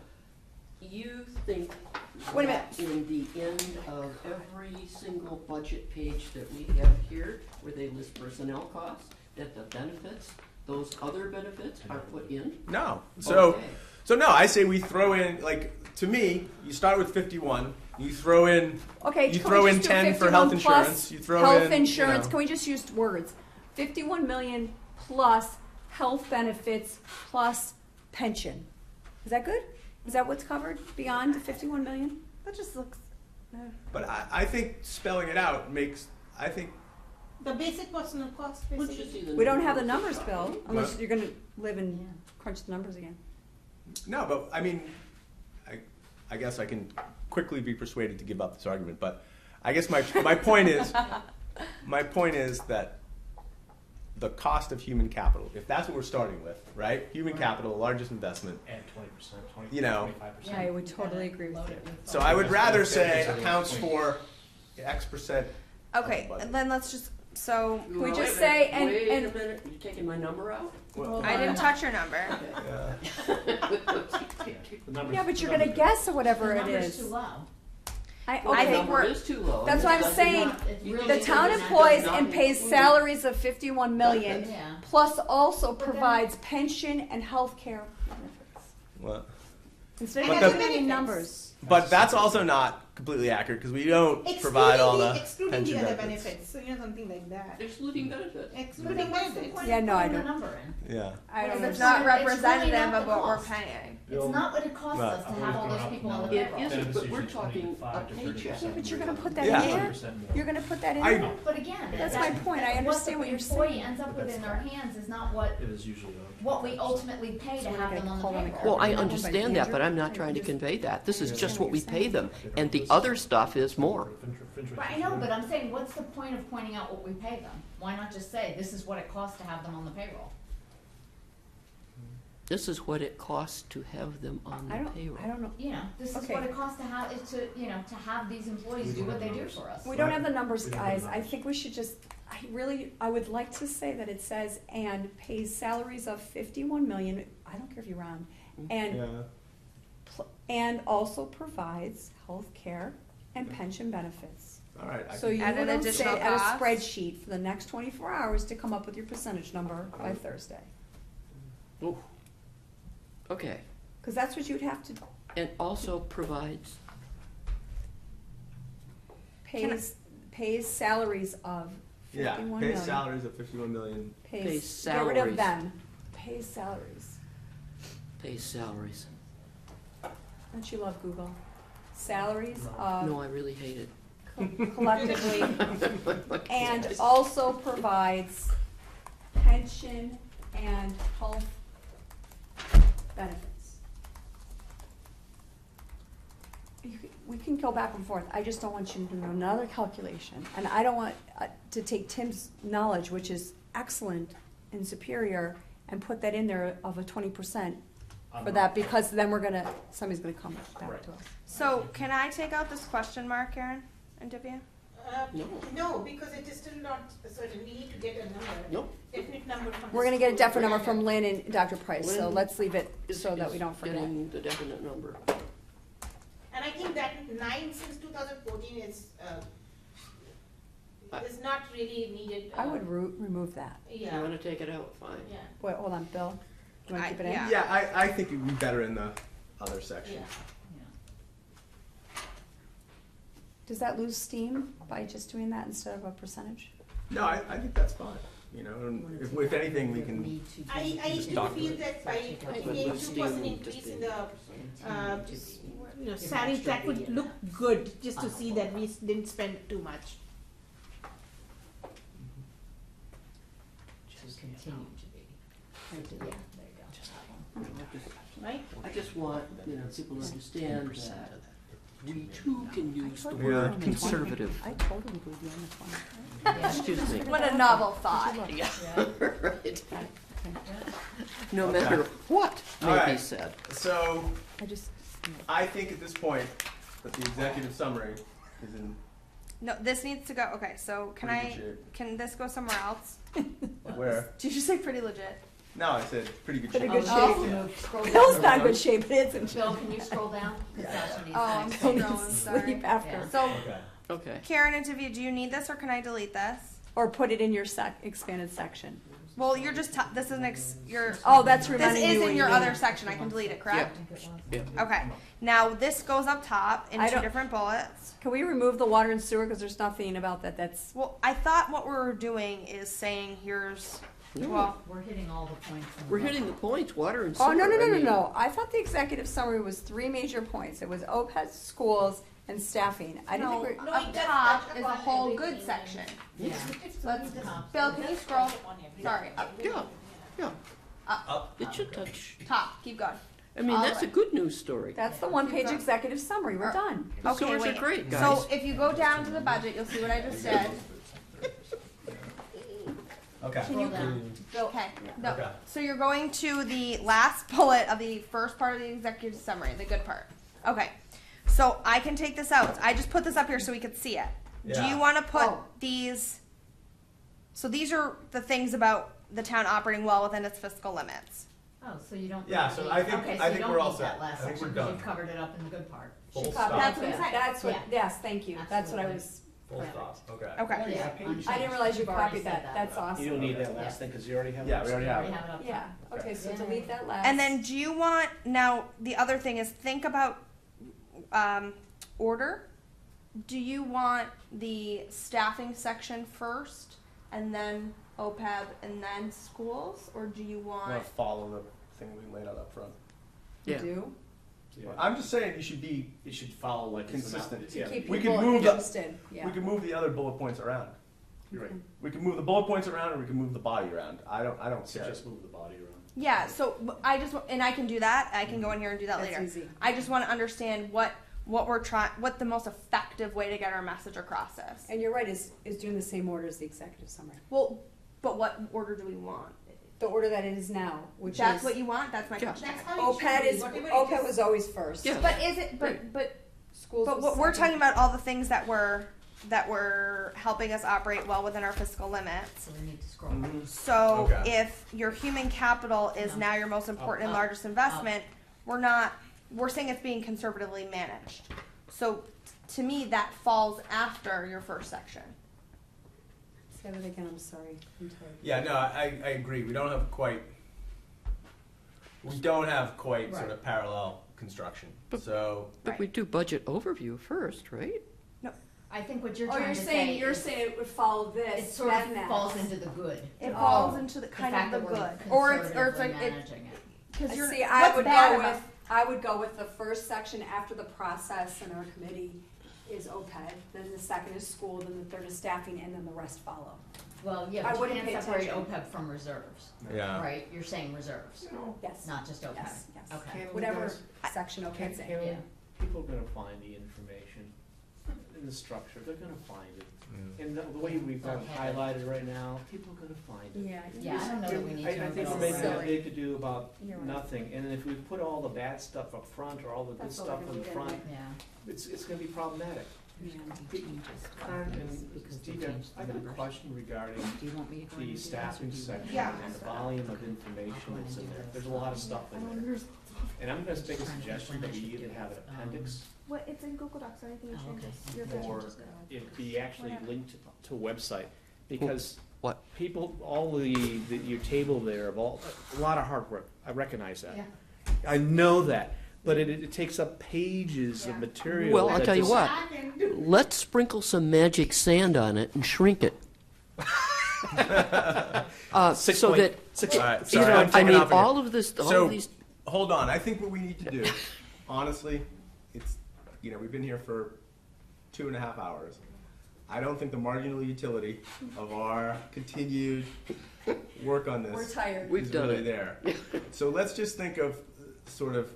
you think Wait a minute. that in the end of every single budget page that we have here, where they list personnel costs, that the benefits, those other benefits are put in? no. So, Okay. so no, I say we throw in, like, to me, you start with 51, you throw in, Okay, you can throw we in just do 10 for health 51 plus insurance, you throw health in, insurance? you know. Can we just use words? 51 million plus health benefits plus pension. Is that good? Is that what's covered beyond the 51 million? That just looks. But I think spelling it out makes, I think, The basic personnel cost, Why don't you basically. see the We don't have the numbers? numbers, Bill, unless What? you're going to live and crunch the numbers again. no, but I mean, I guess I can quickly be persuaded to give up this argument, but I guess my point is, that the cost of human capital, if that's what we're starting with, right? Human capital, largest investment. And 20%, You know. 25%. Yeah, I would totally agree with you. So I would rather say accounts for X%. Okay, and then let's just. So we Well, just wait a say, minute, wait and- a minute, you taking my number out? Well, I didn't touch your number. Yeah, but you're going to guess or whatever The it number's is. too low. I Okay. think we're. It is too low. That's what I'm Doesn't saying. not- It's you really The can't town do that. employs Does not and pays include- salaries of 51 million, Yeah. plus also But then- provides pension and health care benefits. Well, Instead But of the- giving any numbers. but that's also not completely accurate because we don't provide all the Excluding pension the other benefits. benefits, so something like that. Excluding benefits. But Excluding then what's the benefits. point Yeah, of no, I putting don't. the number in? Yeah. I don't Because it's know. not It's really representative not of the what we're cost. paying. It's not what it costs us to have all those people on the It payroll. isn't, but we're talking a paycheck. Yeah, but you're going to put that Yeah. in there? You're going to put that in I- there? But again, That's my point. I understand what you're the employee saying. ends up with in our hands is not what, It is usually what we ultimately pay to So we're have gonna them on the call on the payroll. Well, I Remember by understand that, Andrew? but I'm not trying to convey that. This is just what we pay them, and the other stuff is more. Right, I know, but I'm saying, what's the point of pointing out what we pay them? Why not just say, this is what it costs to have them on the payroll? This is what it costs to have them on I the don't payroll. know. You know, this is Okay. what it costs to have, is to, you know, to have these employees do what they do for us. We don't have the numbers, guys. I think we should just, I would like to say that it says, and pays salaries of 51 million, I don't care if you round, and, Yeah. and also provides health care and pension benefits. All right. So you At an will sit additional at a cost? spreadsheet for the next 24 hours to come up with your percentage number by Thursday. Ooh. Okay, Because that's what you'd have to, and also provides, pays salaries of Yeah. 51 Pay million. salaries of 51 million. Pays Get rid of salaries. them. Pays salaries. pays salaries. Don't you love Google? Salaries No, of I really hate it. collectively, and also provides pension and health benefits. We can go back and forth. I just don't want you to do another calculation. And I don't want to take Tim's knowledge, which is excellent and superior, and put that in there of a 20% for that, because then somebody's gonna come back to us. So can I take out this question mark, Karen and Divya? No. No, because it is still not certain, we need to get a number. Nope. Definite number from. We're the gonna get a school. definite number from Lynn and Dr. Price, so Lynn let's leave it Is- so that is we don't forget. Getting the definite number. And I think that 9 since 2014 is not really needed. I would remove that. If you Yeah, wanna take it out, fine. yeah, Wait, hold on, Bill. Do you wanna keep it in? Yeah. Yeah, I think it would be better in the other section. Yeah. Does that lose steam by just doing that instead of a percentage? No, I think that's fine. You know, and if anything, we can. I Just do talk feel to that by putting But a with 2% steam, increase just in be- the salaries, that would look good, just to see that we didn't spend too much. to continue to be. Yeah, there you go. Right? I just want, people to understand that we too can use the totally word agree on the 20. conservative. I totally agree with you on the 20. Yeah. Excuse me. What a novel thought. Right. No matter what All may be right. said. So I just, I think at this point that the executive summary is in No, this needs to go, okay, so pretty good shape. can this go somewhere else? Where? Did you say pretty legit? No, I said pretty good Pretty shape. good Oh, shape. move, scroll down. Bill's not in good shape, it isn't. Bill, can you scroll down? 'Cause that's when he's Oh, I'm next. so He's going, sorry. Sleep after. Yeah. So, Okay. Okay. Karen and Divya, do you need this or can I delete this? Or put it in your expanded section. Well, you're just, this is your, Oh, that's this reminding is you what in you your need. other section, I can delete it, correct? Okay, now this goes up top in I 2 don't- different bullets. Can we remove the water and sewer, because there's nothing about that, that's, Well, I thought what we were doing is saying here's, well, We're hitting all the points. in the We're book. hitting the points, water and sewer. oh, no, I mean, I thought the executive summary was 3 major points. It was OPEB, schools, and staffing. I didn't no, think we, up top is a whole good section. Yeah. So let's, Bill, can you scroll? Sorry, up, Yeah, up, it should touch. top, keep going. I mean, All that's the a good news story. that's the one-page executive summary, we're done. The Okay, sewers are wait. great, guys. So if you go down to the budget, you'll see what I just did. Okay. Scroll down. Okay, no, Okay. so you're going to the last bullet of the first part of the executive summary, the good part. Okay, so I can take this out. I just put this up here so we could see it. Do Yeah. you want to put Oh. these? So these are the things about the town operating well within its fiscal limits. Oh, so you don't. Yeah, need- so I think- okay, I so you think don't we're all need that set. last I think section we're 'cause done. you've covered it up in the good part. Full That's stop. what I'm saying. That's what, Yeah. yes, thank you. That's what I Absolutely. was, Full stop. Okay. Okay. Yeah, unchanged. I didn't realize you You've already copied said that. That's awesome. You don't need that Yeah. last thing, because you already have. Yeah, it. we already You have already it. have it up Yeah, top. okay, so Yeah. delete that last. And then do you want, now, the other thing is think about order. Do you want the staffing section first and then OPEB and then schools? Or do you I'm want, gonna follow the thing we laid out up front. Yeah. Do, Yeah. I'm just saying you should be You should follow like. it's not- consistent. to Yeah, keep We people can move the- interested, yeah. We can move the other bullet points around. You're right. We can move the bullet points around, or we can move the body around. I don't So care. just move the body around. yeah, so I just, and I can do that. I can go in here and do that That's later. easy. I just want to understand what we're trying, what the most effective way to get our message across is. And you're right, is doing the same order as the executive summary. Well, but what order do we want? The order that it is now, which is. That's what you want? That's my Yeah. question. That's how it should OPEB be. is, Whatever it OPEB is. was always first. Yeah. But is it, Right. but Schools But was what we're second. talking about all the things that were helping us operate well within our fiscal limits. So we need to scroll. Mm-hmm. So Okay. if your human capital is No. now your most important and Up. largest investment, we're saying it's being conservatively managed. So to me, that falls after your first section. Say that again, I'm sorry. I'm tired. Yeah, no, I agree. We don't have quite Right. sort of parallel construction. But- So But we do budget overview first, right? I think what you're Oh, trying you're to say saying, you're is saying it would follow it this, sort then of that. falls into the good. It Oh. falls into the The kind fact of the that good, we're or it's conservatively like it managing it. because you're. See, I what's would bad go about- with, I would go with the first section after the process in our committee is OPEB, then the second is school, then the third is staffing, and then the rest follow. Well, yeah, I but you wouldn't can't pay separate attention. OPEB from reserves, yeah. right? You're saying reserves, Yes, not just OPEB. yes, yes. Okay. Whatever section OPEB's in. Yeah. People are gonna find the information in the structure, they're gonna find it. And the way we've got it highlighted right now, people are gonna find it. Yeah. Yeah, I don't know that we need to I move think it we're all making around. a big to do about You're right. nothing, and if we put all the bad stuff up front, or all the good That's what stuff we're in gonna do front, anyway. Yeah. it's gonna be problematic. Yeah. And Steve, I got a question regarding Do you want me to go the into staffing section Yeah. and the volume of information that's in there. There's a lot of stuff in there. And I'm gonna make a suggestion that we either have an appendix What, it's in Google Docs, so anything you Oh, change okay. is, your good or changes go. it be actually linked to a website. Because What? people, all your table there of all, a lot of hard work, I recognize that. Yeah. I know that, but it takes up pages Yeah. of material. Well, I'll that tell you just- what. I can do. Let's sprinkle some magic sand on it and shrink it. Six So point- that, six- All right, you sorry, know, I'm I taking mean, off again. all of this, all So- of these, Hold on. I think what we need to do, honestly, it's, we've been here for 2.5 hours. I don't think the marginal utility of our continued work on this. We're tired. We've is done really it. there. So let's just think of sort of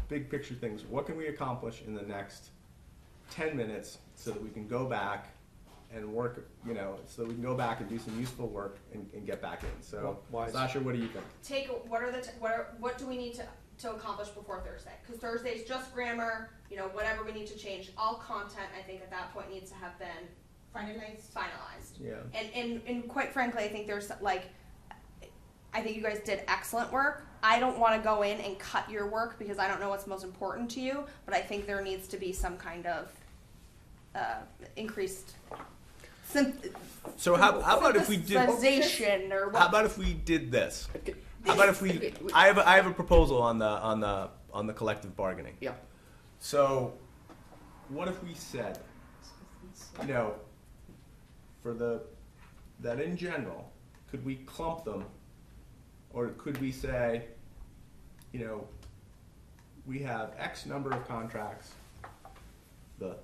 big picture things. What can we accomplish in the next 10 minutes so that we can go back and work, so we can go back and do some useful work and get back in. So, Sasha, what do you think? What do we need to accomplish before Thursday? Because Thursday's just grammar, whatever we need to change. All content, I think, at that point needs to have been finalized. Yeah. And quite frankly, I think I think you guys did excellent work. I don't want to go in and cut your work because I don't know what's most important to you, but I think there needs to be some kind of increased So how about if we did? synthesization or How what? about if we did this? How about if we? I have a proposal on the collective bargaining. Yeah. So, what if we said, for that in general, could we clump them, or could we say, we have X number of contracts, the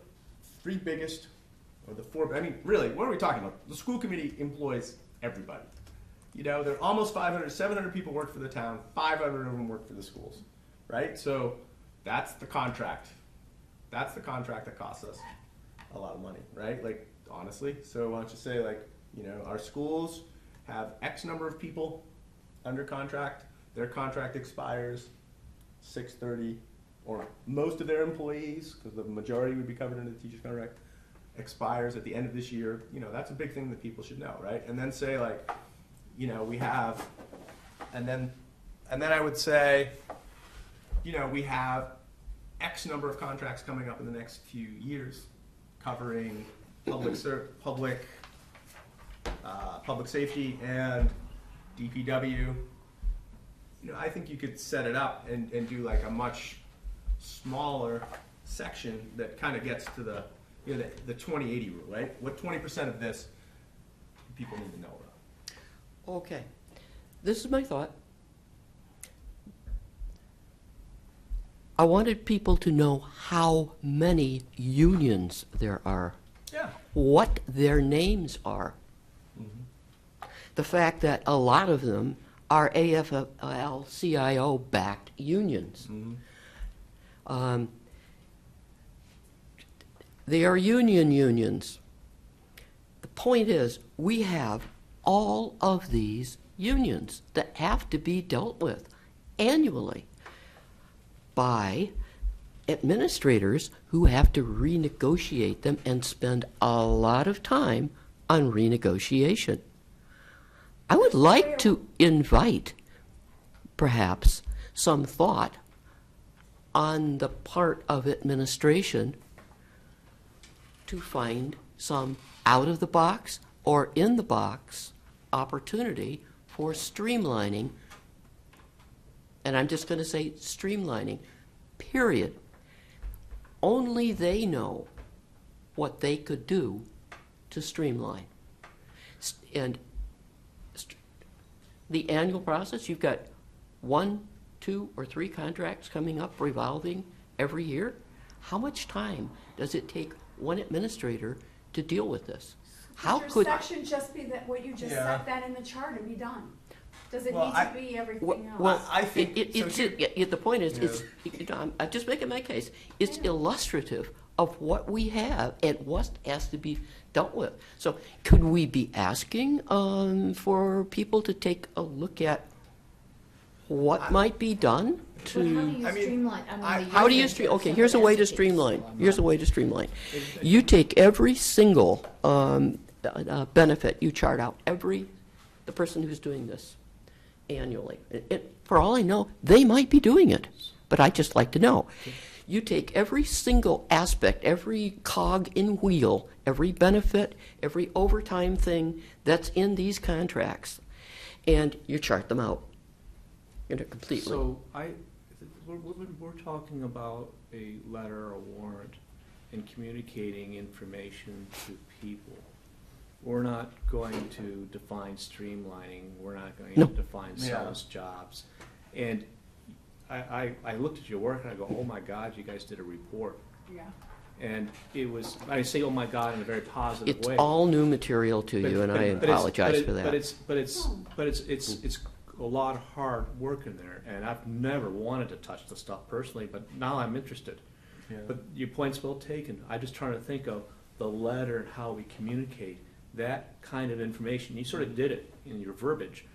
3 biggest, or the 4, really, what are we talking about? The school committee employs everybody. There are almost 500, 700 people work for the town, 500 of them work for the schools, right? So that's the contract. That's the contract that costs us a lot of money, right? Like, honestly. So why don't you say, our schools have X number of people under contract. Their contract expires 6/30, or most of their employees, because the majority would be covered under the teacher's contract, expires at the end of this year. That's a big thing that people should know, right? And then say, we have, and then I would say, we have X number of contracts coming up in the next few years, covering public safety and DPW. I think you could set it up and do a much smaller section that kind of gets to the 20/80 rule, right? What 20% of this people need to know about? Okay. This is my thought. I wanted people to know how many unions there are, Yeah. what their names are. Mm-hmm. The fact that a lot of them are AFL-CIO backed unions. Mm-hmm. They are unions. The point is, we have all of these unions that have to be dealt with annually by administrators who have to renegotiate them and spend a lot of time on renegotiation. I would like to invite, perhaps, some thought on the part of administration to find some out-of-the-box or in-the-box opportunity for streamlining. And I'm just going to say streamlining, period. Only they know what they could do to streamline. And the annual process, you've got 1, 2, or 3 contracts coming up revolving every year. How much time does it take one administrator to deal with this? How Should could your section just be that, what you just Yeah. set that in the chart and be done? Does it Well, need to be everything else? well, I think the point is, I'm just making my case. It's illustrative of what we have and what has to be dealt with. So, could we be asking for people to take a look at what might be done But how do to? you I mean, streamline? How do you stream? Okay, here's a way to streamline. Here's a way to streamline. You take every single benefit you chart out, the person who's doing this annually. For all I know, they might be doing it, but I'd just like to know. You take every single aspect, every cog in wheel, every benefit, every overtime thing that's in these contracts, and you chart them out completely. So we're talking about a letter or warrant and communicating information to people. We're not going to define streamlining. We're not going No. to define sales jobs. And I looked at your work and I go, oh my God, you guys did a report. Yeah. And it was, I say, oh my God, in a very positive It's way. all new material to But- you, and but- I but it's- apologize but it- for that. But it's a lot of hard work in there, and I've never wanted to touch the stuff personally, but now I'm interested. Yeah. But your point's well taken. I'm just trying to think of the letter and how we communicate that kind of information. You sort of did it in your verbiage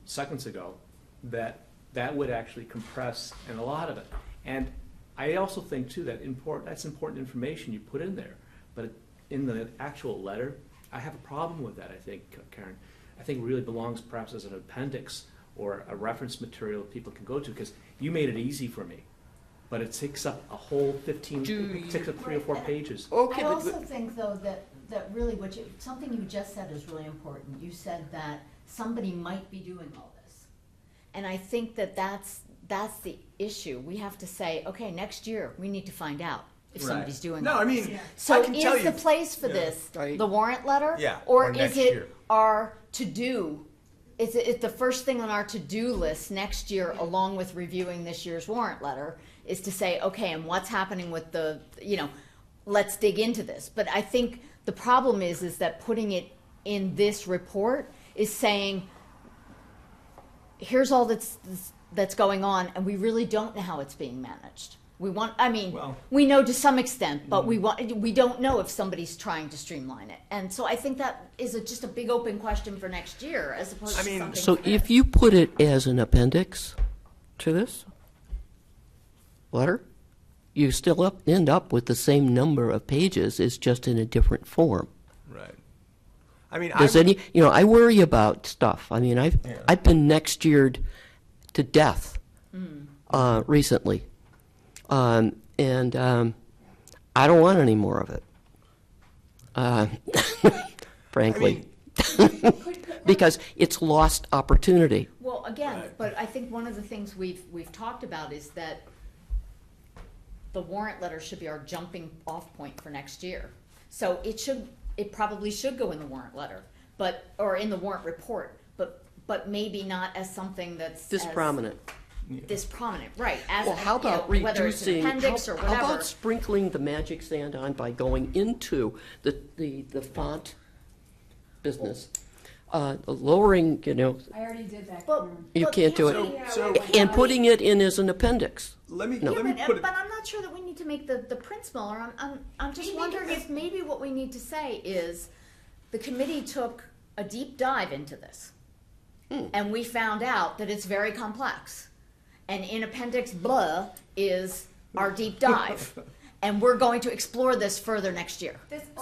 seconds ago, that would actually compress and a lot of it. And I also think too that that's important information you put in there. But in the actual letter, I have a problem with that, I think, Karen. I think it really belongs perhaps as an appendix or a reference material that people can go to, because you made it easy for me. But it takes up a whole 15, it takes up 3 or 4 pages. Okay, I but- also think, though, that really something you just said is really important. You said that somebody might be doing all this. And I think that's the issue. We have to say, okay, next year, we need to find out if Right. somebody's doing No, all I this. mean, So I can tell is you. the place for Yeah. this Right. the warrant letter? Yeah, Or or is next it year. our to-do? Is it the first thing on our to-do list next year, along with reviewing this year's warrant letter, is to say, okay, and what's happening with let's dig into this. But I think the problem is that putting it in this report is saying, here's all that's going on, and we really don't know how it's being managed. Well- We know to some extent, but we don't know if somebody's trying to streamline it. And so I think that is just a big open question for next year, as opposed to something. So for if this. you put it as an appendix to this letter, you still end up with the same number of pages, it's just in a different form. Right. I mean, Does I worry about stuff. I mean, I've been next yeared to death recently, and I don't want any more of it, frankly, because it's lost opportunity. Well, again, but I think one of the things we've talked about is that the warrant letter should be our jumping off point for next year. So it probably should go in the warrant letter, or in the warrant report, but maybe not as something that's This prominent. This prominent, right? As Well, how about whether it's an reducing? appendix or whatever. How about sprinkling the magic sand on by going into the font business, lowering, I already did that. you can't do here's it, So- and putting it in as an appendix. let me No. let me put it. But I'm not sure that we need to make the print smaller. I'm just wondering if maybe what we need to say is the committee took a deep dive into this, and we found out that it's very complex. And in appendix blah is our deep dive, and we're going to explore this further next year.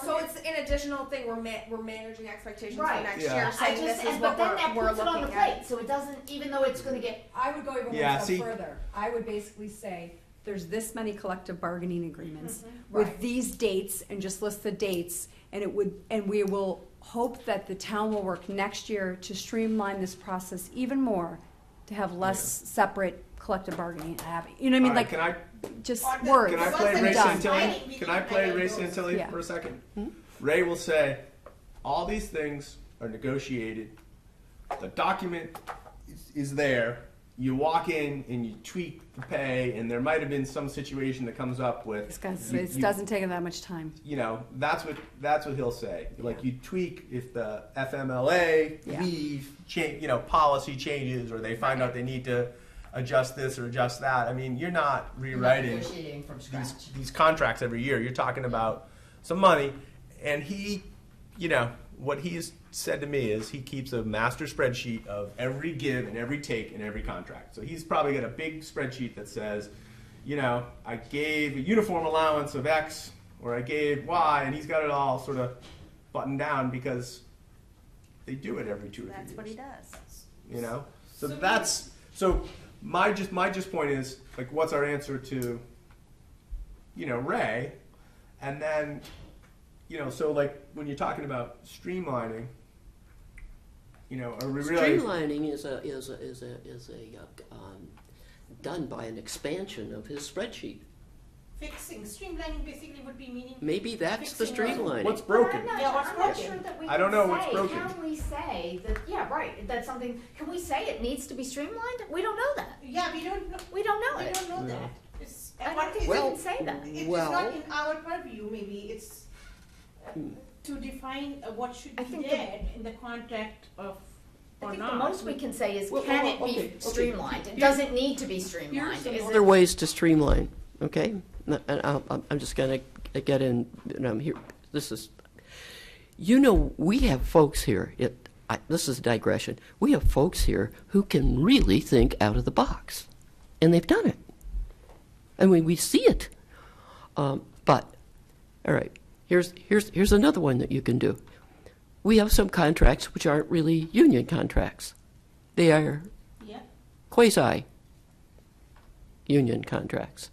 So it's an additional thing, we're managing expectations Right. for next Yeah. year, saying this is But what then that we're puts it on the looking plate, at. so it doesn't, even though it's gonna get, I would go even Yeah, one see- step further. I would basically say, there's this many collective bargaining agreements Right. with these dates, and just list the dates, and we will hope that the town will work next year to streamline this process even more, to have less separate collective bargaining. You know what I mean? All right, like, can I just On the- words. Can I It play wasn't Ray done. Santilli? Can I play Ray Santilli Yeah. for a second? Ray will say, all these things are negotiated. The document is there. You walk in and you tweak the pay, and there might have been some situation that comes up with. This guy's, you- it you- doesn't take that much time. You know, that's what he'll say. Like, you tweak if the FMLA Yeah. leave, policy changes, or they find out they need to adjust this or adjust that. I mean, you're not rewriting negotiating from scratch. these contracts every year. You're talking about some money, and what he's said to me is he keeps a master spreadsheet of every give and every take in every contract. So he's probably got a big spreadsheet that says, I gave a uniform allowance of X, or I gave Y, and he's got it all sort of buttoned down because they do it every 2 or 3 years. That's what he does. So my point is, like, what's our answer to Ray? And then so, like, when you're talking about streamlining, are we really Streamlining is done by an expansion of his spreadsheet. Streamlining basically would be meaning. Maybe that's the Fixing streamlining. what's broken? I'm not sure that we I don't know can what's say, broken. can we say that, yeah, right, that's something, can we say it needs to be streamlined? We don't know that. Yeah, we don't know. We don't know We it. don't know No. that. It's I What think is you it? didn't say that. It's Well- not in our purview, maybe it's to define what should I be think there in the contract of, I or think not. the most we can say is, Well, can well, it okay, be okay. streamlined? It Here- doesn't need to be Here's streamlined. some Is other it? ways to streamline, okay? And I'm just going to get in, and I'm here, this is, we have folks here, this is a digression, we have folks here who can really think out of the box, and they've done it. And we see it. But, all right, here's another one that you can do. We have some contracts which aren't really union contracts. They are Yeah. quasi-union contracts.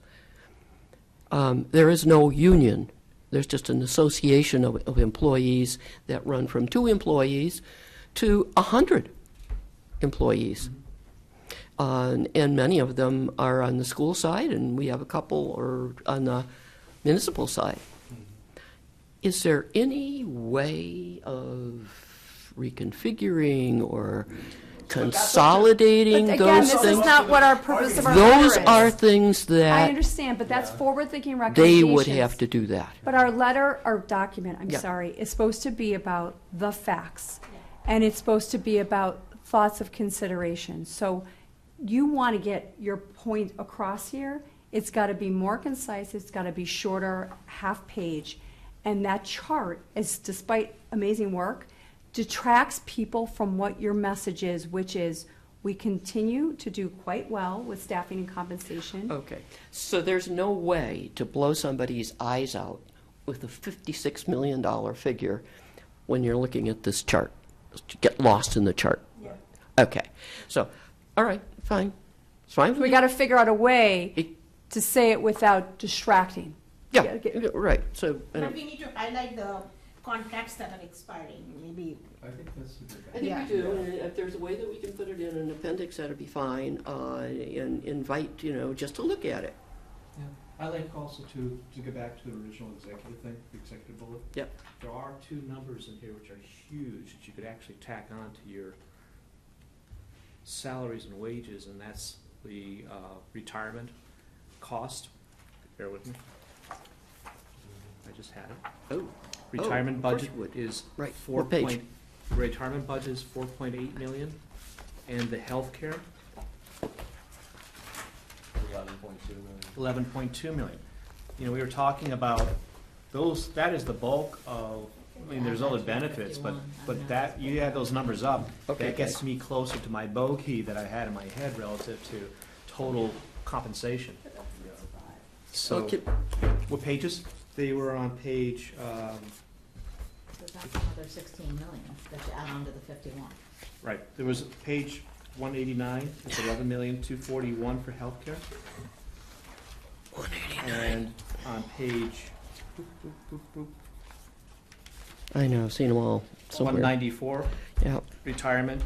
There is no union. There's just an association of employees that run from 2 employees to 100 employees. And many of them are on the school side, and we have a couple are on the municipal side. Is there any way of reconfiguring or consolidating But again, those this things? is not what our purpose of our Those letter is. are things I that understand, but that's forward-thinking they recommendations. would have to do that. But our letter, our document, I'm Yeah. sorry, is supposed to be about the facts. And it's supposed to be about thoughts of consideration. So you want to get your point across here, it's got to be more concise, it's got to be shorter, half page. And that chart is, despite amazing work, detracts people from what your message is, which is we continue to do quite well with staffing and compensation. Okay, so there's no way to blow somebody's eyes out with a $56 million figure when you're looking at this chart. Get lost in the chart. Yeah. Okay, so, all right, fine. It's fine with We me. got to figure out a way It- to say it without distracting. Yeah, right, so, But we need to highlight the contracts that are expiring, maybe. I think that's a good I think we do, and if there's a way that we can put it in an appendix, that'd be fine, and invite, just to look at it. Yeah, I like also to go back to the original executive thing, the executive bullet. Yep. There are 2 numbers in here which are huge that you could actually tack on to your salaries and wages, and that's the retirement cost. Bear with me. I just had it. Oh, Retirement of course budget you would. is Right, 4 what page? point, retirement budget is 4.8 million, and the healthcare, 11.2 million. We were talking about those, that is the bulk of, there's other benefits, but that, you add those numbers up, Okay. that gets me closer to my bogey that I had in my head relative to total compensation. So, Okay. what pages? They were on page, So that's another 16 million that you add on to the 51. right, there was page 189, it's 11,241 for healthcare. 189. And on page I know, I've seen them all somewhere. 194, Yeah, retirement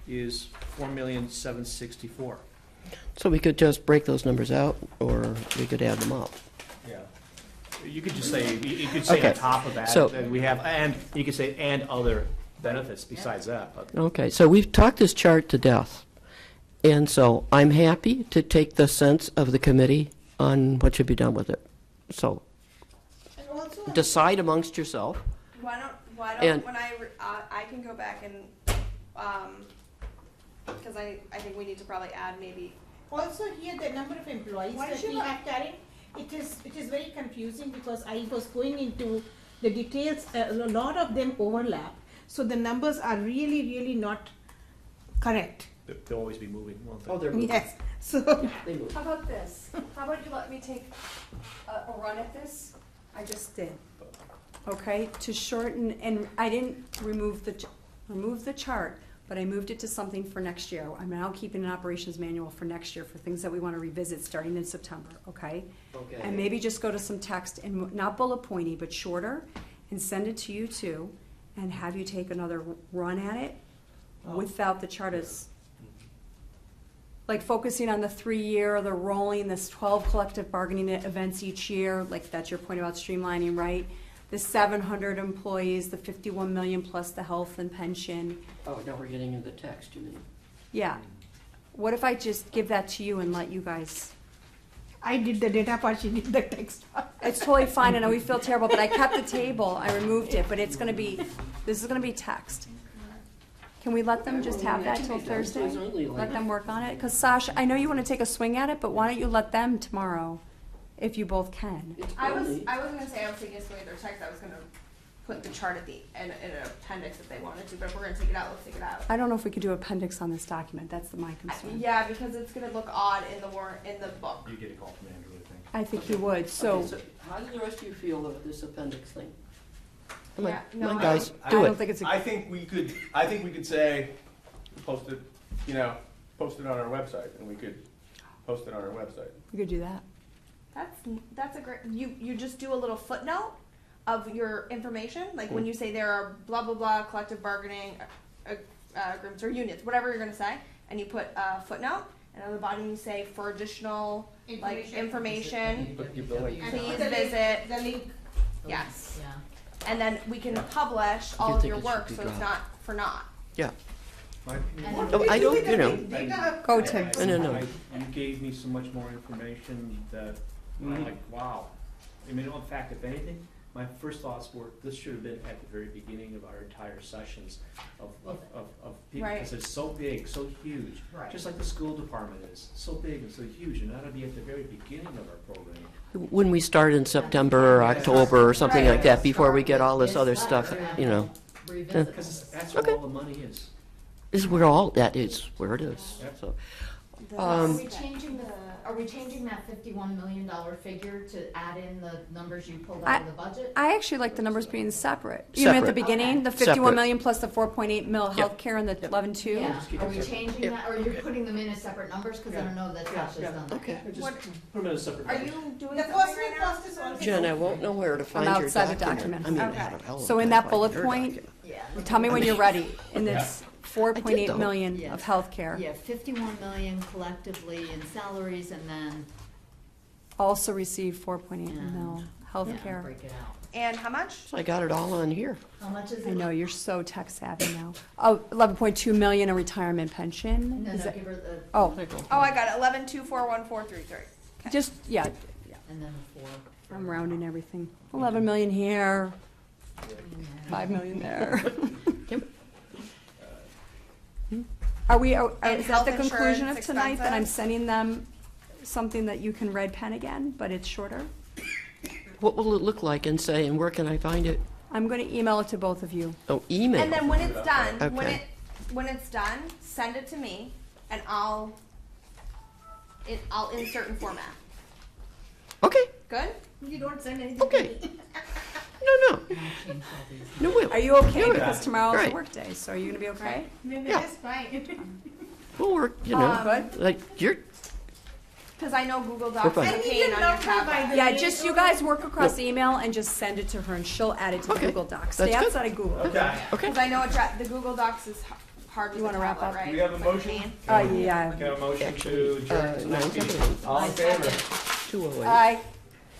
is 4,764,000. so we could just break those numbers out, or we could add them up. Yeah. You could just say, you could say Okay. on top of that, So- that we have, and you could say, and other benefits besides that, but. Okay, so we've talked this chart to death, and so I'm happy to take the sense of the committee on what should be done with it. So And also, decide amongst yourself. Why And- don't, when I can go back and, because I think we need to probably add maybe, also here, the number of employees Why that don't you we look- have, Karen, it is very confusing because I was going into the details, a lot of them overlap. So the numbers are really, really not correct. They'll always be moving, won't they? Oh, they're moving. Yes, so, They move. How about this? How about you let me take a run at this? I just did. Okay, to shorten, and I didn't remove the chart, but I moved it to something for next year. I'm now keeping an operations manual for next year for things that we want to revisit starting in September, okay? Okay. And maybe just go to some text, and not bullet pointy, but shorter, and send it to you too, and have you take another run at it without the chart as, like focusing on the 3-year, the rolling, this 12 collective bargaining events each year, like that's your point about streamlining, right? The 700 employees, the 51 million plus the health and pension. Oh, now we're getting into text, you mean? Yeah. What if I just give that to you and let you guys I did the data part, she did the text part. It's totally fine, I know we feel terrible, but I kept the table, I removed it, but it's gonna be, this is gonna be text. Can we let them just have that till Thursday? Let them work on it? Because Sasha, I know you want to take a swing at it, but why don't you let them tomorrow, if you both can? I wasn't gonna say I was taking a swing at their text, I was gonna put the chart at the, in an appendix if they wanted to, but if we're gonna take it out, let's take it out. I don't know if we could do appendix on this document, that's my concern. Yeah, because it's gonna look odd in the warrant, in the book. You get a call from Andrew, I think he would, so, Okay, how do the rest of you feel about this appendix thing? Come on, Yeah, come no, on, I guys, I do don't it. think it's a, I think we could say, post it, you know, post it on our website, and we could post it on our website. we could do that. That's a great, you just do a little footnote of your information, like when you say there are blah, blah, blah, collective bargaining, agreements or unions, whatever you're gonna say, and you put a footnote, and on the bottom you say for additional, like, information, But give the link. please visit, The link. yes. Yeah. And then we can publish I all do of think your it should work, be so it's dropped. not for naught. Yeah. And No, I don't, you know, Go, Tim. No. You gave me so much more information that I'm like, wow. I mean, in fact, if anything, my first thoughts were, this should have been at the very beginning of our entire sessions of people, Right. because it's so big, so huge. Right. Just like the school department is, so big and so huge, and that ought to be at the very beginning of our program. when we start in September or October or something like that, before we get all this other stuff, you know, Revisit. Because that's where Okay. all the money is. is where all, that is where it is, so. Are Um, we changing that $51 million figure to add in the numbers you pulled out of the budget? I actually like the numbers being separate. You mean at the Separate. beginning, the Separate. 51 million plus the 4.8 mil Yeah. healthcare and the 11.2? Yeah, keep are it we separate. changing Yeah. that, or you're putting them in as separate numbers? Because I don't know that Tasha's Yeah. done that. Okay. Just What- put them in a separate. Are number. you doing The something first right one now? cost is also. Jen, I won't know where to find your outside the document. document. I mean, Okay. I have a hell of a So in time that bullet finding your point, document. Yeah. tell me when you're ready, and it's I 4.8 did, though. million Yeah. of healthcare. Yeah, 51 million collectively in salaries, and then, Also received 4.8 Yeah. mil yeah, healthcare. break it out. And how much? So I got it all on here. How much is I it? know, you're so tech savvy now. Oh, 11.2 million in retirement pension? No, Is no, that- give her the, Oh, Oh, I got it, 11,241,433. just, yeah, and then the 4. I'm rounding everything. 11 million here, 5 million there. Are we, And is that health the conclusion of insurance tonight, that I'm expenses? sending them something that you can red pen again, but it's shorter? What will it look like and say, and where can I find it? I'm gonna email it to both of you. Oh, email. And then when it's done, Okay. when it's done, send it to me, and I'll insert and format. Okay, Good? You don't send anything. okay. to me. No, I'll change all these. no, will. Are you okay? Yeah. Because tomorrow's a Right. work day, so are you gonna be okay? Maybe Yeah. that's fine. We'll work, you know, Good? like, you're, Because I know Google We're Docs fine. is a I need pain a on your number by tablet. the Yeah, way. just you guys work across the email and just send it to her and she'll add it to the Okay. Google Docs. That's Stay good. outside of Google. Okay. okay. Because I know the Google Docs is hard with You the wanna wrap tablet, up? right? We have a It's like motion? pain. Oh, yeah. Okay, a motion Actually, to adjourn tonight's meeting. 9:08, All in favor? 208, Aye.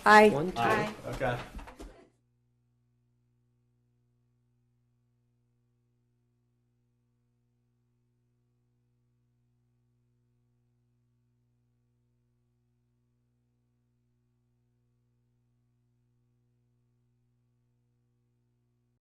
Aye. 1, 2. Aye. Okay.